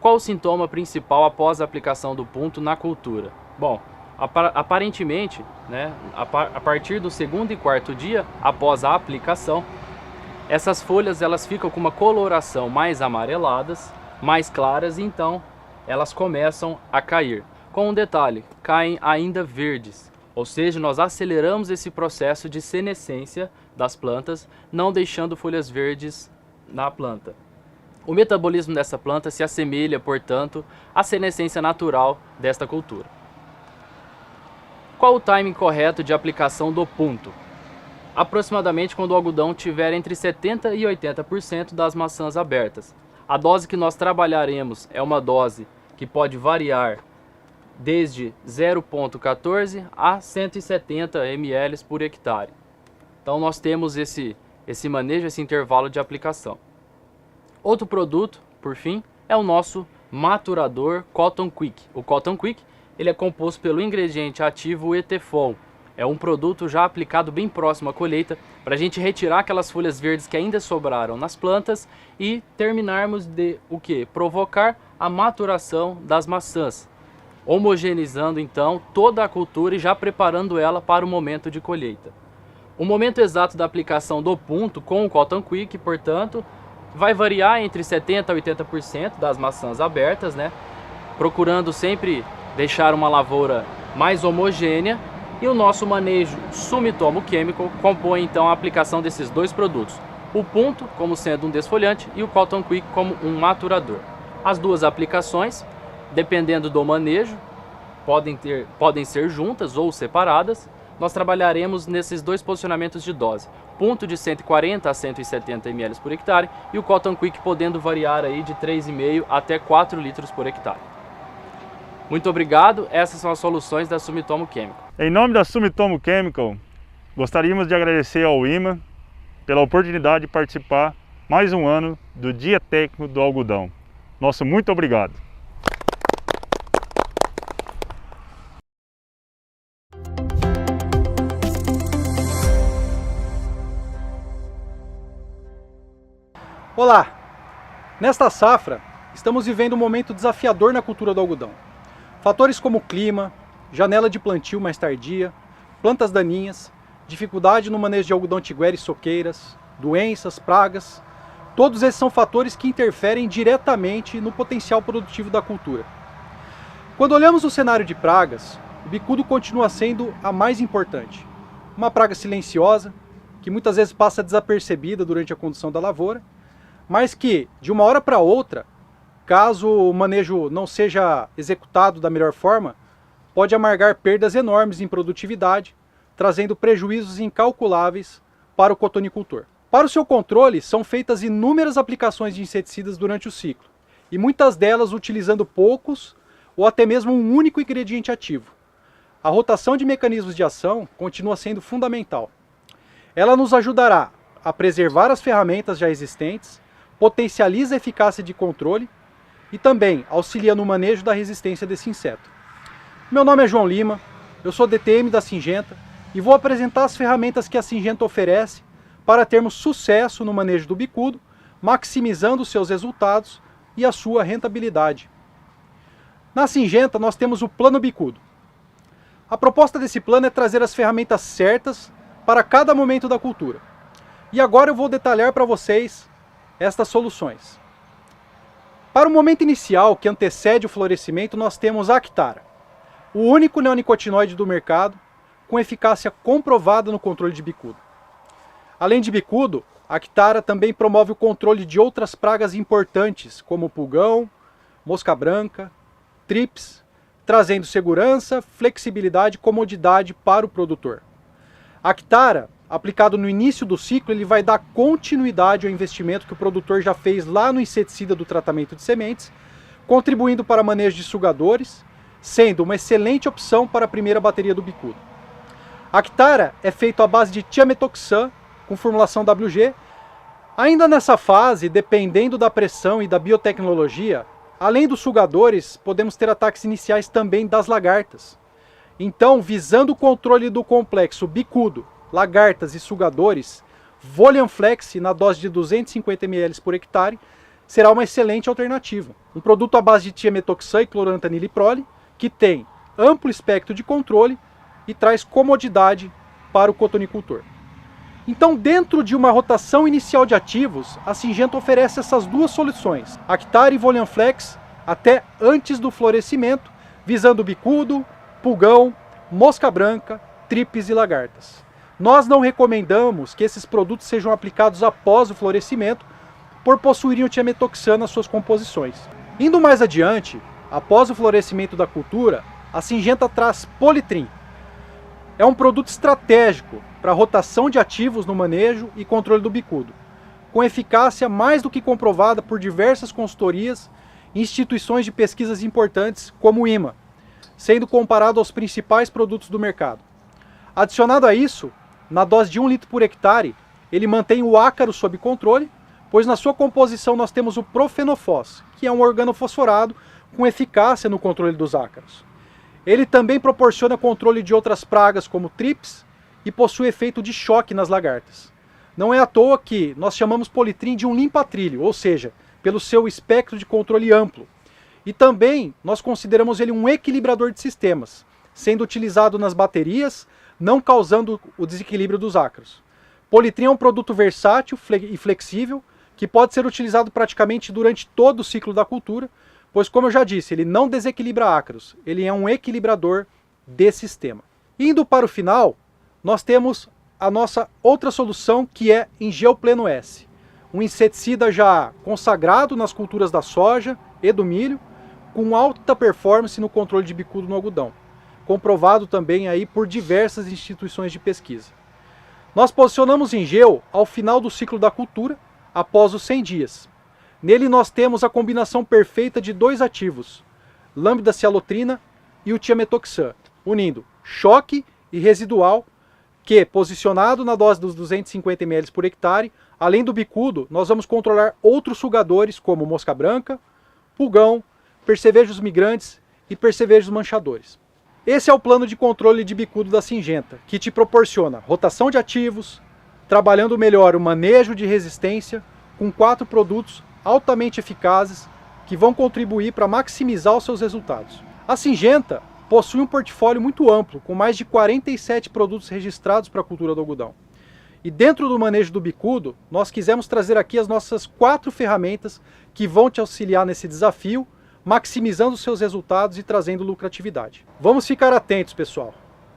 Qual o sintoma principal após a aplicação do Punto na cultura? Bom, aparentemente, né, a partir do 2º e 4º dia após a aplicação, essas folhas elas ficam com uma coloração mais amareladas, mais claras, e então elas começam a cair. Com um detalhe, caem ainda verdes, ou seja, nós aceleramos esse processo de senescência das plantas, não deixando folhas verdes na planta. O metabolismo dessa planta se assemelha, portanto, à senescência natural desta cultura. Qual o timing correto de aplicação do punto? Aproximadamente quando o algodão tiver entre 70% e 80% das maçãs abertas. A dose que nós trabalharemos é uma dose que pode variar desde 0,14 a 170 ml por hectare. Então nós temos esse manejo, esse intervalo de aplicação. Outro produto, por fim, é o nosso maturador Cotton Quick. O Cotton Quick ele é composto pelo ingrediente ativo Etefol. É um produto já aplicado bem próximo à colheita para a gente retirar aquelas folhas verdes que ainda sobraram nas plantas e terminarmos de o que? Provocar a maturação das maçãs, homogeneizando então toda a cultura e já preparando ela para o momento de colheita. O momento exato da aplicação do punto com o Cotton Quick, portanto, vai variar entre 70% a 80% das maçãs abertas, né? Procurando sempre deixar uma lavoura mais homogênea, e o nosso manejo Sumitomo Chemical compõe então a aplicação desses dois produtos, o punto como sendo um desfolhante e o Cotton Quick como um maturador. As duas aplicações, dependendo do manejo, podem ser juntas ou separadas. Nós trabalharemos nesses dois posicionamentos de dose, punto de 140 a 170 ml por hectare e o Cotton Quick podendo variar aí de 3,5 até 4 litros por hectare. Muito obrigado, essas são as soluções da Sumitomo Chemical. Em nome da Sumitomo Chemical, gostaríamos de agradecer ao IMA pela oportunidade de participar mais um ano do Dia Técnico do Algodão. Nosso muito obrigado. Olá! Nesta safra, estamos vivendo um momento desafiador na cultura do algodão. Fatores como clima, janela de plantio mais tardia, plantas daninhas, dificuldade no manejo de algodão tiguera e soqueiras, doenças, pragas, todos esses são fatores que interferem diretamente no potencial produtivo da cultura. Quando olhamos o cenário de pragas, o bicudo continua sendo a mais importante. Uma praga silenciosa, que muitas vezes passa desapercebida durante a condução da lavoura, mas que, de uma hora para outra, caso o manejo não seja executado da melhor forma, pode amargar perdas enormes em produtividade, trazendo prejuízos incalculáveis para o cotonicultor. Para o seu controle, são feitas inúmeras aplicações de inseticidas durante o ciclo, e muitas delas utilizando poucos ou até mesmo um único ingrediente ativo. A rotação de mecanismos de ação continua sendo fundamental. Ela nos ajudará a preservar as ferramentas já existentes, potencializa a eficácia de controle e também auxilia no manejo da resistência desse inseto. Meu nome é João Lima, eu sou DTM da Syngenta e vou apresentar as ferramentas que a Syngenta oferece para termos sucesso no manejo do bicudo, maximizando seus resultados e a sua rentabilidade. Na Syngenta nós temos o Plano Bicudo. A proposta desse plano é trazer as ferramentas certas para cada momento da cultura. E agora eu vou detalhar para vocês estas soluções. Para o momento inicial, que antecede o florescimento, nós temos a Actara, o único neonicotinoide do mercado com eficácia comprovada no controle de bicudo. Além de bicudo, a Actara também promove o controle de outras pragas importantes, como pulgão, mosca branca, trips, trazendo segurança, flexibilidade e comodidade para o produtor. A Actara, aplicado no início do ciclo, ele vai dar continuidade ao investimento que o produtor já fez lá no inseticida do tratamento de sementes, contribuindo para manejo de sugadores, sendo uma excelente opção para a primeira bateria do bicudo. A Actara é feito à base de tiametoxam, com formulação WG. Ainda nessa fase, dependendo da pressão e da biotecnologia, além dos sugadores, podemos ter ataques iniciais também das lagartas. Então, visando o controle do complexo bicudo, lagartas e sugadores, Volianflex na dose de 250 ml por hectare será uma excelente alternativa. Um produto à base de tiametoxam e clorantaniliprole, que tem amplo espectro de controle e traz comodidade para o cotonicultor. Então, dentro de uma rotação inicial de ativos, a Syngenta oferece essas duas soluções, Actare e Folianflex, até antes do florescimento, visando bicudo, pulgão, mosca branca, tripes e lagartas. Nós não recomendamos que esses produtos sejam aplicados após o florescimento, por possuírem o tiametoxan nas suas composições. Indo mais adiante, após o florescimento da cultura, a Syngenta traz Politrim. É um produto estratégico para rotação de ativos no manejo e controle do bicudo, com eficácia mais do que comprovada por diversas consultorias e instituições de pesquisas importantes como o IMA, sendo comparado aos principais produtos do mercado. Adicionado a isso, na dose de 1 litro por hectare, ele mantém o ácaro sob controle, pois na sua composição nós temos o profenofós, que é um organofosforado com eficácia no controle dos ácaros. Ele também proporciona controle de outras pragas como trips e possui efeito de choque nas lagartas. Não é à toa que nós chamamos Politrim de um limpa-trilho, ou seja, pelo seu espectro de controle amplo. E também nós consideramos ele um equilibrador de sistemas, sendo utilizado nas baterias, não causando o desequilíbrio dos ácaros. Politrim é um produto versátil e flexível, que pode ser utilizado praticamente durante todo o ciclo da cultura, pois, como eu já disse, ele não desequilibra ácaros, ele é um equilibrador de sistema. Indo para o final, nós temos a nossa outra solução, que é Ingeo Pleno S, um inseticida já consagrado nas culturas da soja e do milho, com alta performance no controle de bicudo no algodão, comprovado também aí por diversas instituições de pesquisa. Nós posicionamos Ingeo ao final do ciclo da cultura, após os 100 dias. Nele nós temos a combinação perfeita de dois ativos, lambda-cialotrina e o tiametoxan, unindo choque e residual, que, posicionado na dose dos 250 ml por hectare, além do bicudo, nós vamos controlar outros sugadores como mosca branca, pulgão, percevejos migrantes e percevejos manchadores. Esse é o plano de controle de bicudo da Syngenta, que te proporciona rotação de ativos, trabalhando melhor o manejo de resistência, com 4 produtos altamente eficazes que vão contribuir para maximizar os seus resultados. A Syngenta possui um portfólio muito amplo, com mais de 47 produtos registrados para a cultura do algodão. E dentro do manejo do bicudo, nós quisemos trazer aqui as nossas 4 ferramentas que vão te auxiliar nesse desafio, maximizando os seus resultados e trazendo lucratividade. Vamos ficar atentos, pessoal.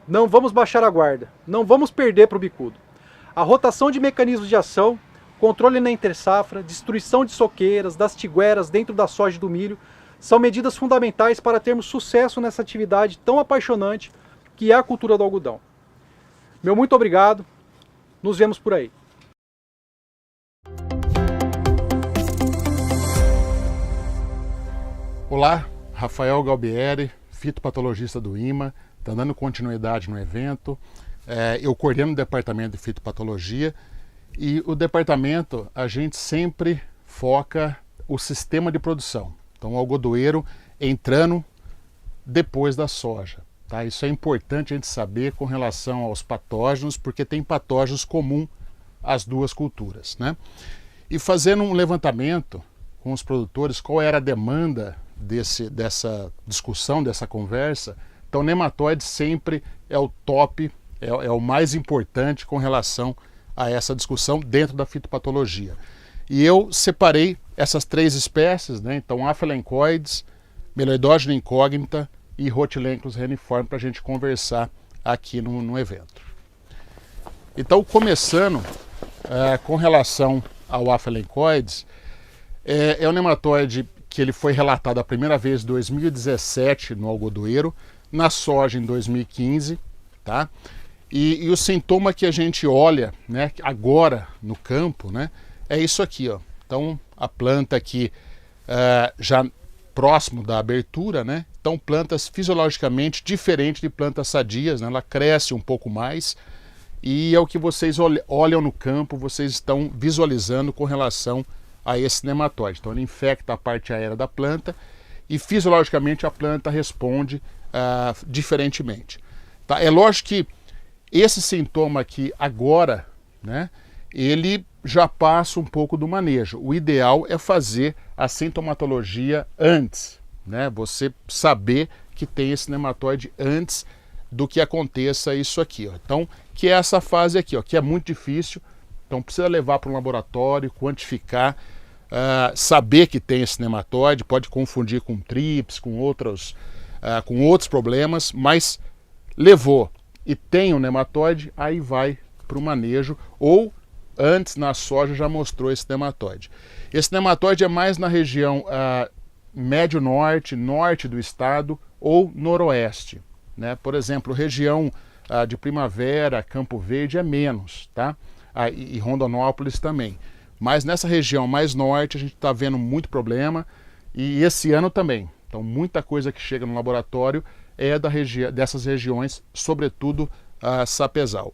Não vamos baixar a guarda, não vamos perder para o bicudo. A rotação de mecanismos de ação, controle na intersafra, destruição de soqueiras, das tigueras dentro da soja e do milho, são medidas fundamentais para termos sucesso nessa atividade tão apaixonante que é a cultura do algodão. Meu muito obrigado, nos vemos por aí. Olá, Rafael Galbieri, fitopatologista do IMA, está dando continuidade no evento. Eu coordeno o departamento de fitopatologia e o departamento a gente sempre foca o sistema de produção. Então o algodoeiro entrando depois da soja. Tá? Isso é importante a gente saber com relação aos patógenos, porque tem patógenos comuns às duas culturas. Né? E fazendo um levantamento com os produtores, qual era a demanda dessa discussão, dessa conversa, então nematóide sempre é o top, é o mais importante com relação a essa discussão dentro da fitopatologia. E eu separei essas 3 espécies, né? Então Aphelencoides, Meloidógena incógnita e Rhotilenclus reniforme, para a gente conversar aqui no evento. Então, começando com relação ao Aphelencoides, é um nematóide que ele foi relatado a primeira vez em 2017 no algodoeiro, na soja em 2015, tá? E o sintoma que a gente olha, né, agora no campo, né, é isso aqui, ó. Então a planta aqui já próximo da abertura, né? Então plantas fisiologicamente diferentes de plantas sadias, né? Ela cresce um pouco mais e é o que vocês olham no campo, vocês estão visualizando com relação a esse nematóide. Então ele infecta a parte aérea da planta e fisiologicamente a planta responde diferentemente. Tá? É lógico que esse sintoma aqui agora, né, ele já passa um pouco do manejo. O ideal é fazer a sintomatologia antes, né? Você saber que tem esse nematóide antes do que aconteça isso aqui, ó. Então, que é essa fase aqui, ó, que é muito difícil. Então precisa levar para um laboratório, quantificar, saber que tem esse nematóide, pode confundir com trips, com outros problemas, mas levou e tem um nematóide, aí vai para o manejo, ou antes na soja já mostrou esse nematóide. Esse nematóide é mais na região médio-norte, norte do estado ou noroeste, né? Por exemplo, região de Primavera, Campo Verde é menos, tá? E Rondonópolis também. Mas nessa região mais norte a gente está vendo muito problema, e esse ano também. Então muita coisa que chega no laboratório é dessas regiões, sobretudo Sapezal.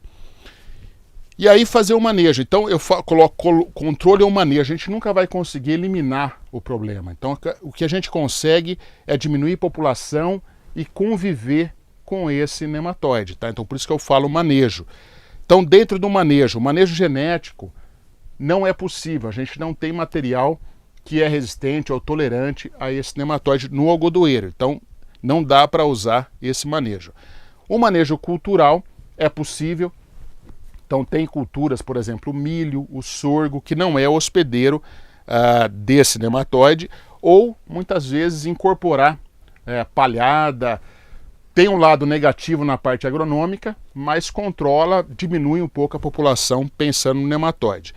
E aí fazer o manejo. Então eu coloco controle ou manejo. A gente nunca vai conseguir eliminar o problema. Então o que a gente consegue é diminuir a população e conviver com esse nematóide, tá? Então por isso que eu falo manejo. Então dentro do manejo, o manejo genético não é possível. A gente não tem material que é resistente ou tolerante a esse nematóide no algodoeiro. Então não dá para usar esse manejo. O manejo cultural é possível. Então tem culturas, por exemplo, o milho, o sorgo, que não é hospedeiro desse nematóide, ou muitas vezes incorporar palhada. Tem um lado negativo na parte agronômica, mas controla, diminui um pouco a população pensando no nematóide.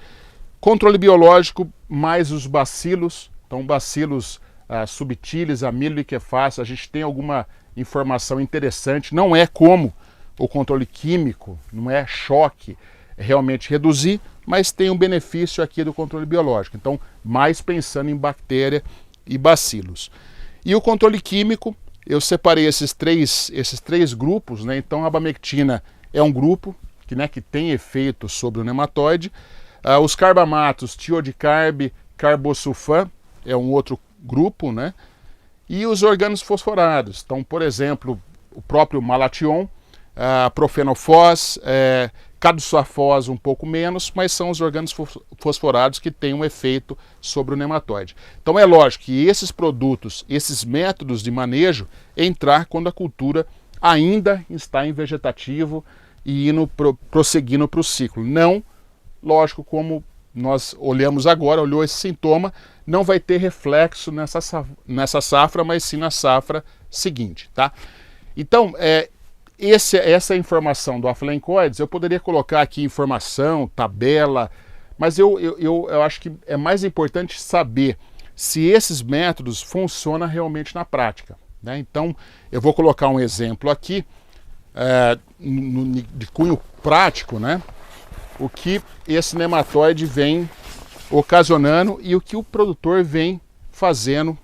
Controle biológico, mais os bacilos, então bacilos subtilis, amiloiquefáceos, a gente tem alguma informação interessante, não é como o controle químico, não é choque, é realmente reduzir, mas tem um benefício aqui do controle biológico, então mais pensando em bactéria e bacilos. E o controle químico, eu separei esses três grupos, né? Então a abamectina é um grupo que tem efeito sobre o nematóide. Os carbamatos, tiodicarb, carbosulfan, é um outro grupo, né? E os organos fosforados, então, por exemplo, o próprio malation, profenofós, cadosafós um pouco menos, mas são os organos fosforados que têm um efeito sobre o nematóide. Então é lógico que esses produtos, esses métodos de manejo, entrar quando a cultura ainda está em vegetativo e prosseguindo para o ciclo. Não, lógico, como nós olhamos agora, olhou esse sintoma, não vai ter reflexo nessa safra, mas sim na safra seguinte, tá? Então, essa informação do aflencoides, eu poderia colocar aqui informação, tabela, mas eu acho que é mais importante saber se esses métodos funcionam realmente na prática, né? Então, eu vou colocar um exemplo aqui, de cunho prático, né? O que esse nematóide vem ocasionando e o que o produtor vem fazendo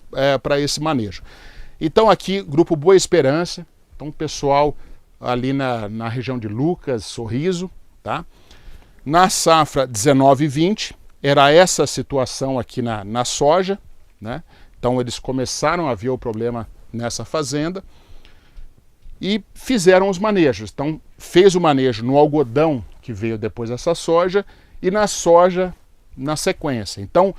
para esse manejo. Então aqui, grupo Boa Esperança, então o pessoal ali na região de Lucas, Sorriso, tá? Na safra 19 e 20, era essa situação aqui na soja, né? Então eles começaram a ver o problema nessa fazenda e fizeram os manejos. Então fez o manejo no algodão, que veio depois dessa soja, e na soja na sequência. Então,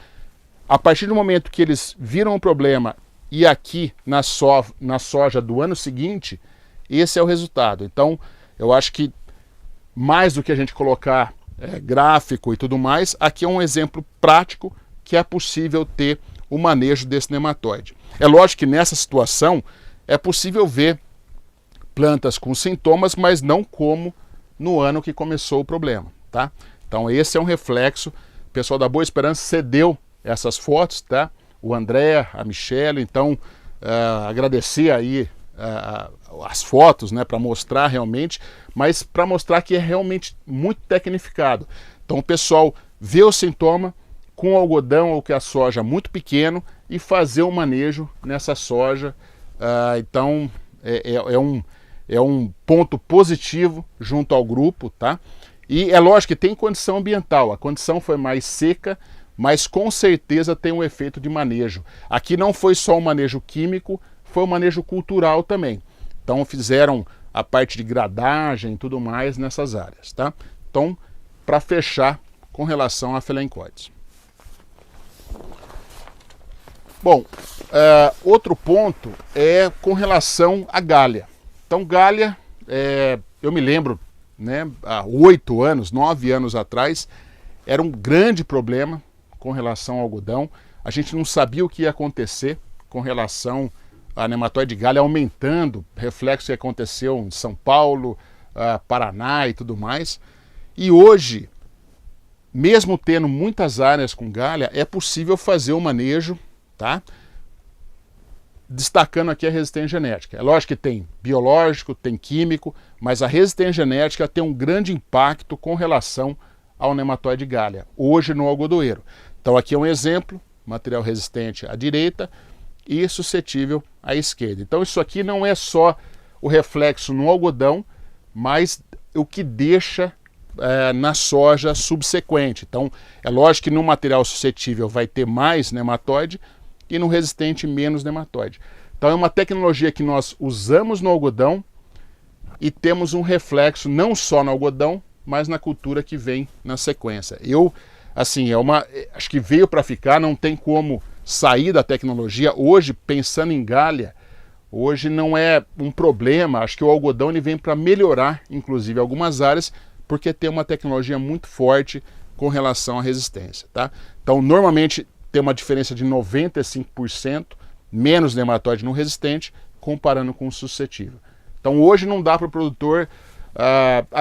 a partir do momento que eles viram o problema e aqui na soja do ano seguinte, esse é o resultado. Então, eu acho que mais do que a gente colocar gráfico e tudo mais, aqui é um exemplo prático que é possível ter o manejo desse nematóide. É lógico que nessa situação é possível ver plantas com sintomas, mas não como no ano que começou o problema, tá? Então esse é um reflexo. O pessoal da Boa Esperança cedeu essas fotos, tá? O André, a Michele, então agradecer aí as fotos, né, para mostrar realmente, mas para mostrar que é realmente muito tecnificado. Então o pessoal vê o sintoma com o algodão ou que a soja muito pequeno e fazer o manejo nessa soja. Então é um ponto positivo junto ao grupo, tá? E é lógico que tem condição ambiental, a condição foi mais seca, mas com certeza tem um efeito de manejo. Aqui não foi só um manejo químico, foi um manejo cultural também. Então fizeram a parte de gradagem e tudo mais nessas áreas, tá? Então, para fechar com relação a Aflencoides. Bom, outro ponto é com relação à galha. Então galha eu me lembro, né, há 8 anos, 9 anos atrás, era um grande problema com relação ao algodão. A gente não sabia o que ia acontecer com relação a nematóide de galha aumentando, reflexo que aconteceu em São Paulo, Paraná e tudo mais. E hoje, mesmo tendo muitas áreas com galha, é possível fazer o manejo, tá? Destacando aqui a resistência genética. É lógico que tem biológico, tem químico, mas a resistência genética tem um grande impacto com relação ao nematóide de galha, hoje no algodoeiro. Então aqui é um exemplo, material resistente à direita e suscetível à esquerda. Então isso aqui não é só o reflexo no algodão, mas o que deixa na soja subsequente. Então é lógico que no material suscetível vai ter mais nematóide e no resistente menos nematóide. Então é uma tecnologia que nós usamos no algodão e temos um reflexo não só no algodão, mas na cultura que vem na sequência. Assim, acho que veio para ficar, não tem como sair da tecnologia. Hoje, pensando em galha, hoje não é um problema. Acho que o algodão ele vem para melhorar, inclusive, algumas áreas, porque tem uma tecnologia muito forte com relação à resistência, tá? Então, normalmente, tem uma diferença de 95% menos nematóide no resistente, comparando com o suscetível. Então, hoje não dá para o produtor...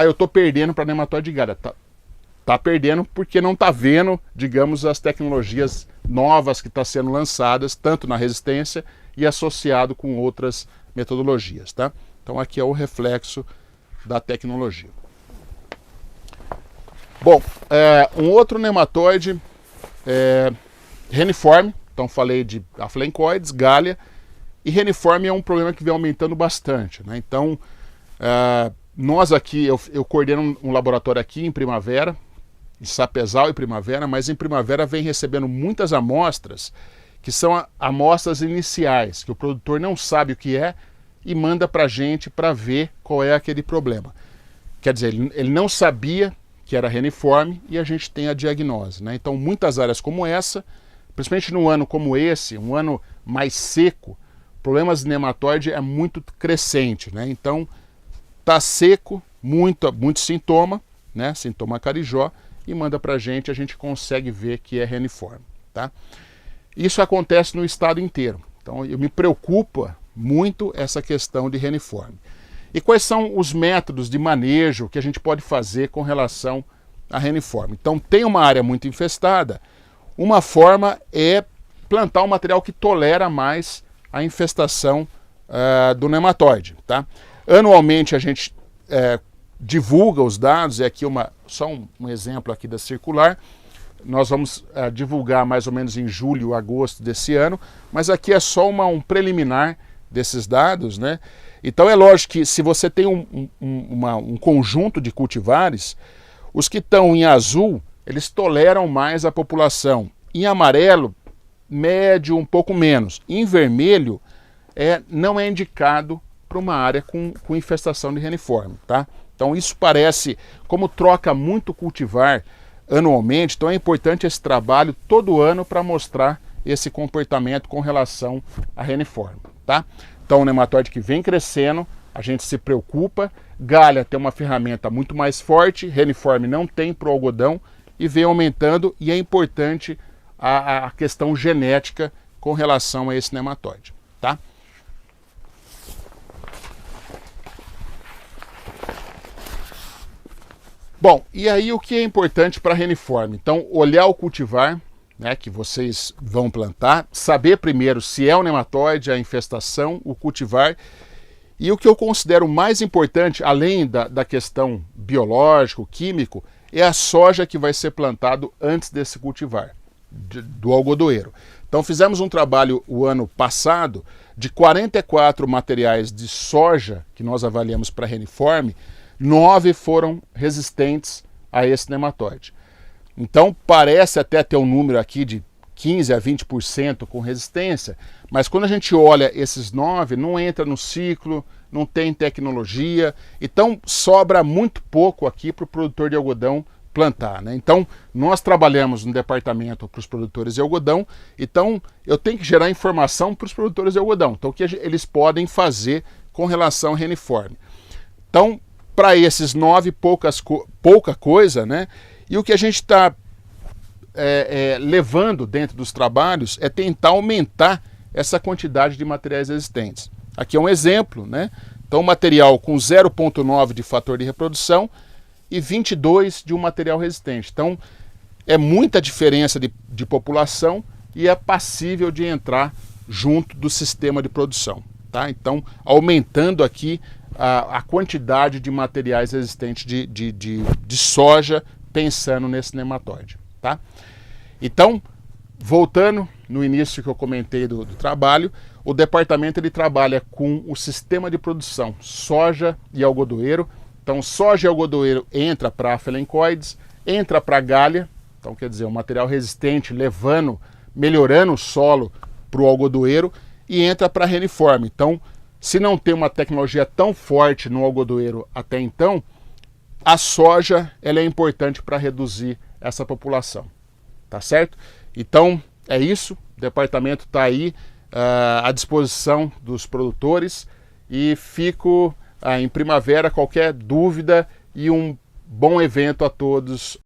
eu estou perdendo para nematóide de galha. Tá perdendo porque não está vendo, digamos, as tecnologias novas que estão sendo lançadas, tanto na resistência e associado com outras metodologias, tá? Então aqui é o reflexo da tecnologia. Bom, um outro nematóide reniforme. Então falei de aflencoides, galha, e reniforme é um problema que vem aumentando bastante, né? Então nós aqui, eu coordeno um laboratório aqui em Primavera, em Sapezal e Primavera, mas em Primavera vem recebendo muitas amostras que são amostras iniciais, que o produtor não sabe o que é e manda para a gente para ver qual é aquele problema. Quer dizer, ele não sabia que era reniforme e a gente tem a diagnose, né? Então muitas áreas como essa, principalmente num ano como esse, um ano mais seco, problemas de nematóide é muito crescente, né? Então tá seco, muito sintoma, né? Sintoma carijó, e manda para a gente consegue ver que é reniforme, tá? Isso acontece no estado inteiro. Então me preocupa muito essa questão de reniforme. E quais são os métodos de manejo que a gente pode fazer com relação a reniforme? Então tem uma área muito infestada, uma forma é plantar um material que tolera mais a infestação do nematóide, tá? Anualmente a gente divulga os dados, aqui só um exemplo aqui da circular. Nós vamos divulgar mais ou menos em julho, agosto desse ano, mas aqui é só um preliminar desses dados, né? Então é lógico que se você tem um conjunto de cultivares, os que estão em azul, eles toleram mais a população. Em amarelo, médio, um pouco menos. Em vermelho, não é indicado para uma área com infestação de reniforme, tá? Então isso parece, como troca muito cultivar anualmente, então é importante esse trabalho todo ano para mostrar esse comportamento com relação a reniforme, tá? Então o nematóide que vem crescendo, a gente se preocupa, galha tem uma ferramenta muito mais forte, reniforme não tem para o algodão e vem aumentando, e é importante a questão genética com relação a esse nematóide, tá? Bom, e aí o que é importante para reniforme? Então, olhar o cultivar, né, que vocês vão plantar, saber primeiro se é o nematóide, a infestação, o cultivar, e o que eu considero mais importante, além da questão biológico, químico, é a soja que vai ser plantado antes desse cultivar, do algodoeiro. Então fizemos um trabalho o ano passado de 44 materiais de soja que nós avaliamos para reniforme, 9 foram resistentes a esse nematóide. Então parece até ter um número aqui de 15 a 20% com resistência, mas quando a gente olha esses 9, não entra no ciclo, não tem tecnologia, então sobra muito pouco aqui para o produtor de algodão plantar, né? Então nós trabalhamos no departamento para os produtores de algodão, então eu tenho que gerar informação para os produtores de algodão, então o que eles podem fazer com relação ao reniforme. Então, para esses 9, pouca coisa, né? E o que a gente está levando dentro dos trabalhos é tentar aumentar essa quantidade de materiais existentes. Aqui é um exemplo, né? Então, um material com 0,9 de fator de reprodução e 22 de um material resistente. Então, é muita diferença de população e é passível de entrar junto do sistema de produção. Tá? Então, aumentando aqui a quantidade de materiais resistentes de soja, pensando nesse nematóide. Tá? Então, voltando no início que eu comentei do trabalho, o departamento ele trabalha com o sistema de produção soja e algodoeiro. Então, soja e algodoeiro entra para Afelencoides, entra para galha, então quer dizer, um material resistente melhorando o solo para o algodoeiro, e entra para reniforme. Então, se não tem uma tecnologia tão forte no algodoeiro até então, a soja ela é importante para reduzir essa população. Tá certo? Então, é isso. O departamento está aí à disposição dos produtores e fico em primavera, qualquer dúvida, e um bom evento a todos.